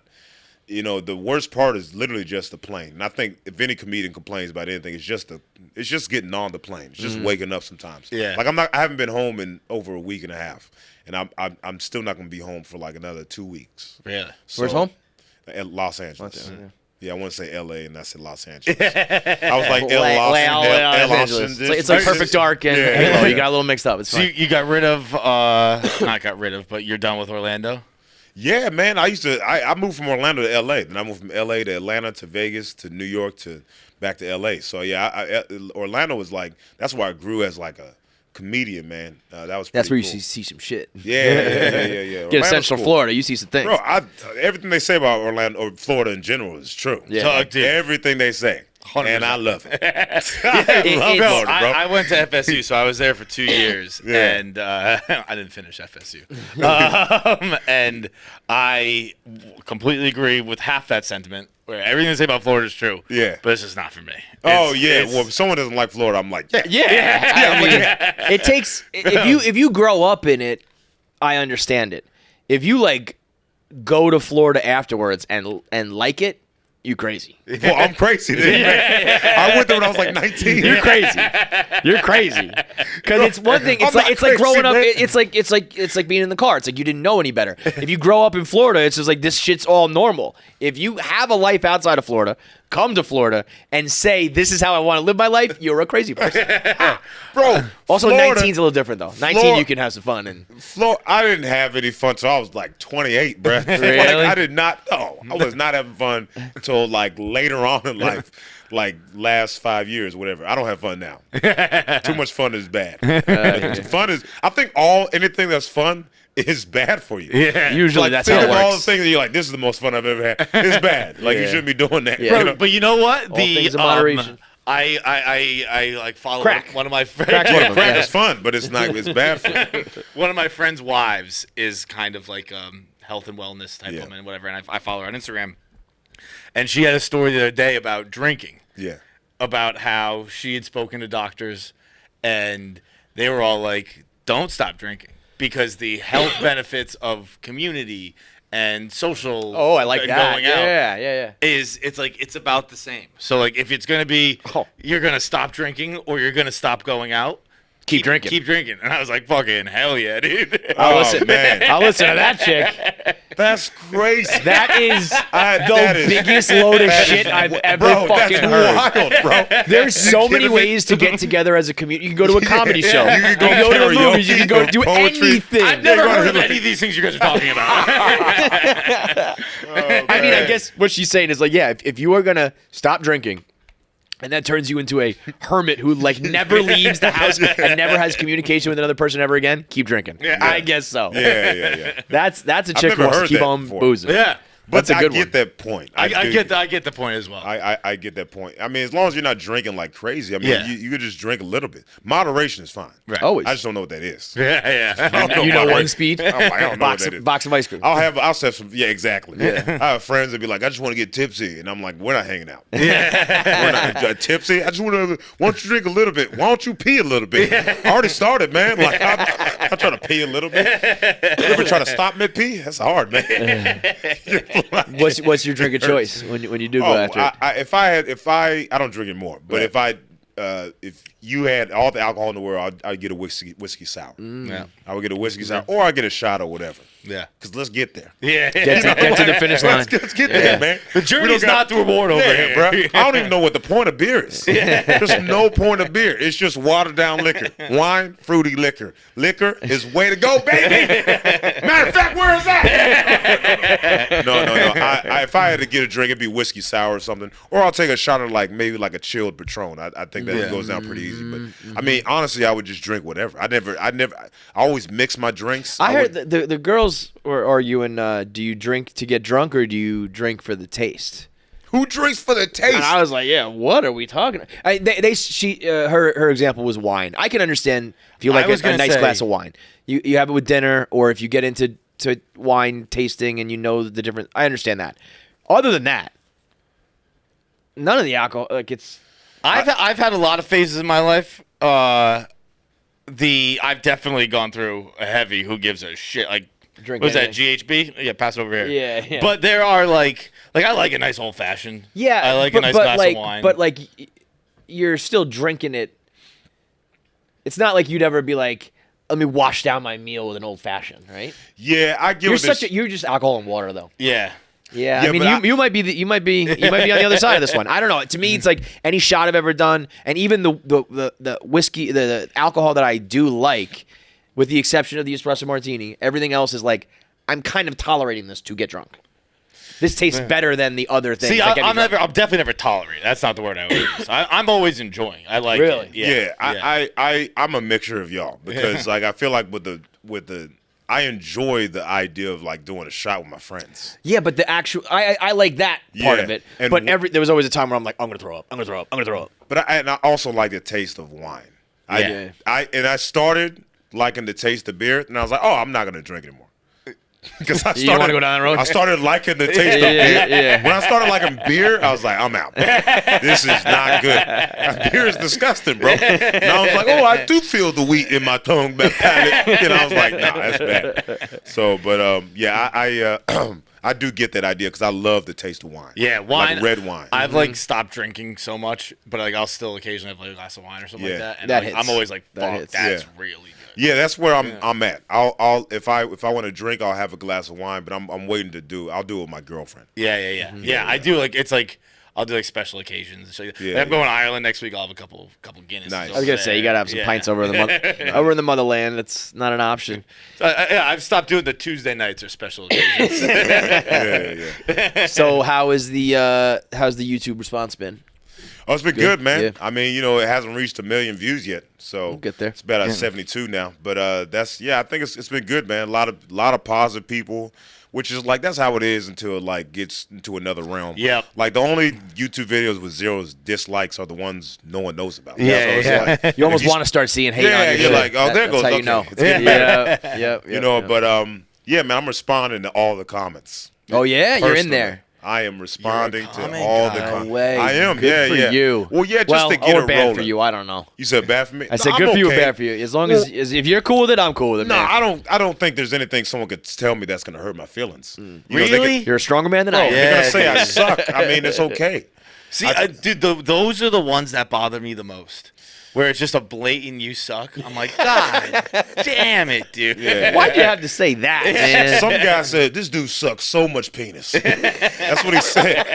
the worst part is literally just the plane. And I think if any comedian complains about anything, it's just getting on the plane. It's just waking up sometimes. Yeah. Like I haven't been home in over a week and a half. And I'm still not going to be home for like another 2 weeks. Really? So, where's home? Los Angeles. Yeah, I want to say L.A. and I said Los Angeles. I was like Los Angeles. It's like Perfect Dark and Halo. You got a little mixed up. It's fine. So you got rid of, not got rid of, but you're done with Orlando? Yeah, man. I moved from Orlando to L.A. Then I moved from L.A. to Atlanta to Vegas to New York to back to L.A. So yeah, Orlando was like, that's where I grew as like a comedian, man. That's where cool. You see some shit. Yeah. Get to Central Florida, you see some things. Bro, everything they say about Orlando or Florida in general is true. Yeah. Everything they say. and I love it. It- I love it's- Florida, bro. I went to FSU, so I was there for 2 years, Yeah. and I didn't finish FSU. And I completely agree with half that sentiment, where everything they say about Florida is true. Yeah. But it's just not for me. Oh It's- yeah. it's- Well, if someone doesn't like Florida, I'm like, yeah. Yeah, I mean, it takes if you grow up in it, I understand it. If you like go to Florida afterwards and like it, you crazy. Well, I'm crazy. Then, man. I went there when I was like 19. You're crazy. You're crazy. Because it's one thing. I'm It's like not it's like growing crazy, up. man. It's like being in the car. It's like you didn't know any better. If you grow up in Florida, it's just like this shit's all normal. If you have a life outside of Florida, come to Florida and say this is how I want to live my life, you're a crazy person. Bro. Also, Florida, 19's a little different though. 19, Florida- you can have some fun and. I didn't have any fun till I was like 28, bro. Really? Like, I did not. No, I was not having fun until like later on in life, like last 5 years, whatever. I don't have fun now. Too much fun is bad. Fun is. I think anything that's fun is bad for you. Yeah. Usually Like, that's think how it of all the works. things that you're like, this is the most fun I've ever had. It's bad. Like you shouldn't be doing that. Yeah. You know? But you know what? All things in moderation. I like follow Crack. one of my friends. Crack's one of them. Crack Yeah. is fun, but it's not. It's bad for you. One of my friends' wives is kind of like health and wellness type Yeah. woman, whatever, and I follow her on Instagram. And she had a story the other day about drinking, Yeah. about how she had spoken to doctors, and they were all like, "Don't stop drinking because the health benefits of community and social Oh, I like and that. going out Yeah. it's about the same. So like if it's gonna be you're gonna stop drinking or you're gonna stop going out, Keep drinking. Keep drinking. And I was like, fucking hell yeah, dude. I'll Oh, listen, man. I'll listen to that chick. That's crazy. That is That the is- biggest load of that shit is- I've ever bro, fucking that's heard. wild, bro. There's You so many kidding me? ways to get together as a community. You can go to a comedy show. You can go to the karaoke, movies. You can go do poetry. anything. I've never Yeah, heard of right. any of these things you guys are talking about. I mean, I guess what she's saying is like, yeah, if you are gonna stop drinking, and that turns you into a hermit who like never leaves the house and never has communication with another person ever again, keep drinking. I guess so. Yeah. That's a I've chick who never wants to heard keep that on before. boozing. Yeah. But That's a good I get one. that point. I do. get the point as well. I get that point. I mean, as long as you're not drinking like crazy, I mean, Yeah. you could just drink a little bit. Moderation is fine. Right. Always. I just don't know what that is. yeah. I don't You know moderation. one speed? I'm like, I don't know what Box, that is. box of ice cream. I'll have some. Yeah, exactly. I have friends that be like, I just want to get tipsy, and I'm like, we're not hanging out. We're not tipsy. I just want to. Why don't you drink a little bit? Why don't you pee a little bit? I already started, man. Like I'm trying to pee a little bit. You ever try to stop mid pee? That's hard, man. What's your drink of choice when you do go after it? If I don't drink it more, but if you had all the alcohol in the world, I'd get a whiskey sour. Yeah. I would get a whiskey sour, or I get a shot or whatever. Yeah. Because let's get there. Yeah. Get to the finish line. Let's get there, man. The journey's not the reward over here. bro. I don't even know what the point of beer is. There's no point of beer. It's just watered down liquor. Wine, fruity liquor. Liquor is way to go, baby. Matter of fact, where is that? No. If I had to get a drink, it'd be whiskey sour or something. Or I'll take a shot of maybe a chilled Patron. I think that goes down pretty easy. But I mean, honestly, I would just drink whatever. I always mix my drinks. I heard the girls or you and do you drink to get drunk or do you drink for the taste? Who drinks for the taste? And I was like, yeah, what are we talking about? Her example was wine. I can understand if you like a nice glass of wine. You have it with dinner, or if you get into wine tasting and you know the difference. I understand that. Other than that, none of the alcohol, I've had a lot of phases in my life. I've definitely gone through a heavy who gives a shit. Like, Drink what was that, anything. GHB? Yeah, pass it over here. Yeah. But there are like I like a nice old fashioned. Yeah, I like a nice glass of wine. But you're still drinking it. It's not like you'd ever be like, let me wash down my meal with an old fashioned, right? Yeah, I give You're just alcohol and water though. Yeah. Yeah, I Yeah, mean, but you might be on the other side of this one. I don't know. To me, it's like any shot I've ever done, and even the whiskey, the alcohol that I do like, with the exception of the espresso martini, everything else is like I'm kind of tolerating this to get drunk. This tastes better than the other things. See, that get me I'm drunk. definitely never tolerate. That's not the word I would use. I'm always enjoying. I like Really? it. Yeah. I'm a mixture of y'all because I feel like with the I enjoy the idea of like doing a shot with my friends. Yeah, but the actual I like that part of it. And But there was always a time where I'm like, I'm gonna throw up. But I also like the taste of wine. I started liking the taste of beer, and I was like, oh, I'm not gonna drink anymore. Because You don't wanna go down that road? I started liking the taste of beer. Yeah. When I started liking beer, I was like, I'm out. This is not good. Beer is disgusting, bro. And I was like, oh, I do feel the wheat in my tongue, my palate. And I was like, nah, that's bad. So, but I do get that idea because I love the taste of wine. Yeah, wine. Like red wine. I've like stopped drinking so much, but like I'll still occasionally have like a glass of wine or something like that. And That like, hits. I'm always like, That fuck, hits. that's really good. Yeah, that's where I'm at. I'll if I want to drink, I'll have a glass of wine, but I'm waiting to do. I'll do it with my girlfriend. Yeah, I do like it's like I'll do like special occasions. I'm going to Ireland next week. I'll have a couple Guinness. Nice. I was gonna say you gotta have some pints over in the motherland. It's not an option. I've stopped doing the Tuesday nights or special occasions. So how's the YouTube response been? Oh, it's been good, man. Yeah. I mean, it hasn't reached 1 million views yet, so We'll get there. It's about at 72 now. But I think it's been good, man. A lot of positive people, which is like that's how it is until it like gets into another realm. Yeah. Like the only YouTube videos with 0 dislikes are the ones no one knows about. Yeah, So it's like, You almost want to start seeing hate on your you're shit. like, oh, there That's goes. how Okay. you know. It's getting better. Yeah. But yeah, man, I'm responding to all the comments. Oh yeah, you're in Personally. there. I am responding to comment all the guy. comments. Way. I am. Good for you. Well, yeah, just to get or it bad rolling. for you. I don't know. You said bad for me? I said No, good I'm for you or okay. bad for you. As long as if you're cool with it, I'm cool with it. No, man. I don't think there's anything someone could tell me that's gonna hurt my feelings. You know, they Really? could- You're a stronger man than I am. They're gonna Yeah, say I dude. suck. I mean, it's okay. See, dude, those are the ones that bother me the most. Where it's just a blatant you suck. I'm like, God damn it, dude. Yeah. Why'd you have to say that, man? Some guy said this dude sucks so much penis. That's what he said.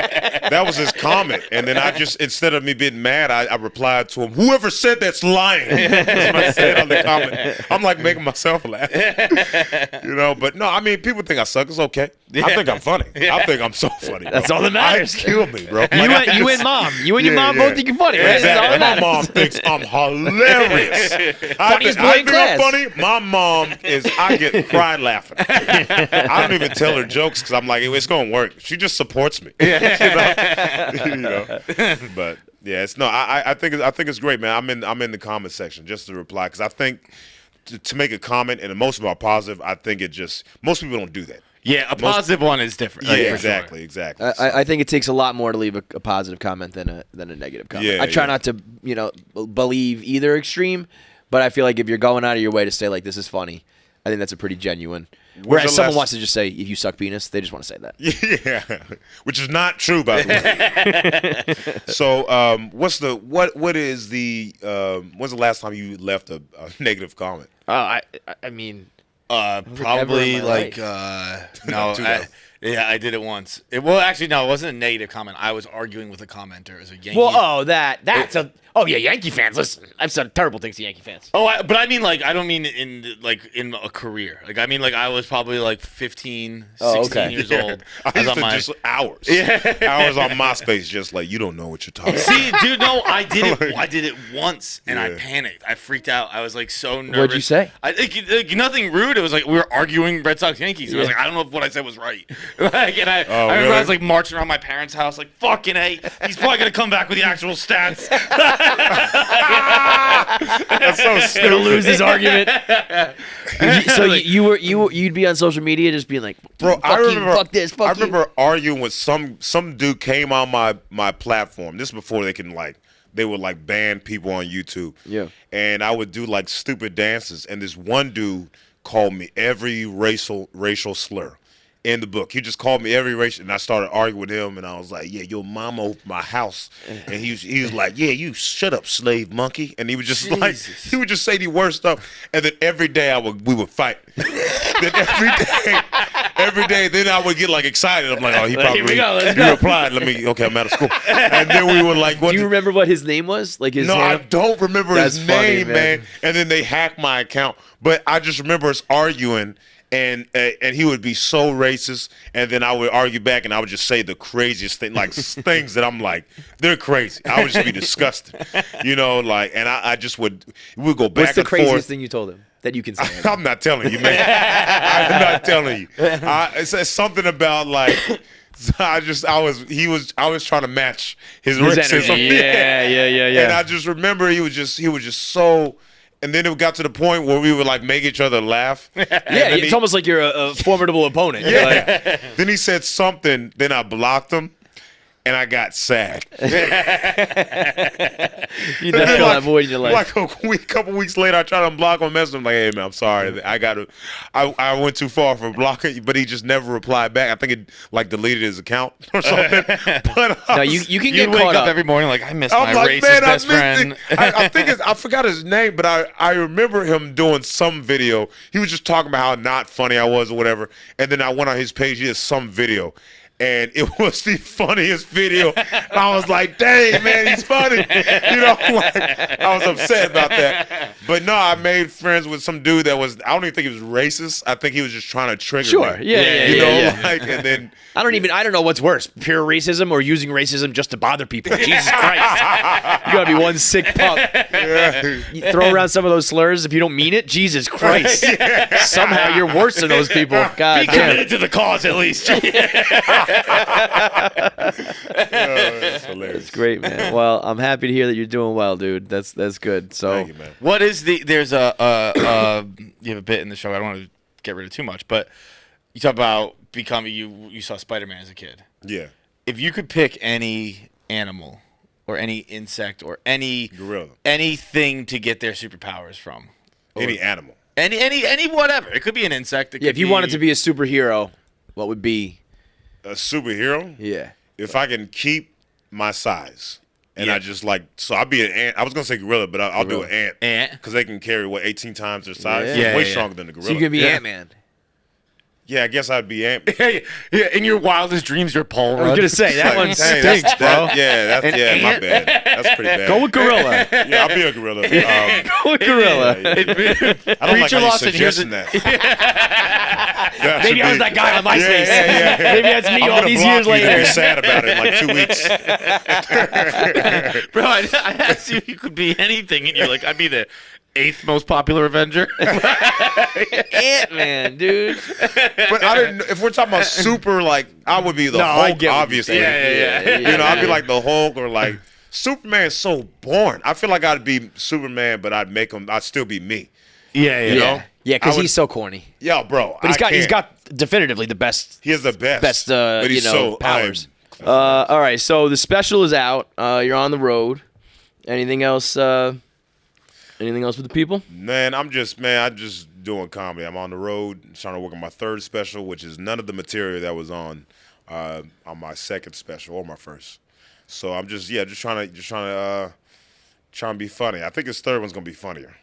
That was his comment, and then I just instead of me being mad, I replied to him, "Whoever said that's lying." That's what I said on the comment. I'm like making myself laugh, But no, I mean, people think I suck. It's okay. I think I'm funny. I think I'm so funny. Bro. That's all that matters. Kill me, bro. You and mom. You and your mom both think you're funny, right? That's all Exactly. that My matters. mom thinks I'm hilarious. Funniest boy I in think I'm class. funny. My mom I get cried laughing. I don't even tell her jokes because I'm like, it's gonna work. She just supports me. But yeah, I think it's great, man. I'm in the comment section just to reply because I think to make a comment and most of them are positive. I think most people don't do that. Yeah, a positive one is different. Yeah, like, for exactly. I think it takes a lot more to leave a positive comment than a negative comment. Yeah, I try yeah. not to believe either extreme, but I feel like if you're going out of your way to say like this is funny, I think that's a pretty genuine. Whereas the someone last- wants to just say if you suck penis, they just want to say that. Yeah, which is not true, by the way. So, when's the last time you left a negative comment? I mean. Probably ever in my like No, I did it once. It wasn't a negative comment. I was arguing with a commenter as a Yankee. Well, Yankee fans. Listen, I've said terrible things to Yankee fans. But I mean I don't mean in a career. Like I mean I was probably like 15, 16 years old. I used to just hours. Hours on MySpace, just like you don't know what you're talking about. See, dude, no, I did it. I did it once, and I panicked. I freaked out. I was like so nervous. What'd you say? Like, nothing rude. It was like we were arguing Red Sox Yankees. I was like, I don't know if what I said was right. I remember really? I was like marching around my parents' house, like fucking A. He's probably gonna come back with the actual stats. That's so stupid. Gonna lose this argument. So you'd be on social media just being like, Bro, fuck I you, remember, fuck this, fuck I you. remember arguing with some dude came on my platform. This is before they would like ban people on YouTube. Yeah. And I would do like stupid dances, and this one dude called me every racial slur in the book. He just called me every racial, and I started arguing with him, and I was like, "Yeah, your mama opened my house," and he was like, "Yeah, you shut up, slave monkey," and he would just he would just say the worst stuff, and then every day we would fight. Then every day, then I would get like excited. I'm like, "Oh, he probably replied. Okay, I'm out of school," and then we were like, Do you remember what his name was? Like his No, I handle? don't remember That's his funny, name, man. And then they hacked my account. But I just remember us arguing, and he would be so racist, and then I would argue back, and I would just say the craziest thing, like things that I'm like, they're crazy. I would just be disgusted, and I just would go back What's the and craziest forth. thing you told him? that you can say. I'm not telling you, man. I'm not telling you. It's something about like I was trying to match his racism. Yeah. And I just remember he was just so. And then it got to the point where we would like make each other laugh. Yeah, it's almost like you're a formidable opponent. Yeah. Like, Then he said something. Then I blocked him. And I got sad. you definitely feel that void in your life. Like a couple weeks later, I tried to unblock him, message him like, "Hey man, I'm sorry, I went too far for blocking," but he just never replied back. I think it like deleted his account or something. But no, you can get wake caught up every morning like I miss my like, racist man, best friend. I forgot his name, but I remember him doing some video. He was just talking about how not funny I was or whatever. And then I went on his page. He has some video. And it was the funniest video. I was like, dang, man, he's funny. Like, I was upset about that. But no, I made friends with some dude that was, I don't even think he was racist. I think he was just trying to trigger me. Yeah. Like, and then. I don't know what's worse, pure racism or using racism just to bother people. Jesus Christ. You gotta be one sick punk. You throw around some of those slurs if you don't mean it. Jesus Christ. Somehow you're worse than those people. God Be damn. committed to the cause at least. That's hilarious. It's great, man. Well, I'm happy to hear that you're doing well, dude. That's good. So Thank you, man. What is there's you have a bit in the show. I don't want to get rid of too much, but you talk about becoming you saw Spider-Man as a kid. Yeah. If you could pick any animal or any insect or any Gorilla. anything to get their superpowers from, Any animal. any whatever. It could be an insect. if you wanted to be a superhero, what would be A superhero? Yeah. If I can keep my size. And Yeah. I just like, so I'll be an ant. I was going to say gorilla, but I'll do an ant. Ant. Because they can carry, 18 times their size? Yeah. It's Yeah, way yeah. stronger than the gorilla. So you could be Ant-Man. Yeah, I guess I'd be ant. Yeah, in your wildest dreams, you're Paul I was Rudd. gonna say that one Hey, stinks, bro. my bad. That's pretty bad. Go with gorilla. Yeah, I'll be a gorilla. Go with gorilla. I don't like Preacher how you're Lawson, here's suggesting that. That Maybe should I was be- that guy on MySpace. Yeah. Maybe that's me I'm all gonna these block years you to later. be sad about it in like 2 weeks. Bro, I asked you if you could be anything, and you're like, I'd be the 8th most popular Avenger. Ant-Man, dude. But I didn't. If we're talking about super, like I would be the I Hulk, get what you're obviously. saying. You know, I'd be like the Hulk or like Superman's so boring. I feel like I'd be Superman, but I'd still be me. Yeah, You know? Yeah, because I would- he's so corny. Yo, bro. But he's I got can't. definitively the best He is the best. but he's powers. All right, so the special is out. You're on the road. Anything else? Anything else with the people? Man, I'm just doing comedy. I'm on the road, trying to work on my third special, which is none of the material that was on my second special or my first. So I'm just trying to be funny. I think his third one's gonna be funnier.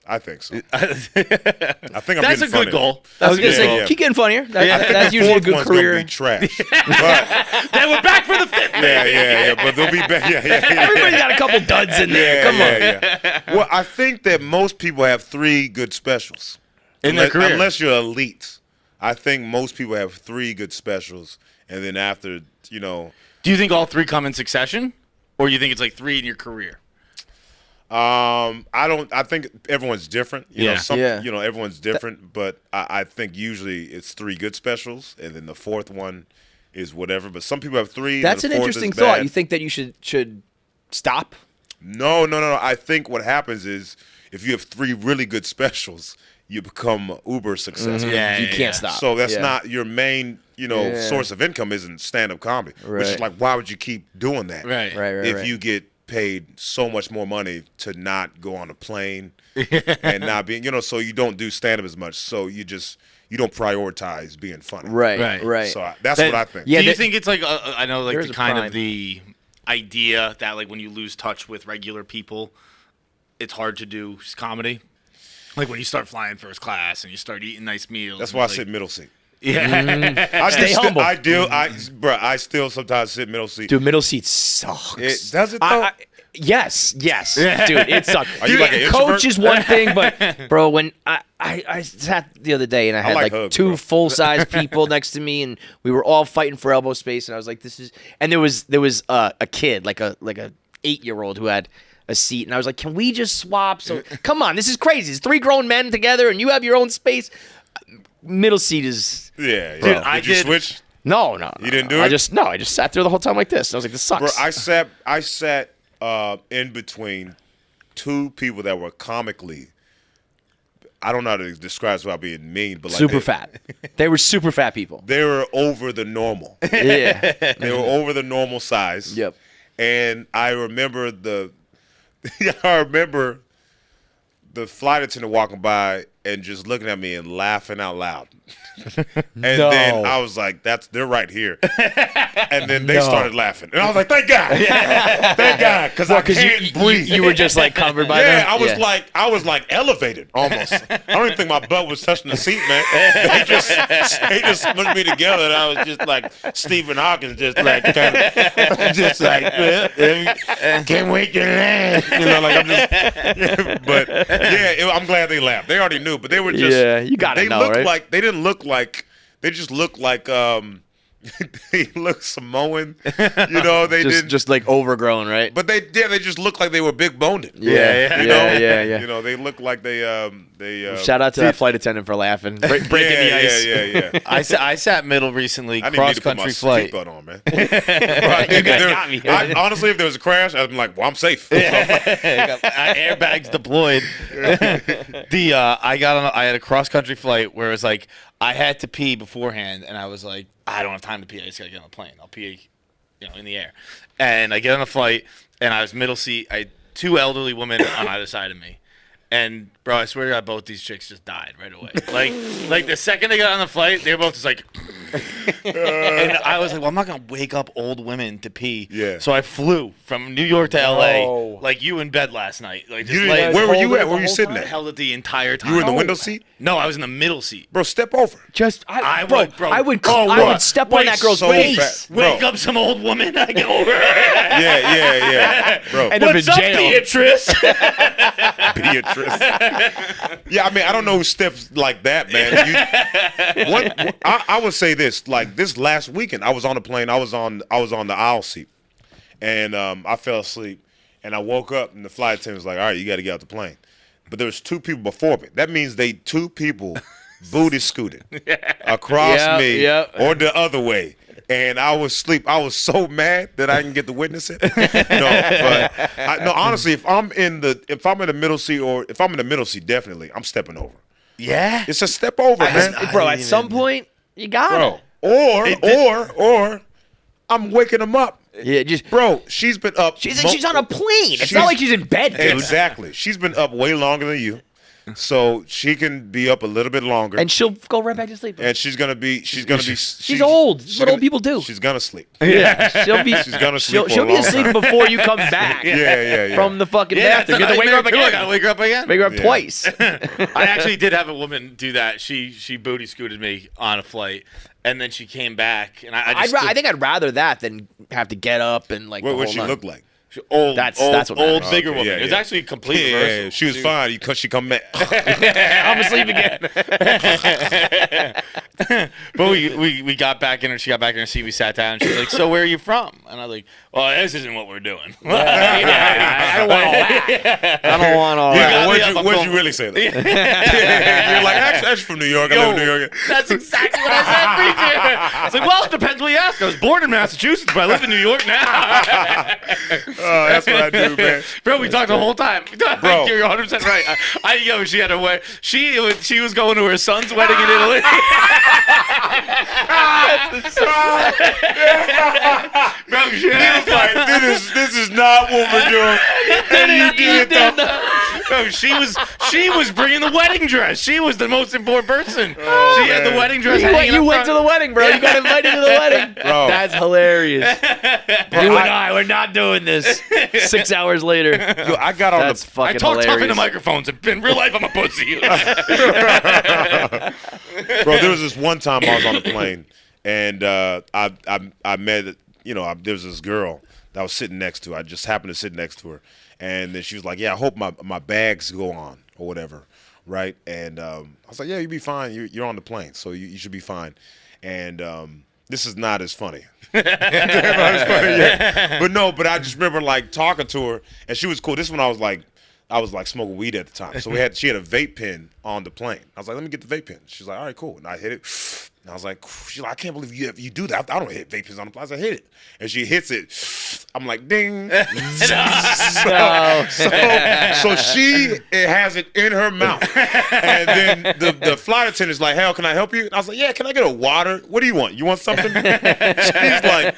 I think so. I think I'm That's a getting good funnier. goal. I was gonna Yeah, say yeah. keep getting funnier. I think That's the usually a fourth good one's career. gonna be trash. But Then we're back for the 5th. yeah. But they'll be better. Yeah. Everybody's got a couple duds in there. Come on. Yeah. Well, I think that most people have 3 good specials In their career. unless you're elite. I think most people have 3 good specials, and then after, you know. Do you think all 3 come in succession, or you think it's like 3 in your career? I think everyone's different. You know, everyone's different, but I think usually it's 3 good specials, and then the 4th one is whatever. But some people have 3. That's and an the 4th interesting is thought. bad. You think that you should stop? No. I think what happens is if you have 3 really good specials, you become uber successful. Yeah, you can't stop. So that's Yeah. not your main, source of income isn't stand-up comedy. Which is Right. like, why would you keep doing that? Right. If you get paid so much more money to not go on a plane and not being, so you don't do stand-up as much. So you don't prioritize being funny. Right. So that's what I think. Yeah, Do you that- think it's like I know like There's the a kind prime. of the idea that like when you lose touch with regular people, it's hard to do comedy. Like when you start flying first class and you start eating nice meals. That's why I it's sit like, middle seat. Yeah. Stay humble. I still sometimes sit middle seat. Dude, middle seat sucks. Does it though? Yes, dude, it sucks. Are you like an Coach introvert? is one thing, but bro, when I sat the other day and I had like like hugs, 2 bro. full-size people next to me, and we were all fighting for elbow space, and I was like, this is, and there was a kid like a 8-year-old who had a seat, and I was like, "Can we just swap?" So come on, this is crazy. It's 3 grown men together, and you have your own space. Middle seat is Yeah. Dude, Did you switch? no. You didn't do it? I just sat there the whole time like this. I was like, "This sucks." Bro, I sat in between 2 people that were comically. I don't know how to describe this without being mean, but like super fat. They were super fat people. They were over the normal. Yeah. They were over the normal size. Yep. And I remember the flight attendant walking by and just looking at me and laughing out loud. And then I was like, they're right here. And then they started laughing. And I was like, thank God. Thank God. Because I can't breathe. You were just like covered by them? I was like elevated almost. I don't even think my butt was touching the seat, man. They just smushed me together, and I was just like Stephen Hawking, just like can't wait to land. You know, like I'm just. But yeah, I'm glad they laughed. They already knew, but they were just. You gotta know, looked right? like they didn't look like. They just looked like. They looked Samoan, you know. They just like overgrown, right? but they just looked like they were big boned. Yeah. You know, they looked like they. Shout out to that flight attendant for laughing, breaking the ice. Yeah. I sat middle recently, I didn't need to put my cross-country flight. seatbelt on, man. got me. Honestly, if there was a crash, I'd be like, well, I'm safe. Airbags deployed. I had a cross-country flight where it was like I had to pee beforehand, and I was like, I don't have time to pee. I just gotta get on the plane. I'll pee, in the air. And I get on the flight, and I was middle seat. I had 2 elderly women on either side of me. And bro, I swear to God, both these chicks just died right away. Like the second they got on the flight, they were both just like. And I was like, well, I'm not gonna wake up old women to pee. Yeah. So I flew from New York to LA, like you in bed last night. Like just Where were you at? Where were you sitting I at? held it the entire time. You were in the window seat? No, I was in the middle seat. Bro, step over. I would what? step on that girl's so face. fast. Wake Bro. up some old woman. I go over. Yeah. Bro. End up in What's up, jail. Beatrice? Beatrice. Yeah, I mean, I don't know who steps like that, man. I would say this. Like this last weekend, I was on a plane. I was on the aisle seat, and I fell asleep, and I woke up, and the flight attendant was like, "All right, you got to get out the plane." But there was 2 people before me. That means 2 people booty scooted across me or the other way. And I was asleep. I was so mad that I didn't get to witness it. Honestly, if I'm in the middle seat, or if I'm in the middle seat, definitely I'm stepping over. Yeah. It's a step over, man. Bro, at some point, you got it. Or I'm waking them up. Yeah, Bro, she's been up. she's on a plane. It's not like she's in bed, dude. Exactly. She's been up way longer than you. So she can be up a little bit longer. And she'll go right back to sleep. And she's gonna be She's old. That's what old people do. She's gonna sleep. Yeah, She's gonna sleep. She'll be asleep before you come back. Yeah. From the fucking bathroom. You have to wake her up again. I gotta wake her up again. Wake her up twice. I actually did have a woman do that. She booty scooted me on a flight, and then she came back, and I think I'd rather that than have to get up and like. What she look like? Old, that's what old, matters. bigger woman. Yeah, It was yeah. actually a complete reversal. Yeah, she was fine because she come back. I'm asleep again. But we got back in her. She got back in her seat. We sat down. And she's like, "So where are you from?" And I was like, "Well, this isn't what we're doing." I don't want all that. I don't want all that. Yeah, what'd you really say? That? You're like, actually from New York. I live in New York. That's exactly what I said, preacher. It's like, well, it depends what you ask. I was born in Massachusetts, but I live in New York now. Oh, that's what I do, man. Bro, we talked the whole time. Bro. You're 100% right. She had a way. She was going to her son's wedding in Italy. Bro, she was like, this is not what we're doing. And you did it though. Bro, she was bringing the wedding dress. She was the most important person. She had the wedding dress. You went to the wedding, bro. You got invited to the wedding. Bro. That's hilarious. You and I, we're not doing this. 6 hours later. Yo, I got on That's the. fucking I talk tough hilarious. into microphones. In real life, I'm a pussy. Bro, there was this one time I was on a plane, and I met, there was this girl that I was sitting next to. I just happened to sit next to her, and then she was like, "Yeah, I hope my bags go on or whatever, right?" And I was like, "Yeah, you'll be fine. You're on the plane, so you should be fine." And this is not as funny. Not as funny yet. But I just remember like talking to her, and she was cool. This one I was like smoking weed at the time, so she had a vape pen on the plane. I was like, let me get the vape pen. She's like, all right, cool. And I hit it. And I was like, she's like, I can't believe you do that. I don't hit vape pens on the plane. I was like, hit it. And she hits it. I'm like, ding. So she has it in her mouth. And then the flight attendant's like, hell, can I help you? And I was like, yeah, can I get a water? What do you want? You want something? She's like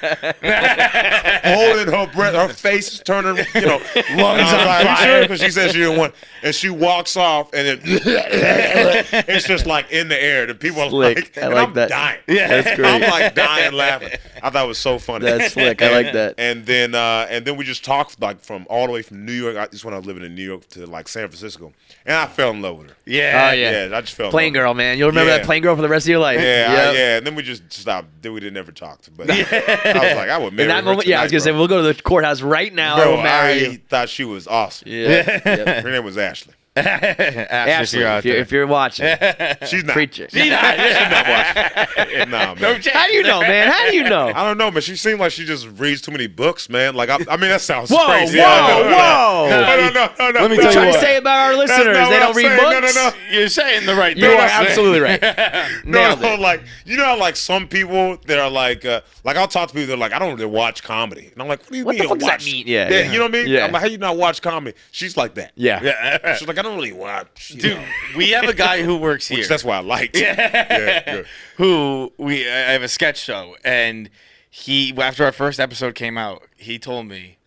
holding her breath. Her face is turning, lungs on fire. Sure? Because she said she didn't want. And she walks off, and then it's just like in the air. The people are like, I like I'm that. dying. Yeah, that's great. I'm like dying laughing. I thought it was so funny. That's slick. I like that. And then we just talked like from all the way from New York. This when I was living in New York to like San Francisco, and I fell in love with her. Yeah. Oh yeah. I just fell in love. Plane girl, man. You'll remember that plane girl for the rest of your life. Yeah, yeah. And then we just stopped. Then we didn't ever talk. But I was like, I would marry in that her moment. tonight, I was gonna say we'll go to the courthouse right now. Bro, I will marry you. I thought she was awesome. Yeah. Yep. Her name was Ashley. Ashley, if you're watching, she's not. Preacher. She's not watching. Nah, man. How do you know, man? How do you know? I don't know, man. She seemed like she just reads too many books, man. Like, I mean, that sounds Whoa, crazy. whoa. No. Let me What are you tell you trying what. to say about our listeners? They don't read books? No. You're saying the right thing. You are absolutely right. Nailed it. Like, you know how, like, some people that are like I'll talk to people that are like, I don't really watch comedy. And I'm like, what do you mean? What the fuck does that mean? Yeah. You know what I mean? Yeah. I'm like, how you not watch comedy? She's like that. Yeah. She's like, I don't really watch. Dude, we have a guy who works here. Which that's why I liked. Yeah. I have a sketch show, and he, after our first episode came out, he told me,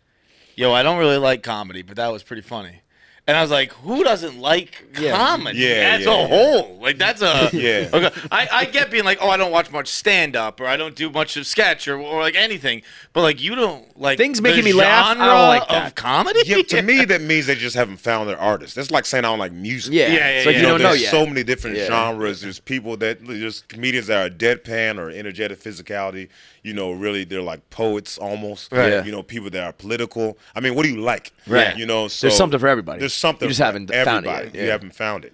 yo, I don't really like comedy, but that was pretty funny. And I was like, who doesn't like comedy as a whole? Like, that's a... Okay. I get being like, oh, I don't watch much stand-up, or I don't do much of sketch, or like anything. But, like, you don't like things the making me laugh. I don't like that. of comedy? Yeah, to me, that means they just haven't found their artist. That's like saying I don't like music. Yeah. It's like you don't know there's yet. so many different genres. There's people there's comedians that are deadpan or energetic physicality. Really, they're like poets almost. Right. People that are political. I mean, what do you like? Right. So there's something for everybody. There's something. You just haven't found it everybody. yet. Yeah. You haven't found it.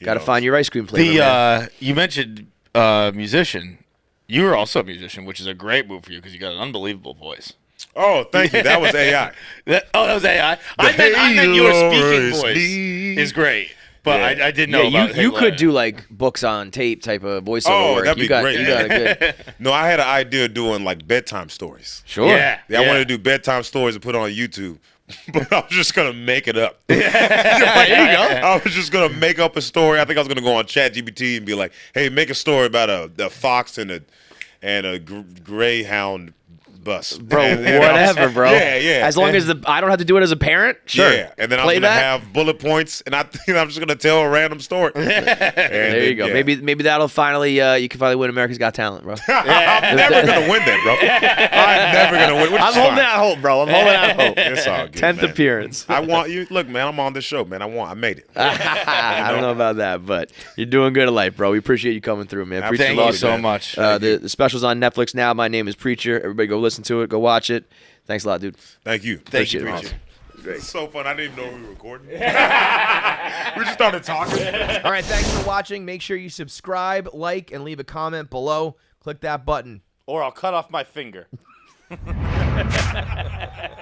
Got to find your ice cream flavor. You mentioned musician. You were also a musician, which is a great move for you because you got an unbelievable voice. Oh, thank you. That was AI. That was AI. I meant your speaking voice is great. But I didn't know about you could do like books on tape type of voiceover work. That'd be great. You got it good. No, I had an idea of doing like bedtime stories. Sure. I wanted to do bedtime stories and put it on YouTube. But I was just going to make it up. There you go. I was just going to make up a story. I think I was going to go on ChatGPT and be like, hey, make a story about a fox and a greyhound bus. Bro, whatever, bro. Yeah. As long as I don't have to do it as a parent, sure. Yeah, and then I'm going to have bullet points, and I'm just going to tell a random story. There you go. Yeah. Maybe that'll finally, you can finally win America's Got Talent, bro. I'm never going to win that, bro. I'm never going to win. I'm holding out hope, bro. I'm holding out hope. It's all good, 10th man. appearance. I want you. Look, man, I'm on this show, man. I made it. I don't know about that, but you're doing good in life, bro. We appreciate you coming through, man. Thank you so much. The special's on Netflix now. My name is Preacher. Everybody go listen to it. Go watch it. Thanks a lot, dude. Thank you. Thank you, Preacher. Great. It's so fun. I didn't even know we were recording. We just started talking. All right, thanks for watching. Make sure you subscribe, like, and leave a comment below. Click that button. Or I'll cut off my finger.